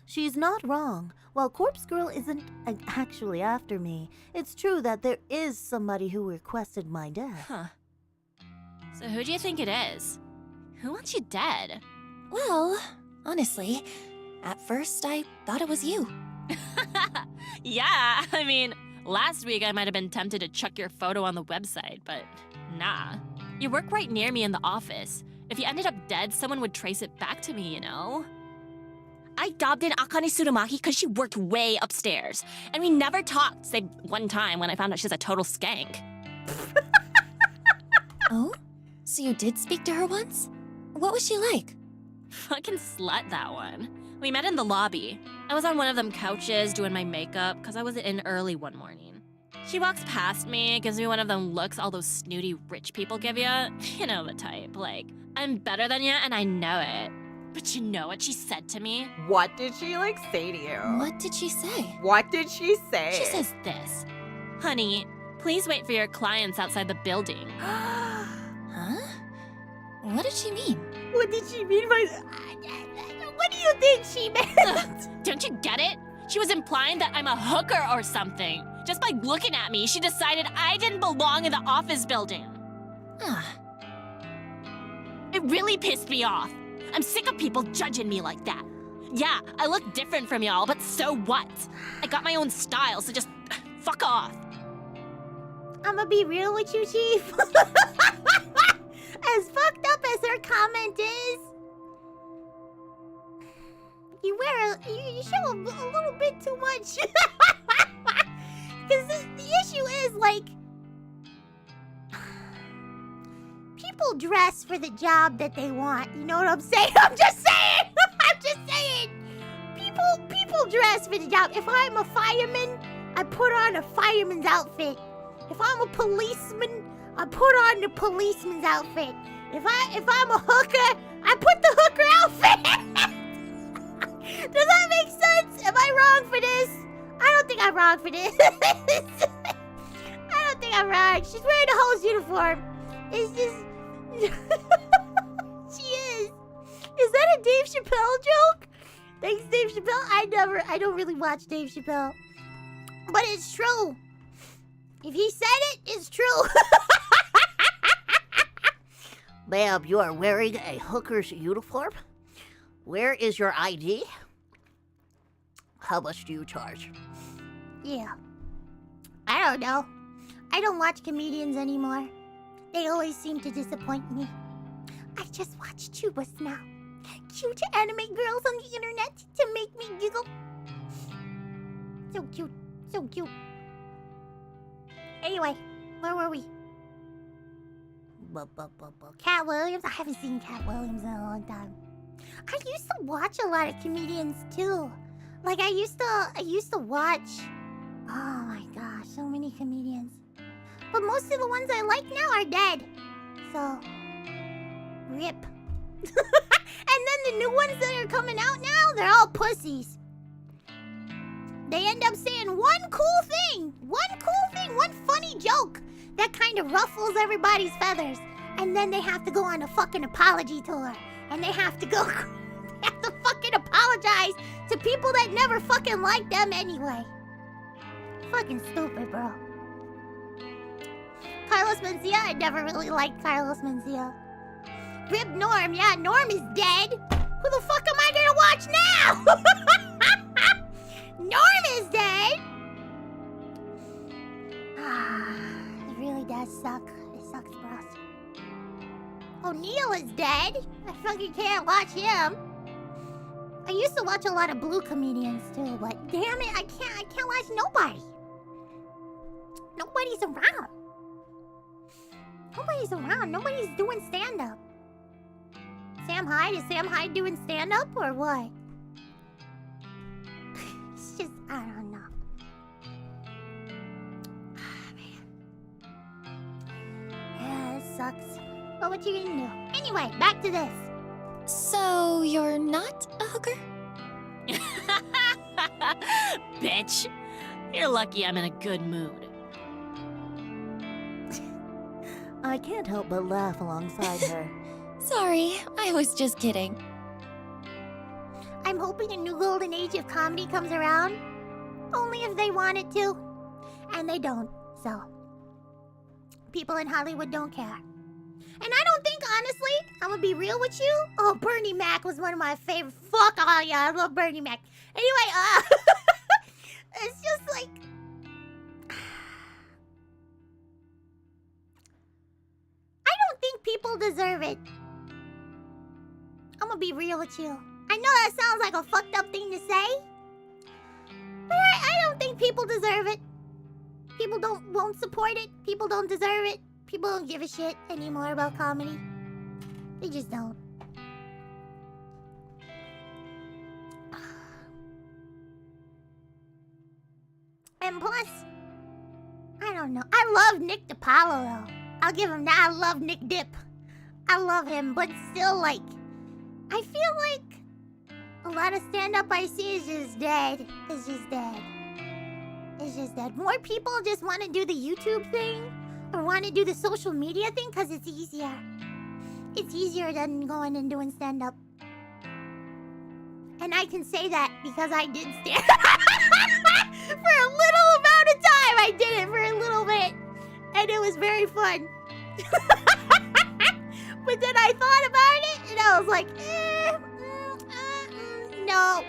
She's not wrong. While Corpse Girl isn't actually after me, it's true that there is somebody who requested my death. Huh. So who do you think it is? Who wants you dead? Well, honestly, at first I thought it was you. Yeah, I mean, last week I might have been tempted to chuck your photo on the website, but nah. You work right near me in the office. If you ended up dead, someone would trace it back to me, you know? I dobbed in Akane Tsurumaki because she worked way upstairs. And we never talked, save one time when I found out she's a total skank. Oh? So you did speak to her once? What was she like? Fucking slut, that one. We met in the lobby. I was on one of them couches doing my makeup because I was in early one morning. She walks past me, gives me one of them looks all those snooty rich people give you. You know the type, like, I'm better than you and I know it. But you know what she said to me? What did she, say to you? What did she say? What did she say? She says this. Honey, please wait for your clients outside the building. Huh? What did she mean? What did she mean by that? What do you think she meant? Don't you get it? She was implying that I'm a hooker or something. Just by looking at me, she decided I didn't belong in the office building. It really pissed me off. I'm sick of people judging me like that. Yeah, I look different from y'all, but so what? I got my own style, so just fuck off. I'ma be real with you, Chief. As fucked up as her comment is, you you show a little bit too much. Because the issue is, people dress for the job that they want. You know what I'm saying? I'm just saying. I'm just saying. People dress for the job. If I'm a fireman, I put on a fireman's outfit. If I'm a policeman, I put on the policeman's outfit. If I'm a hooker, I put the hooker outfit. Does that make sense? Am I wrong for this? I don't think I'm wrong for this. I don't think I'm wrong. She's wearing a hose uniform. It's just... She is. Is that a Dave Chappelle joke? Thanks, Dave Chappelle. I don't really watch Dave Chappelle. But it's true. If he said it, it's true. Ma'am, you are wearing a hooker's uniform? Where is your ID? How much do you charge? Yeah. I don't know. I don't watch comedians anymore. They always seem to disappoint me. I just watch tubas now. Cute anime girls on the internet to make me giggle. So cute. So cute. Anyway, where were we? Cat Williams? I haven't seen Cat Williams in a long time. I used to watch a lot of comedians too. I used to watch... Oh my gosh, so many comedians. But most of the ones I like now are dead. So, rip. And then the new ones that are coming out now, they're all pussies. They end up saying one cool thing, one funny joke that kind of ruffles everybody's feathers. And then they have to go on a fucking apology tour. And they have to fucking apologize to people that never fucking liked them anyway. Fucking stupid, bro. Carlos Mencia, I never really liked Carlos Mencia. Rip Norm, yeah, Norm is dead. Who the fuck am I gonna watch now? Norm is dead. It really does suck. It sucks, bros. O'Neill is dead. I fucking can't watch him. I used to watch a lot of blue comedians too, but damn it, I can't watch nobody. Nobody's around. Nobody's around. Nobody's doing stand-up. Sam Hyde? Is Sam Hyde doing stand-up or what? It's just, I don't know. Yeah, it sucks. But what you gonna do? Anyway, back to this. So, you're not a hooker? Bitch. You're lucky I'm in a good mood. I can't help but laugh alongside her. Sorry, I was just kidding. I'm hoping a new golden age of comedy comes around. Only if they want it to. And they don't, so. People in Hollywood don't care. And I don't think, honestly, I'm gonna be real with you. Oh, Bernie Mac was one of my favorite. Fuck all y'all, I love Bernie Mac. Anyway, it's just like... I don't think people deserve it. I'm gonna be real with you. I know that sounds like a fucked up thing to say. But I don't think people deserve it. People won't support it. People don't deserve it. People don't give a shit anymore about comedy. They just don't. And plus, I don't know. I love Nick DiPaolo though. I'll give him that. I love Nick Dip. I love him, but still, like, I feel like a lot of stand-up I see is just dead. It's just dead. It's just dead. More people just want to do the YouTube thing or want to do the social media thing because it's easier. It's easier than going and doing stand-up. And I can say that because I did stand for a little amount of time. I did it for a little bit. And it was very fun. But then I thought about it and I was like, no.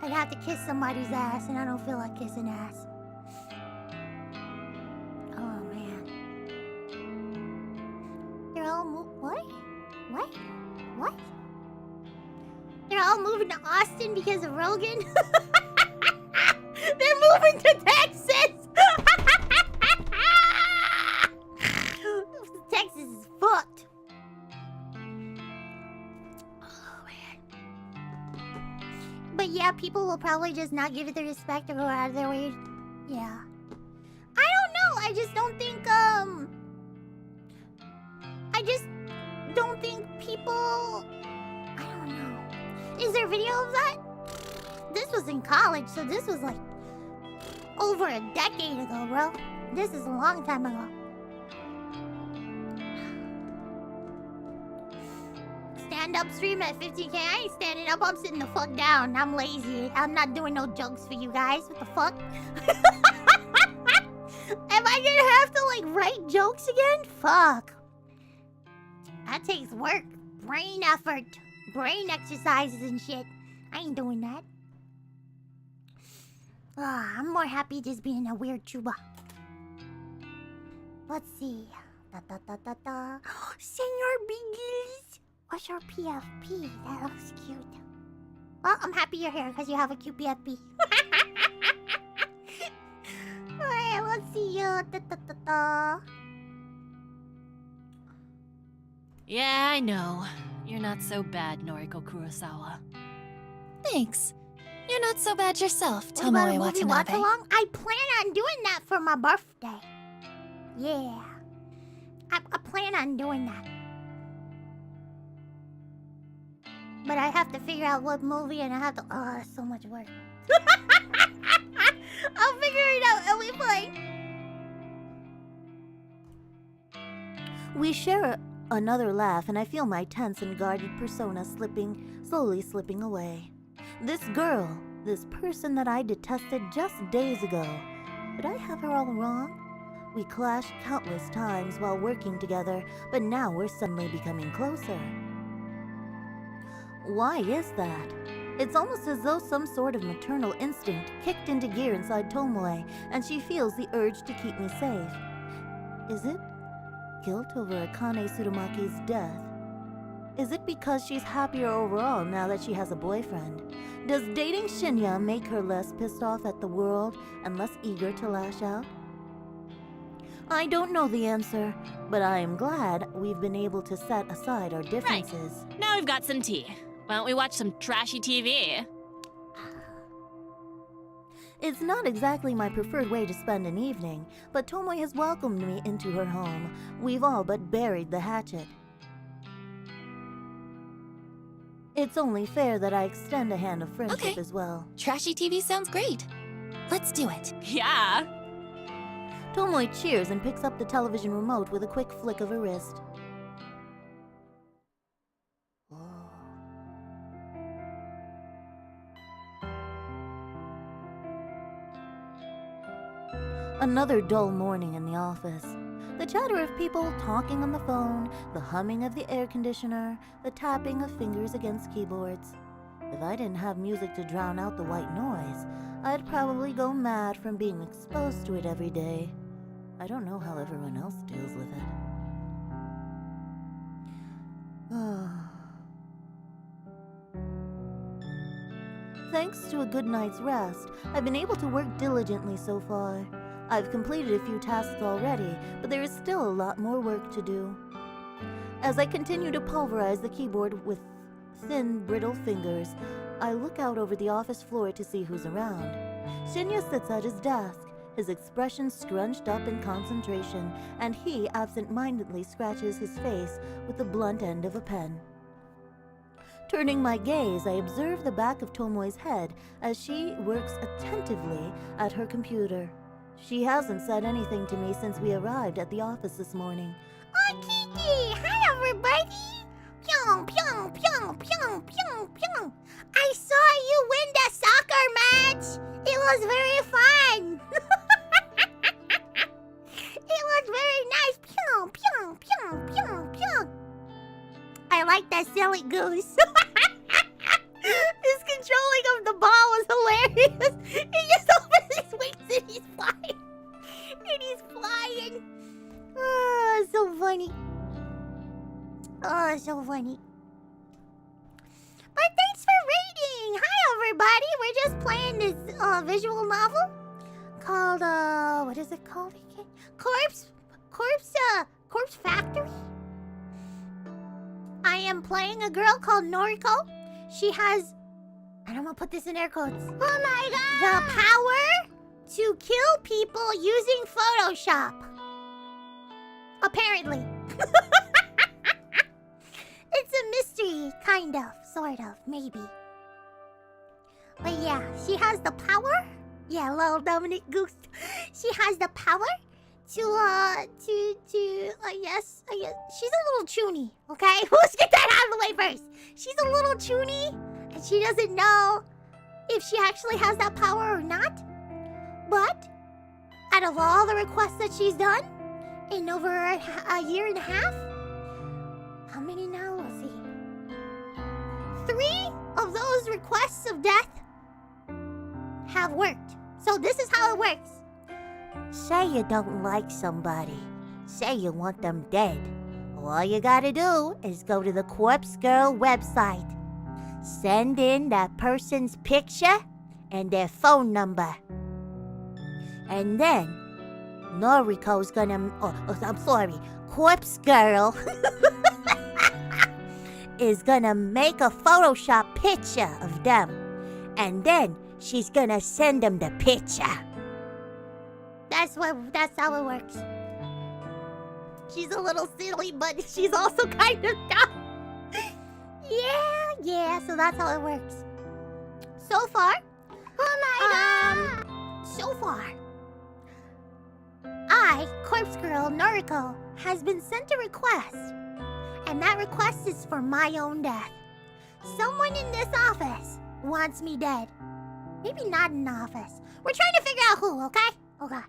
I'd have to kiss somebody's ass and I don't feel like kissing ass. Oh man. They're all What? They're all moving to Austin because of Rogan? They're moving to Texas! Texas is fucked. Oh, man. But yeah, people will probably just not give it the respect or go out of their way. Yeah. I don't know. I just don't think, I just don't think people... I don't know. Is there video of that? This was in college, so this was like over a decade ago, bro. This is a long time ago. Stand-up stream at 15K. I ain't standing up. I'm sitting the fuck down. I'm lazy. I'm not doing no jokes for you guys. What the fuck? Am I gonna have to, like, write jokes again? Fuck. That takes work. Brain effort. Brain exercises and shit. I ain't doing that. I'm more happy just being a weird chuba. Let's see. Senor Biggies. What's your PFP? That looks cute. Well, I'm happy you're here because you have a cute PFP. Alright, let's see you. Yeah, I know. You're not so bad, Noriko Kurosawa. Thanks. You're not so bad yourself, What about a Tomoe movie Watanabe. watch-along? I plan on doing that for my birthday. Yeah. I plan on doing that. But I have to figure out what movie and I have to... Oh, that's so much work. I'll figure it out and we play. We share another laugh, and I feel my tense and guarded persona slowly slipping away. This girl, this person that I detested just days ago, did I have her all wrong? We clashed countless times while working together, but now we're suddenly becoming closer. Why is that? It's almost as though some sort of maternal instinct kicked into gear inside Tomoe, and she feels the urge to keep me safe. Is it guilt over Akane Tsurumaki's death? Is it because she's happier overall now that she has a boyfriend? Does dating Shinya make her less pissed off at the world and less eager to lash out? I don't know the answer, but I am glad we've been able to set aside our differences. Right. Now we've got some tea. Why don't we watch some trashy TV? It's not exactly my preferred way to spend an evening, but Tomoe has welcomed me into her home. We've all but buried the hatchet. It's only fair that I extend a hand of friendship as well. Trashy TV sounds great. Let's do it. Yeah. Tomoe cheers and picks up the television remote with a quick flick of her wrist. Another dull morning in the office. The chatter of people talking on the phone, the humming of the air conditioner, the tapping of fingers against keyboards. If I didn't have music to drown out the white noise, I'd probably go mad from being exposed to it every day. I don't know how everyone else deals with it. Thanks to a good night's rest, I've been able to work diligently so far. I've completed a few tasks already, but there is still a lot more work to do. As I continue to pulverize the keyboard with thin, brittle fingers, I look out over the office floor to see who's around. Shinya sits at his desk, his expression scrunched up in concentration, and he absent-mindedly scratches his face with the blunt end of a pen. Turning my gaze, I observe the back of Tomoe's head as she works attentively at her computer. She hasn't said anything to me since we arrived at the office this morning. Oh, Kiki! Hi, everybody! Pyong, pyong, pyong, pyong, pyong, pyong! I saw you win the soccer match! It was very fun! It was very nice! Pyong, pyong, pyong, pyong, pyong! I like that silly goose! His controlling of the ball was hilarious! He just opens his wings and he's flying! And he's flying! Oh, so funny. Oh, so funny. But thanks for reading! Hi, everybody! We're just playing this visual novel called, what is it called again? Corpse Factory? I am playing a girl called Noriko. She has, and I'm gonna put this in air quotes. Oh my god! The power to kill people using Photoshop. Apparently. It's a mystery, kind of, sort of, maybe. But yeah, she has the power. Yeah, little Dominic Goose. She has the power to yes, she's a little chuny, okay? Let's get that out of the way first. She's a little chuny, and she doesn't know if she actually has that power or not. But out of all the requests that she's done in over a year and a half, how many now? Let's see. 3 of those requests of death have worked. So this is how it works. Say you don't like somebody. Say you want them dead. All you gotta do is go to the Corpse Girl website. Send in that person's picture and their phone number. And then, Noriko's gonna... I'm sorry. Corpse Girl is gonna make a Photoshop picture of them. And then, she's gonna send them the picture. That's how it works. She's a little silly, but she's also kind of dumb. Yeah, so that's how it works. So far, so far, Corpse Girl Noriko, has been sent a request. And that request is for my own death. Someone in this office wants me dead. Maybe not in the office. We're trying to figure out who, okay? Okay.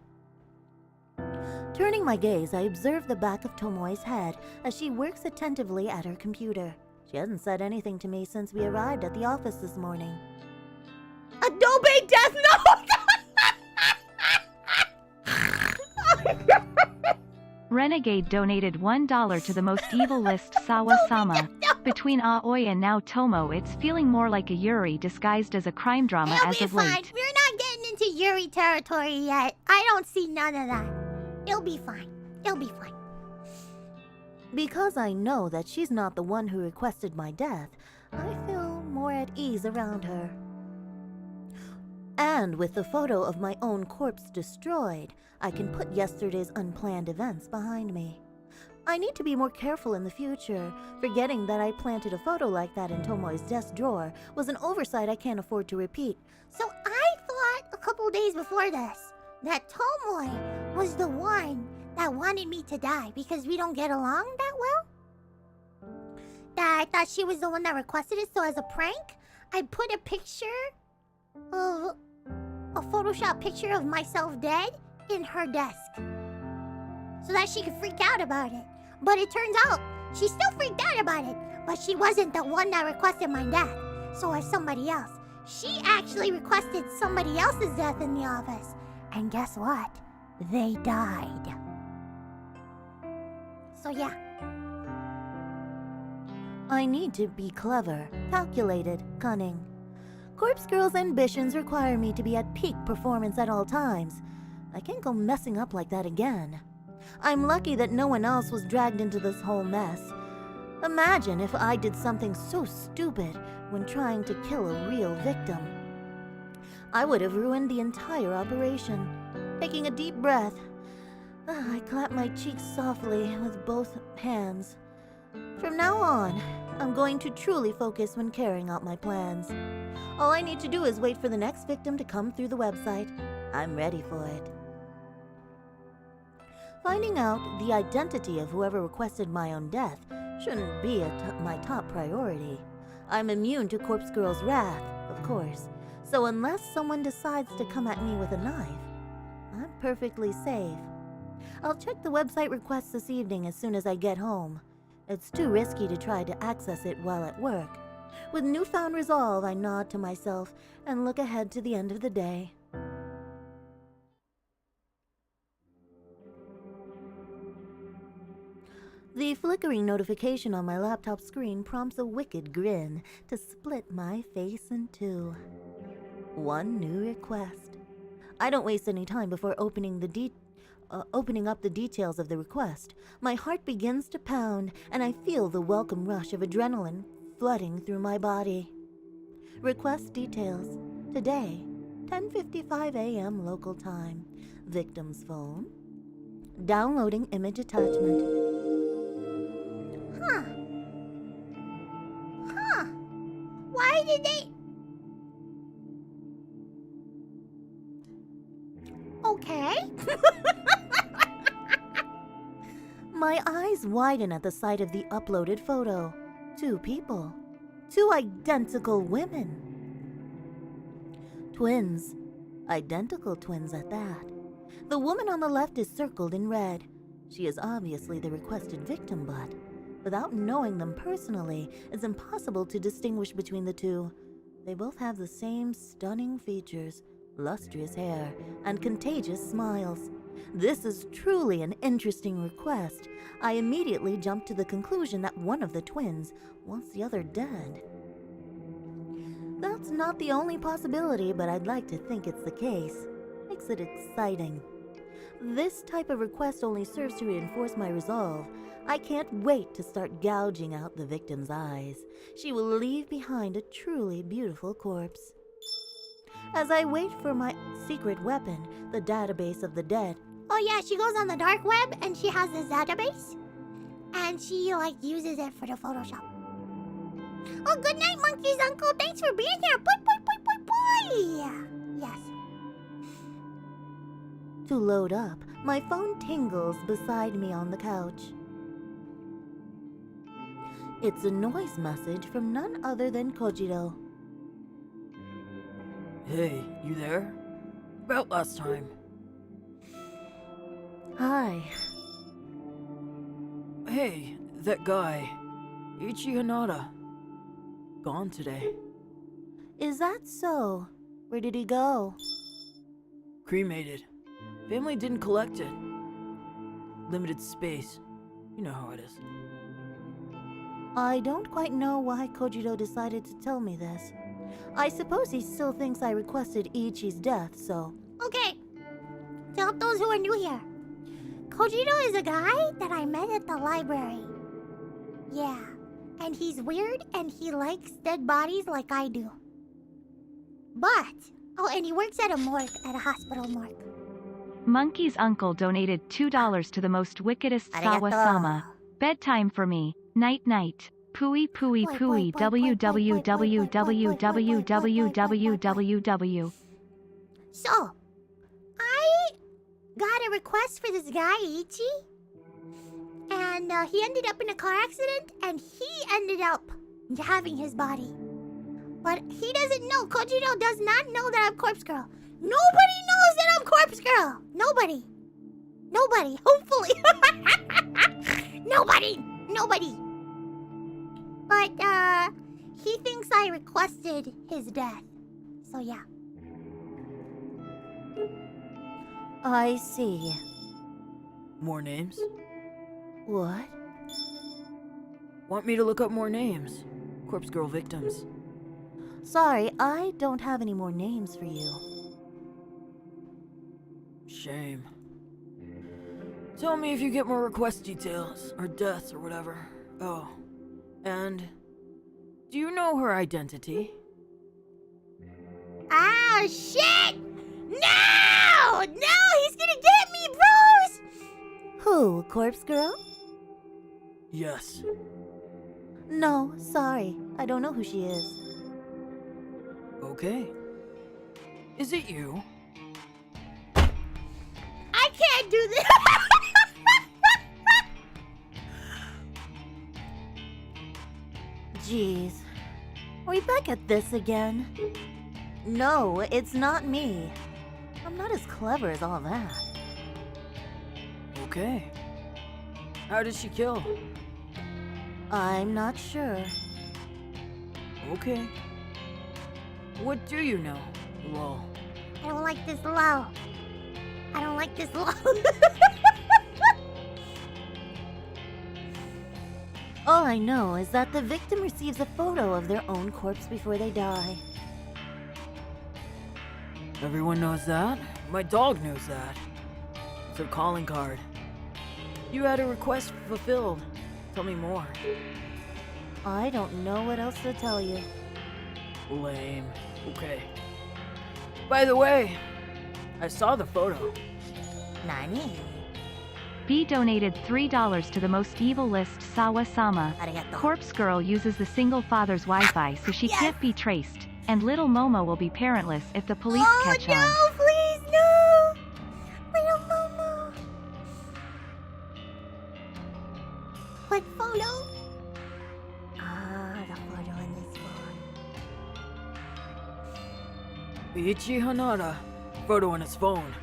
Turning my gaze, I observe the back of Tomoe's head as she works attentively at her computer. She hasn't said anything to me since we arrived at the office this morning. Adobe Death Note! Renegade donated $1 to the most evil list Sawa-sama. Between Aoi and now Tomo, it's feeling more like a Yuri disguised as a crime drama It'll as be of fine. late. We're not getting into Yuri territory yet. I don't see none of that. It'll be fine. It'll be fine. Because I know that she's not the one who requested my death, I feel more at ease around her. And with the photo of my own corpse destroyed, I can put yesterday's unplanned events behind me. I need to be more careful in the future. Forgetting that I planted a photo like that in Tomoe's desk drawer was an oversight I can't afford to repeat. So I thought a couple days before this that Tomoe was the one that wanted me to die because we don't get along that well. That I thought she was the one that requested it, so as a prank, I put a picture of a Photoshop picture of myself dead in her desk so that she could freak out about it. But it turns out she still freaked out about it, but she wasn't the one that requested my death. So as somebody else, she actually requested somebody else's death in the office. And guess what? They died. So yeah. I need to be clever, calculated, cunning. Corpse Girl's ambitions require me to be at peak performance at all times. I can't go messing up like that again. I'm lucky that no one else was dragged into this whole mess. Imagine if I did something so stupid when trying to kill a real victim. I would have ruined the entire operation. Taking a deep breath, I clap my cheeks softly with both hands. From now on, I'm going to truly focus when carrying out my plans. All I need to do is wait for the next victim to come through the website. I'm ready for it. Finding out the identity of whoever requested my own death shouldn't be my top priority. I'm immune to Corpse Girl's wrath, of course, so unless someone decides to come at me with a knife, I'm perfectly safe. I'll check the website requests this evening as soon as I get home. It's too risky to try to access it while at work. With newfound resolve, I nod to myself and look ahead to the end of the day. The flickering notification on my laptop screen prompts a wicked grin to split my face in two. One new request. I don't waste any time before opening up the details of the request. My heart begins to pound, and I feel the welcome rush of adrenaline flooding through my body. Request details. Today, 10:55 a.m. local time. Victim's phone. Downloading image attachment. Why did they... Okay. My eyes widen at the sight of the uploaded photo. Two people. Two identical women. Twins. Identical twins at that. The woman on the left is circled in red. She is obviously the requested victim, but without knowing them personally, it's impossible to distinguish between the two. They both have the same stunning features, lustrous hair, and contagious smiles. This is truly an interesting request. I immediately jump to the conclusion that one of the twins wants the other dead. That's not the only possibility, but I'd like to think it's the case. Makes it exciting. This type of request only serves to reinforce my resolve. I can't wait to start gouging out the victim's eyes. She will leave behind a truly beautiful corpse. As I wait for my secret weapon, the database of the dead. Oh yeah, she goes on the dark web and she has this database. And she uses it for the Photoshop. Oh, good night, Monkey's uncle. Thanks for being here. Boy, boy, boy, boy, boy. Yes. To load up, my phone tingles beside me on the couch. It's a noise message from none other than Kojiro. Hey, you there? About last time. Hi. Hey, that guy. Ichi Hanada. gone today. Is that so? Where did he go? Cremated. Family didn't collect it. Limited space. You know how it is. I don't quite know why Kojiro decided to tell me this. I suppose he still thinks I requested Ichi's death, so... Okay. To help those who are new here, Kojiro is a guy that I met at the library. Yeah, and he's weird and he likes dead bodies like I do. But, oh, and he works at a morgue, at a hospital morgue. Monkey's uncle donated $2 to the most wickedest Sawa-sama. Bedtime for me. Night night. Pooey pooey pooey www. So, I got a request for this guy, Ichi. And he ended up in a car accident, and he ended up having his body. But he doesn't know, Kojiro does not know that I'm Corpse Girl. Nobody knows that I'm Corpse Girl. Nobody. Nobody, hopefully. Nobody. But, he thinks I requested his death. So, yeah. I see. More names? What? Want me to look up more names? Corpse Girl victims. Sorry, I don't have any more names for you. Shame. Tell me if you get more request details, or deaths, or whatever. Oh. And... do you know her identity? Ah, shit! No! No, he's gonna get me, bros! Who, Corpse Girl? Yes. No, sorry. I don't know who she is. Okay. Is it you? I can't do this! Jeez. Are we back at this again? No, it's not me. I'm not as clever as all that. Okay. How did she kill? I'm not sure. Okay. What do you know, lol? I don't like this low. I don't like this low. All I know is that the victim receives a photo of their own corpse before they die. Everyone knows that? My dog knows that. It's her calling card. You had a request fulfilled. Tell me more. I don't know what else to tell you. Lame. Okay. By the way, I saw the photo. Nani? B donated $3 to the most evil list Sawa-sama. Arigato. Corpse Girl uses the single father's Wi-Fi so she can't be traced, and little Momo will be parentless if the police catch on. Oh no, please, no! Little Momo. What photo? Ah, the photo in this phone. Ichi Hanada. Photo on his phone.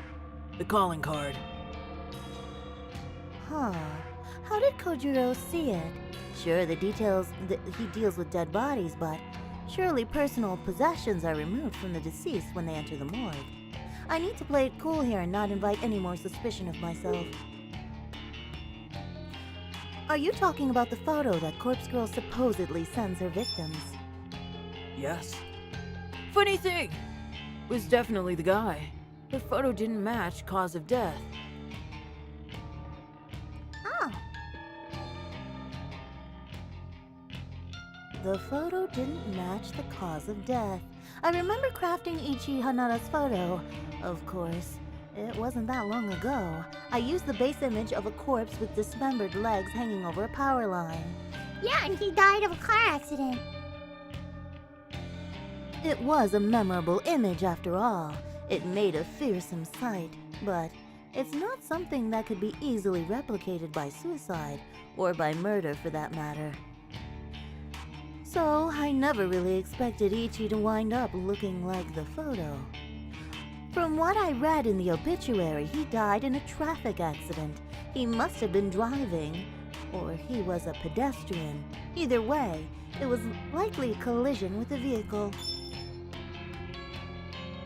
The calling card. Huh. How did Kojiro see it? Sure, he deals with dead bodies, but surely personal possessions are removed from the deceased when they enter the morgue. I need to play it cool here and not invite any more suspicion of myself. Are you talking about the photo that Corpse Girl supposedly sends her victims? Yes. Funny thing! Was definitely the guy. The photo didn't match cause of death. Oh. The photo didn't match the cause of death. I remember crafting Ichi Hanada's photo. Of course, it wasn't that long ago. I used the base image of a corpse with dismembered legs hanging over a power line. Yeah, and he died of a car accident. It was a memorable image after all. It made a fearsome sight, but it's not something that could be easily replicated by suicide, or by murder for that matter. So, I never really expected Ichi to wind up looking like the photo. From what I read in the obituary, he died in a traffic accident. He must have been driving, or he was a pedestrian. Either way, It was likely a collision with a vehicle.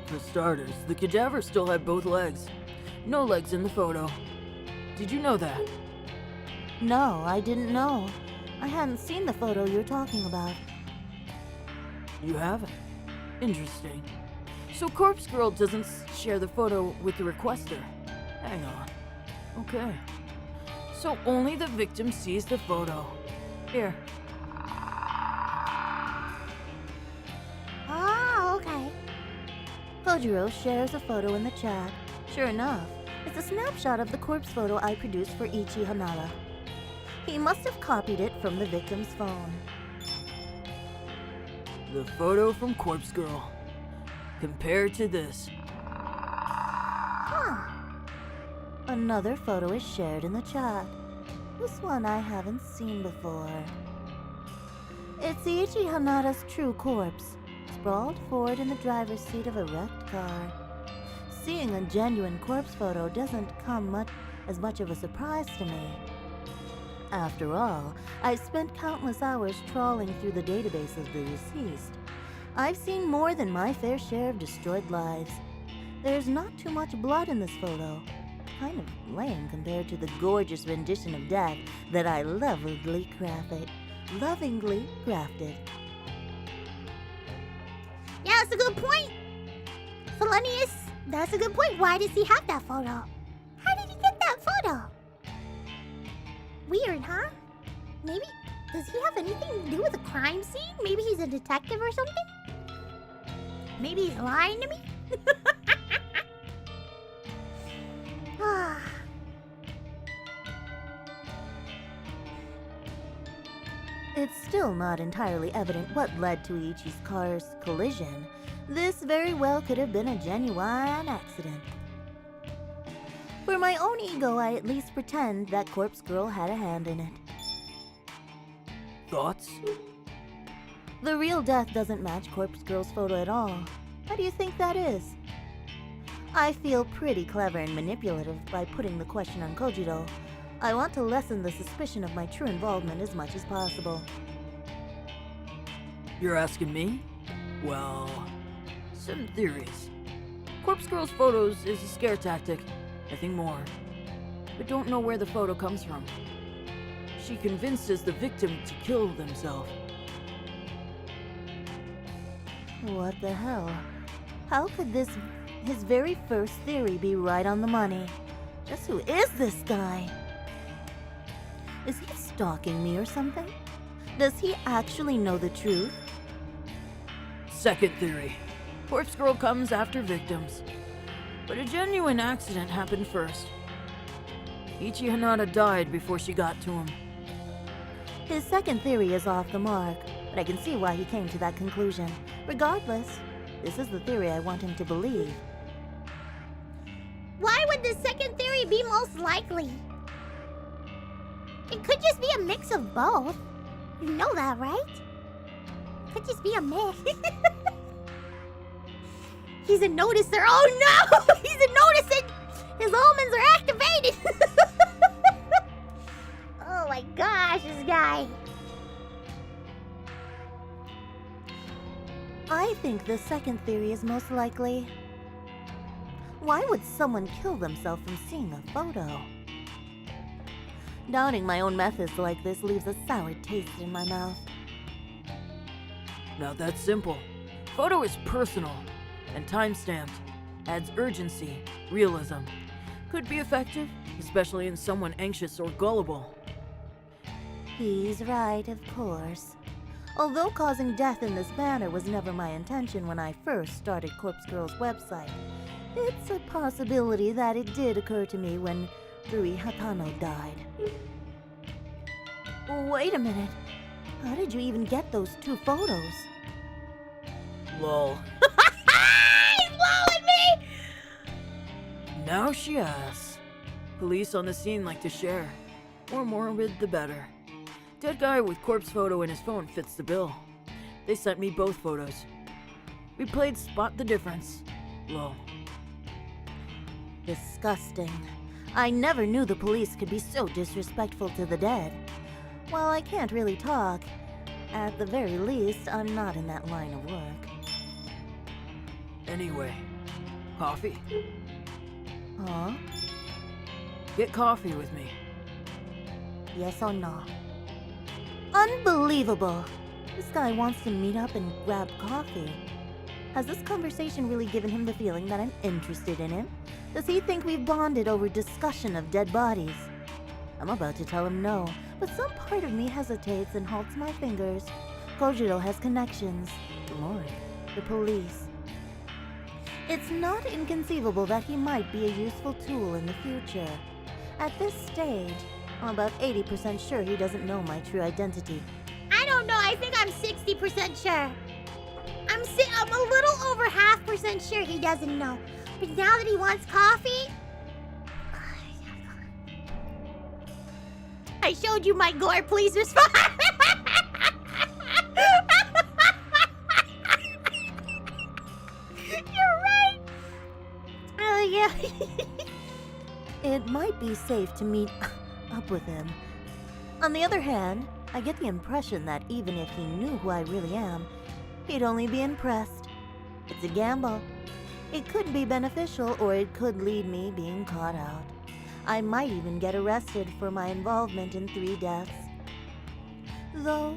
For starters, the cadaver still had both legs. No legs in the photo. Did you know that? No, I didn't know. I hadn't seen the photo you're talking about. You haven't? Interesting. So Corpse Girl doesn't share the photo with the requester. Hang on. Okay. So only the victim sees the photo. Here. Oh, okay. Kojiro shares a photo in the chat. Sure enough, it's a snapshot of the corpse photo I produced for Ichi Hanada. He must have copied it from the victim's phone. The photo from Corpse Girl. Compared to this. Huh. Another photo is shared in the chat. This one I haven't seen before. It's Ichi Hanada's true corpse, sprawled forward in the driver's seat of a wrecked car. Seeing a genuine corpse photo doesn't come as much of a surprise to me. After all, I've spent countless hours trawling through the database of the deceased. I've seen more than my fair share of destroyed lives. There's not too much blood in this photo. Kind of lame compared to the gorgeous rendition of death that I lovingly crafted. Yeah, that's a good point. Felonious, that's a good point. Why does he have that photo? How did he get that photo? Weird, huh? Maybe, does he have anything to do with a crime scene? Maybe he's a detective or something? Maybe he's lying to me? It's still not entirely evident what led to Ichi's car's collision. This very well could have been a genuine accident. For my own ego, I at least pretend that Corpse Girl had a hand in it. Thoughts? The real death doesn't match Corpse Girl's photo at all. How do you think that is? I feel pretty clever and manipulative by putting the question on Kojiro. I want to lessen the suspicion of my true involvement as much as possible. You're asking me? Well, some theories. Corpse Girl's photos is a scare tactic, nothing more. But don't know where the photo comes from. She convinces the victim to kill themselves. What the hell? How could his very first theory be right on the money? Just who is this guy? Is he stalking me or something? Does he actually know the truth? Second theory. Corpse Girl comes after victims. But a genuine accident happened first. Ichi Hanada died before she got to him. His second theory is off the mark, but I can see why he came to that conclusion. Regardless, this is the theory I want him to believe. Why would the second theory be most likely? It could just be a mix of both. You know that, right? Could just be a mix. He's a noticer. Oh no! He's a noticer! His omens are activated! Oh my gosh, this guy. I think the second theory is most likely. Why would someone kill themselves from seeing a photo? Doubting my own methods like this leaves a sour taste in my mouth. Not that simple. Photo is personal and time-stamped. Adds urgency, realism. Could be effective, especially in someone anxious or gullible. He's right, of course. Although causing death in this manner was never my intention when I first started Corpse Girl's website, it's a possibility that it did occur to me when Rui Hatano died. Wait a minute. How did you even get those two photos? Lol. He's lolling me! Now she asks. Police on the scene like to share. More morbid, the better. Dead guy with corpse photo in his phone fits the bill. They sent me both photos. We played Spot the Difference. Lol. Disgusting. I never knew the police could be so disrespectful to the dead. While I can't really talk, At the very least, I'm not in that line of work. Anyway, coffee? Huh? Get coffee with me. Yes or no? Unbelievable! This guy wants to meet up and grab coffee. Has this conversation really given him the feeling that I'm interested in him? Does he think we've bonded over discussion of dead bodies? I'm about to tell him no, but some part of me hesitates and halts my fingers. Kojiro has connections. Lord, the police. It's not inconceivable that he might be a useful tool in the future. At this stage, I'm about 80% sure he doesn't know my true identity. I don't know. I think I'm 60% sure. I'm a little over 0.5% sure he doesn't know. But now that he wants coffee... I showed you my gore, please respond. You're right. Oh, yeah. It might be safe to meet up with him. On the other hand, I get the impression that even if he knew who I really am, he'd only be impressed. It's a gamble. It could be beneficial, or it could lead me being caught out. I might even get arrested for my involvement in 3 deaths. Though,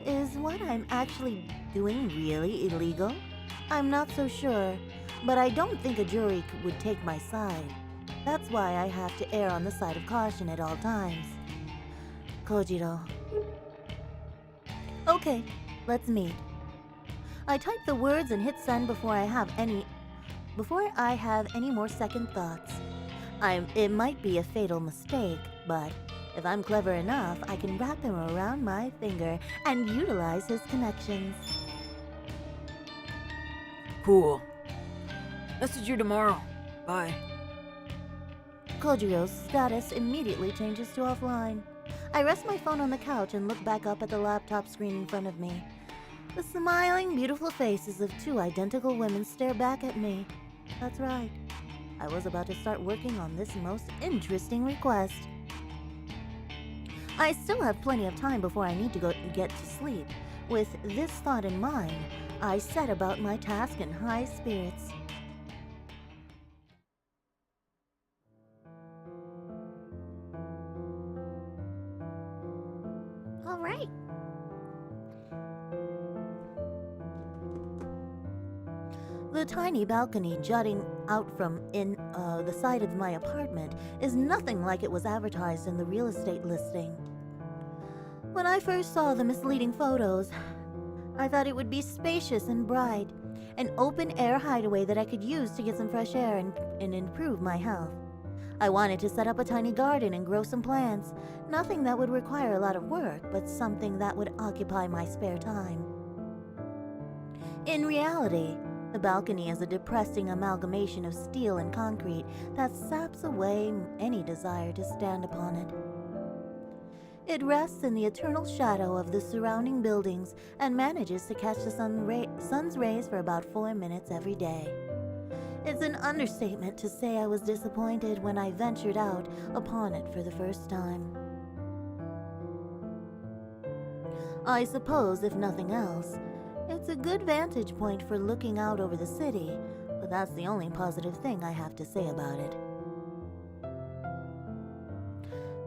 is what I'm actually doing really illegal? I'm not so sure, but I don't think a jury would take my side. That's why I have to err on the side of caution at all times. Kojiro. Okay, let's meet. I type the words and hit send before I have any more second thoughts. It might be a fatal mistake, but if I'm clever enough, I can wrap him around my finger and utilize his connections. Cool. Message you tomorrow. Bye. Kojiro's status immediately changes to offline. I rest my phone on the couch and look back up at the laptop screen in front of me. The smiling, beautiful faces of 2 identical women stare back at me. That's right. I was about to start working on this most interesting request. I still have plenty of time before I need to go get to sleep. With this thought in mind, I set about my task in high spirits. All right. The tiny balcony jutting out from the side of my apartment is nothing like it was advertised in the real estate listing. When I first saw the misleading photos, I thought it would be spacious and bright, an open-air hideaway that I could use to get some fresh air and improve my health. I wanted to set up a tiny garden and grow some plants, nothing that would require a lot of work, but something that would occupy my spare time. In reality, the balcony is a depressing amalgamation of steel and concrete that saps away any desire to stand upon it. It rests in the eternal shadow of the surrounding buildings and manages to catch the sun's rays for about 4 minutes every day. It's an understatement to say I was disappointed when I ventured out upon it for the first time. I suppose, if nothing else, it's a good vantage point for looking out over the city, but that's the only positive thing I have to say about it.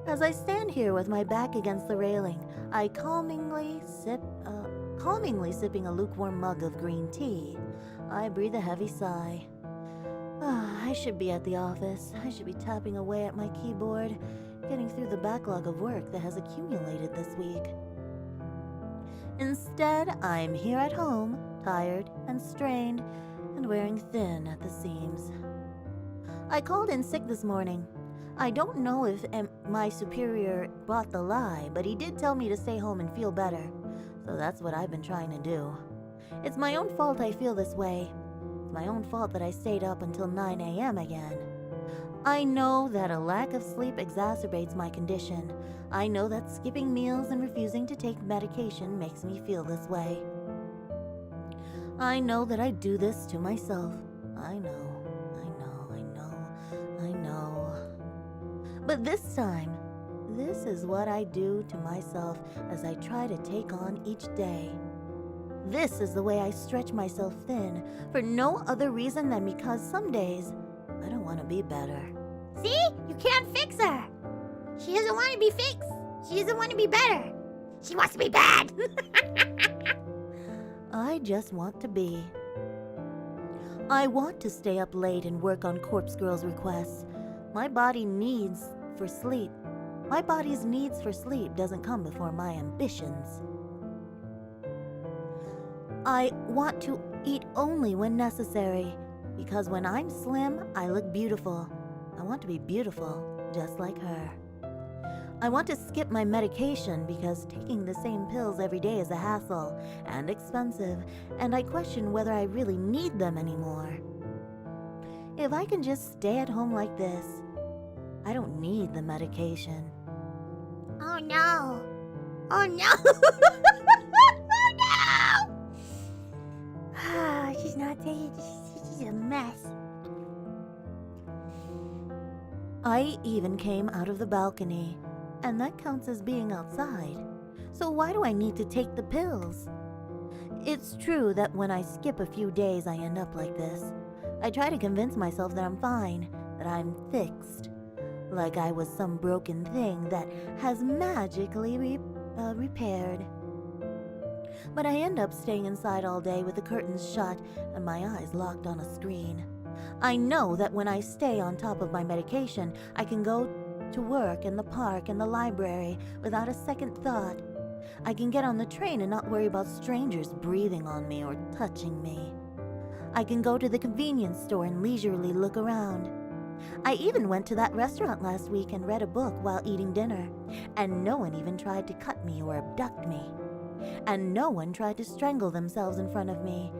As I stand here with my back against the railing, I calmingly sipping a lukewarm mug of green tea, I breathe a heavy sigh. I should be at the office. I should be tapping away at my keyboard, getting through the backlog of work that has accumulated this week. Instead, I'm here at home, tired and strained, and wearing thin at the seams. I called in sick this morning. I don't know if my superior bought the lie, but he did tell me to stay home and feel better, so that's what I've been trying to do. It's my own fault I feel this way. It's my own fault that I stayed up until 9 a.m. again. I know that a lack of sleep exacerbates my condition. I know that skipping meals and refusing to take medication makes me feel this way. I know that I do this to myself. I know. But this This is what I do to myself as I try to take on each day. This is the way I stretch myself thin for no other reason than because some days I don't want to be better. See? You can't fix her. She doesn't want to be fixed. She doesn't want to be better. She wants to be bad. I just want to be. I want to stay up late and work on Corpse Girl's requests. My body's needs for sleep doesn't come before my ambitions. I want to eat only when necessary, because when I'm slim, I look beautiful. I want to be beautiful, just like her. I want to skip my medication because taking the same pills every day is a hassle and expensive, and I question whether I really need them anymore. If I can just stay at home like this, I don't need the medication. Oh no. Oh no. Oh no. She's not taking. She's a mess. I even came out of the balcony, and that counts as being outside. So why do I need to take the pills? It's true that when I skip a few days, I end up like this. I try to convince myself that I'm fine, that I'm fixed. Like I was some broken thing that has magically repaired. But I end up staying inside all day with the curtains shut and my eyes locked on a screen. I know that when I stay on top of my medication, I can go to work in the park and the library without a second thought. I can get on the train and not worry about strangers breathing on me or touching me. I can go to the convenience store and leisurely look around. I even went to that restaurant last week and read a book while eating dinner, and no one even tried to cut me or abduct me. And no one tried to strangle themselves in front of me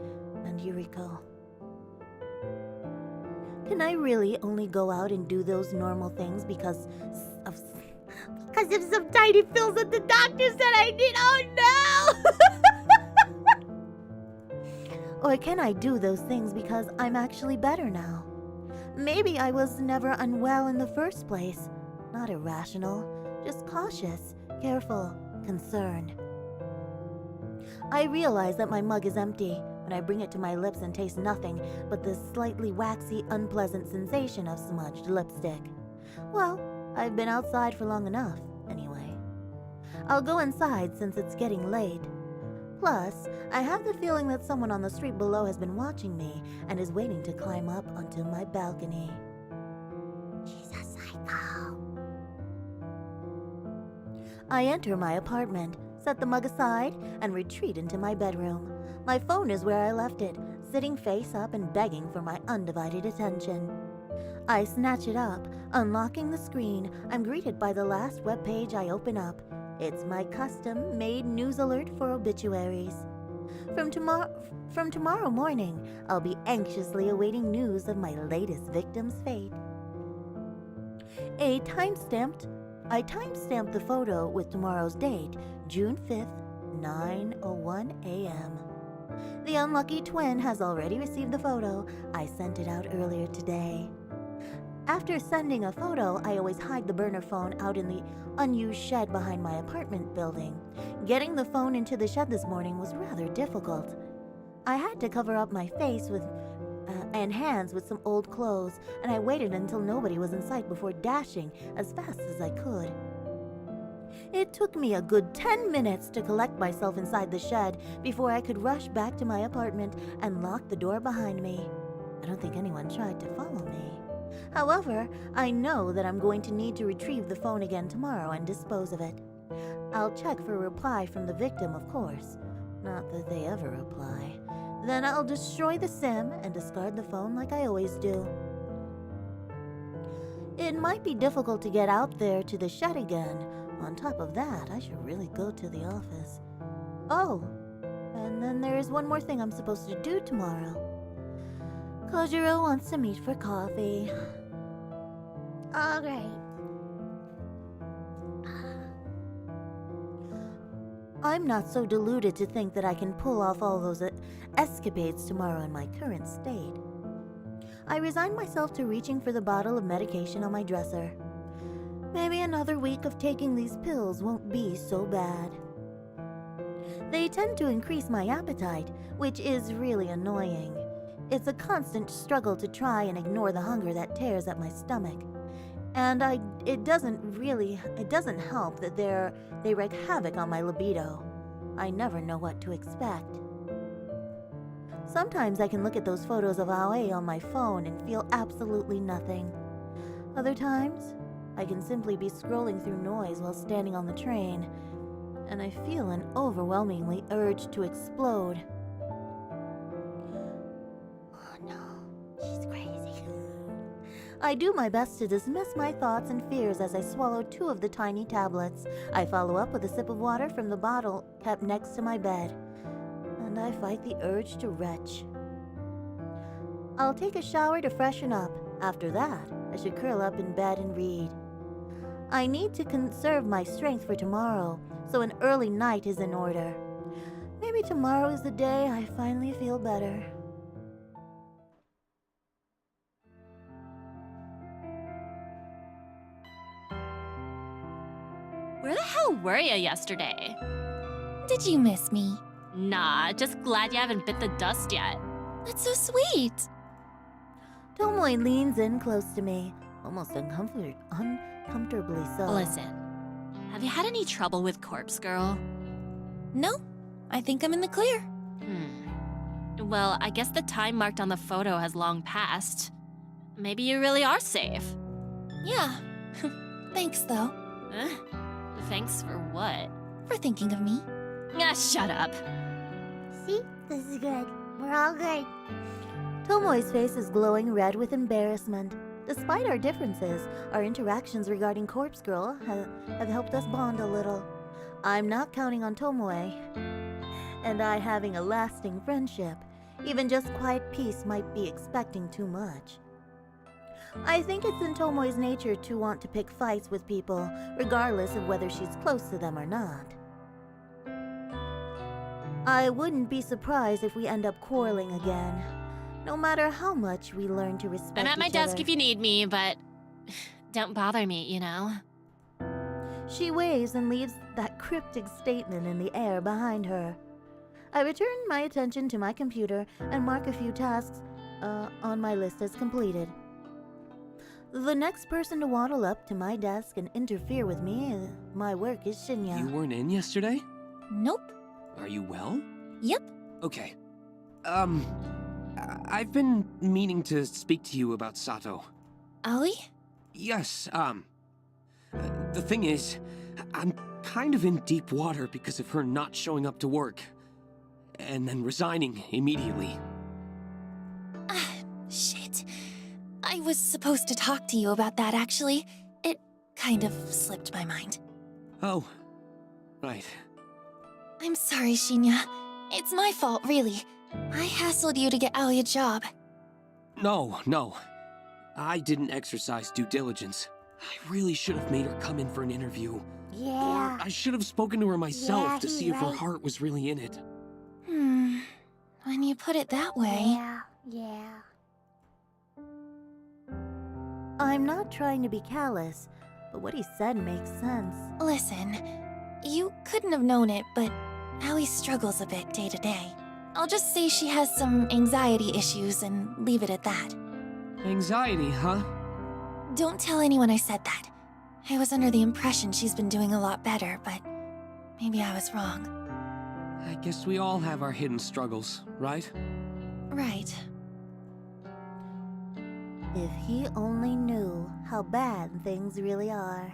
and Yuriko. Can I really only go out and do those normal things because of some tiny pills that the doctor said I need? Oh no! Or can I do those things because I'm actually better now? Maybe I was never unwell in the first place. Not irrational, just cautious, careful, concerned. I realize that my mug is empty when I bring it to my lips and taste nothing but the slightly waxy, unpleasant sensation of smudged lipstick. Well, I've been outside for long enough, anyway. I'll go inside since it's getting late. Plus, I have the feeling that someone on the street below has been watching me and is waiting to climb up onto my balcony. She's a psycho. I enter my apartment, set the mug aside, and retreat into my bedroom. My phone is where I left it, sitting face up and begging for my undivided attention. I snatch it up. Unlocking the screen, I'm greeted by the last webpage I open up. It's my custom-made news alert for obituaries. From tomorrow morning, I'll be anxiously awaiting news of my latest victim's fate. I timestamped the photo with tomorrow's date, June 5th, 9:01 a.m. The unlucky twin has already received the photo. I sent it out earlier today. After sending a photo, I always hide the burner phone out in the unused shed behind my apartment building. Getting the phone into the shed this morning was rather difficult. I had to cover up my face and hands with some old clothes, and I waited until nobody was in sight before dashing as fast as I could. It took me a good 10 minutes to collect myself inside the shed before I could rush back to my apartment and lock the door behind me. I don't think anyone tried to follow me. However, I know that I'm going to need to retrieve the phone again tomorrow and dispose of it. I'll check for a reply from the victim, of course. Not that they ever reply. Then I'll destroy the SIM and discard the phone like I always do. It might be difficult to get out there to the shed again. On top of that, I should really go to the office. Oh, and then there's one more thing I'm supposed to do tomorrow. Kojiro wants to meet for coffee. All right. I'm not so deluded to think that I can pull off all those escapades tomorrow in my current state. I resign myself to reaching for the bottle of medication on my dresser. Maybe another week of taking these pills won't be so bad. They tend to increase my appetite, which is really annoying. It's a constant struggle to try and ignore the hunger that tears at my stomach. And it doesn't help that they wreak havoc on my libido. I never know what to expect. Sometimes I can look at those photos of Aoi on my phone and feel absolutely nothing. Other times, I can simply be scrolling through noise while standing on the train, and I feel an overwhelmingly urge to explode. Oh no, she's crazy. I do my best to dismiss my thoughts and fears as I swallow 2 of the tiny tablets. I follow up with a sip of water from the bottle kept next to my bed, and I fight the urge to retch. I'll take a shower to freshen up. After that, I should curl up in bed and read. I need to conserve my strength for tomorrow, so an early night is in order. Maybe tomorrow is the day I finally feel better. Where the hell were you yesterday? Did you miss me? Nah, just glad you haven't bit the dust yet. That's so sweet. Tomoe leans in close to me, almost uncomfortably so. Listen, have you had any trouble with Corpse Girl? No, I think I'm in the clear. Well, I guess the time marked on the photo has long passed. Maybe you really are safe. Yeah. Thanks, though. Thanks for what? For thinking of me. Ah, shut up. See? This is good. We're all good. Tomoe's face is glowing red with embarrassment. Despite our differences, our interactions regarding Corpse Girl have helped us bond a little. I'm not counting on Tomoe and I having a lasting friendship. Even just quiet peace might be expecting too much. I think it's in Tomoe's nature to want to pick fights with people, regardless of whether she's close to them or not. I wouldn't be surprised if we end up quarreling again, no matter how much we learn to respect each other. I'm at my desk if you need me, but don't bother me, you know? She waves and leaves that cryptic statement in the air behind her. I return my attention to my computer and mark a few tasks on my list as completed. The next person to waddle up to my desk and interfere with me, my work, is Shinya. You weren't in yesterday? Nope. Are you well? Yep. Okay. I've been meaning to speak to you about Sato. Aoi? Yes, the thing is, I'm kind of in deep water because of her not showing up to work. And then resigning immediately. Shit. I was supposed to talk to you about that, actually. It kind of slipped my mind. Oh, right. I'm sorry, Shinya. It's my fault, really. I hassled you to get Aoi a job. No. I didn't exercise due diligence. I really should have made her come in for an interview. Yeah. Or I should have spoken to her myself Yeah, to see he's if her right. heart was really in it. When you put it that way... Yeah. I'm not trying to be callous, but what he said makes sense. Listen, you couldn't have known it, but Aoi struggles a bit day to day. I'll just say she has some anxiety issues and leave it at that. Anxiety, huh? Don't tell anyone I said that. I was under the impression she's been doing a lot better, but maybe I was wrong. I guess we all have our hidden struggles, right? Right. If he only knew how bad things really are.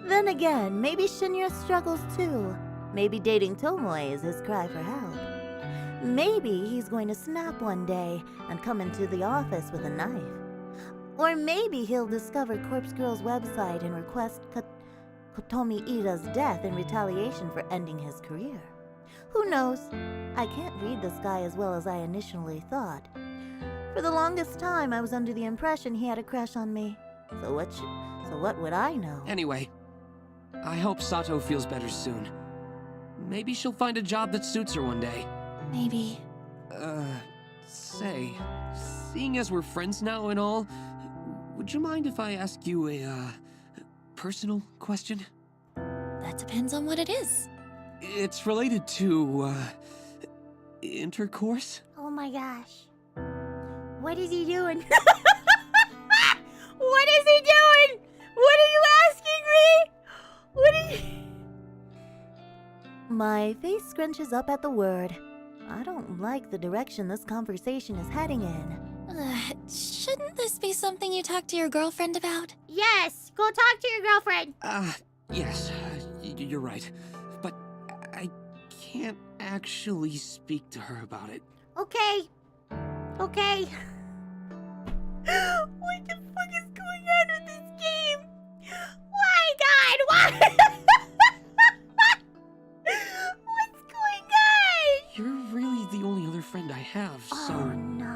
Then again, maybe Shinya struggles too. Maybe dating Tomoe is his cry for help. Maybe he's going to snap one day and come into the office with a knife. Or maybe he'll discover Corpse Girl's website and request Kotomi Ida's death in retaliation for ending his career. Who knows? I can't read this guy as well as I initially thought. For the longest time, I was under the impression he had a crush on me. So what would I know? Anyway, I hope Sato feels better soon. Maybe she'll find a job that suits her one day. Maybe. Say, seeing as we're friends now and all, would you mind if I ask you a, personal question? That depends on what it is. It's related to, intercourse? Oh my gosh. What is he doing? What is he doing? What are you asking me? What are you... My face scrunches up at the word. I don't like the direction this conversation is heading in. Shouldn't this be something you talk to your girlfriend about? Yes, go talk to your girlfriend. Yes, you're right. But I can't actually speak to her about it. Okay. Okay. What the fuck is going on with this game? Why, God? Why? What's going on? You're really the only other friend I have, so... Oh, no.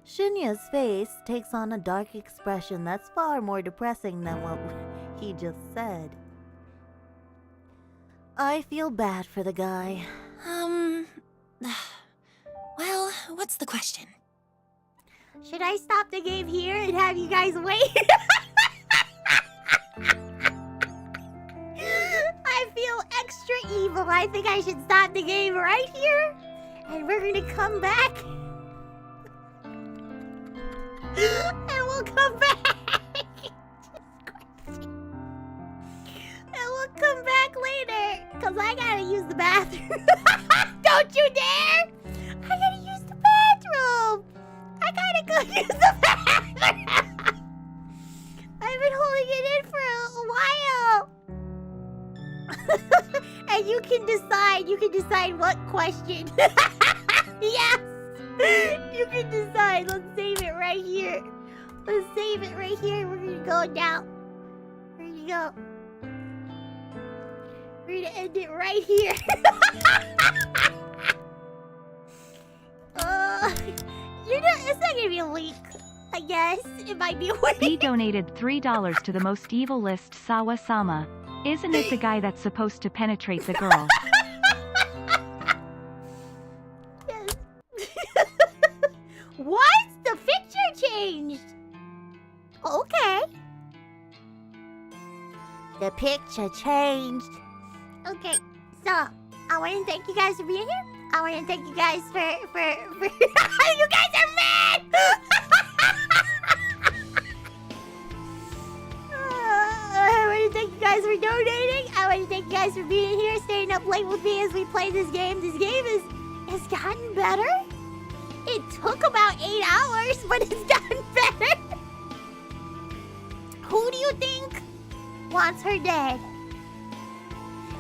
Shinya's face takes on a dark expression that's far more depressing than what he just said. I feel bad for the guy. Well, what's the question? Should I stop the game here and have you guys wait? I feel extra evil. I think I should stop the game right here. And we're gonna come back. And we'll come back. And we'll come back later. Because I gotta use the bathroom. Don't you dare! I gotta use the bathroom. I gotta go use the bathroom. I've been holding it in for a while. And you can decide what question. Yes. You can decide. Let's save it right here. Let's save it right here. We're gonna go now. We're gonna go. We're gonna end it right here. It's not gonna be a week. I guess it might be a week. He donated $3 to the most evil list, Sawa-sama. Isn't it the guy that's supposed to penetrate the girl? Yes. What? The picture changed. Okay. The picture changed. Okay, so I want to thank you guys for being here. I want to thank you guys for you guys are mad. I want to thank you guys for donating. I want to thank you guys for being here, staying up late with me as we play this game. This game has gotten better. It took about 8 hours, but it's gotten better. Who do you think wants her dead?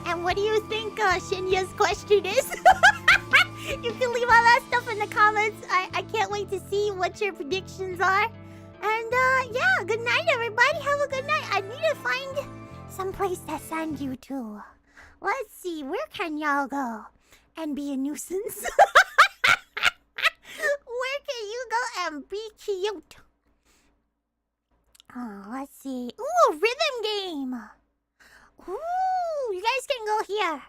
And what do you think Shinya's question is? You can leave all that stuff in the comments. I can't wait to see what your predictions are. And yeah, good night, everybody. Have a good night. I need to find some place to send you to. Let's see, where can y'all go and be a nuisance? Where can you go and be cute? Oh, let's see. Ooh, a rhythm game. Ooh, you guys can go here.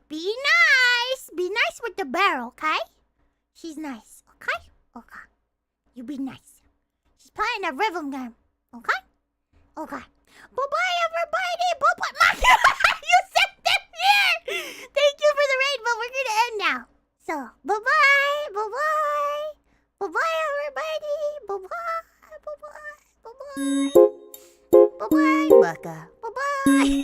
Be nice. Be nice with the bear, okay? She's nice, okay? Okay. You be nice. She's playing a rhythm game, okay? Okay. Bye-bye, everybody. Bye-bye. You sent them here. Thank you for the raid, but we're going to end now. So, bye-bye. Bye-bye. Bye-bye, everybody. Bye-bye. Bye-bye. Bye-bye. Bye-bye. Baka. Bye-bye.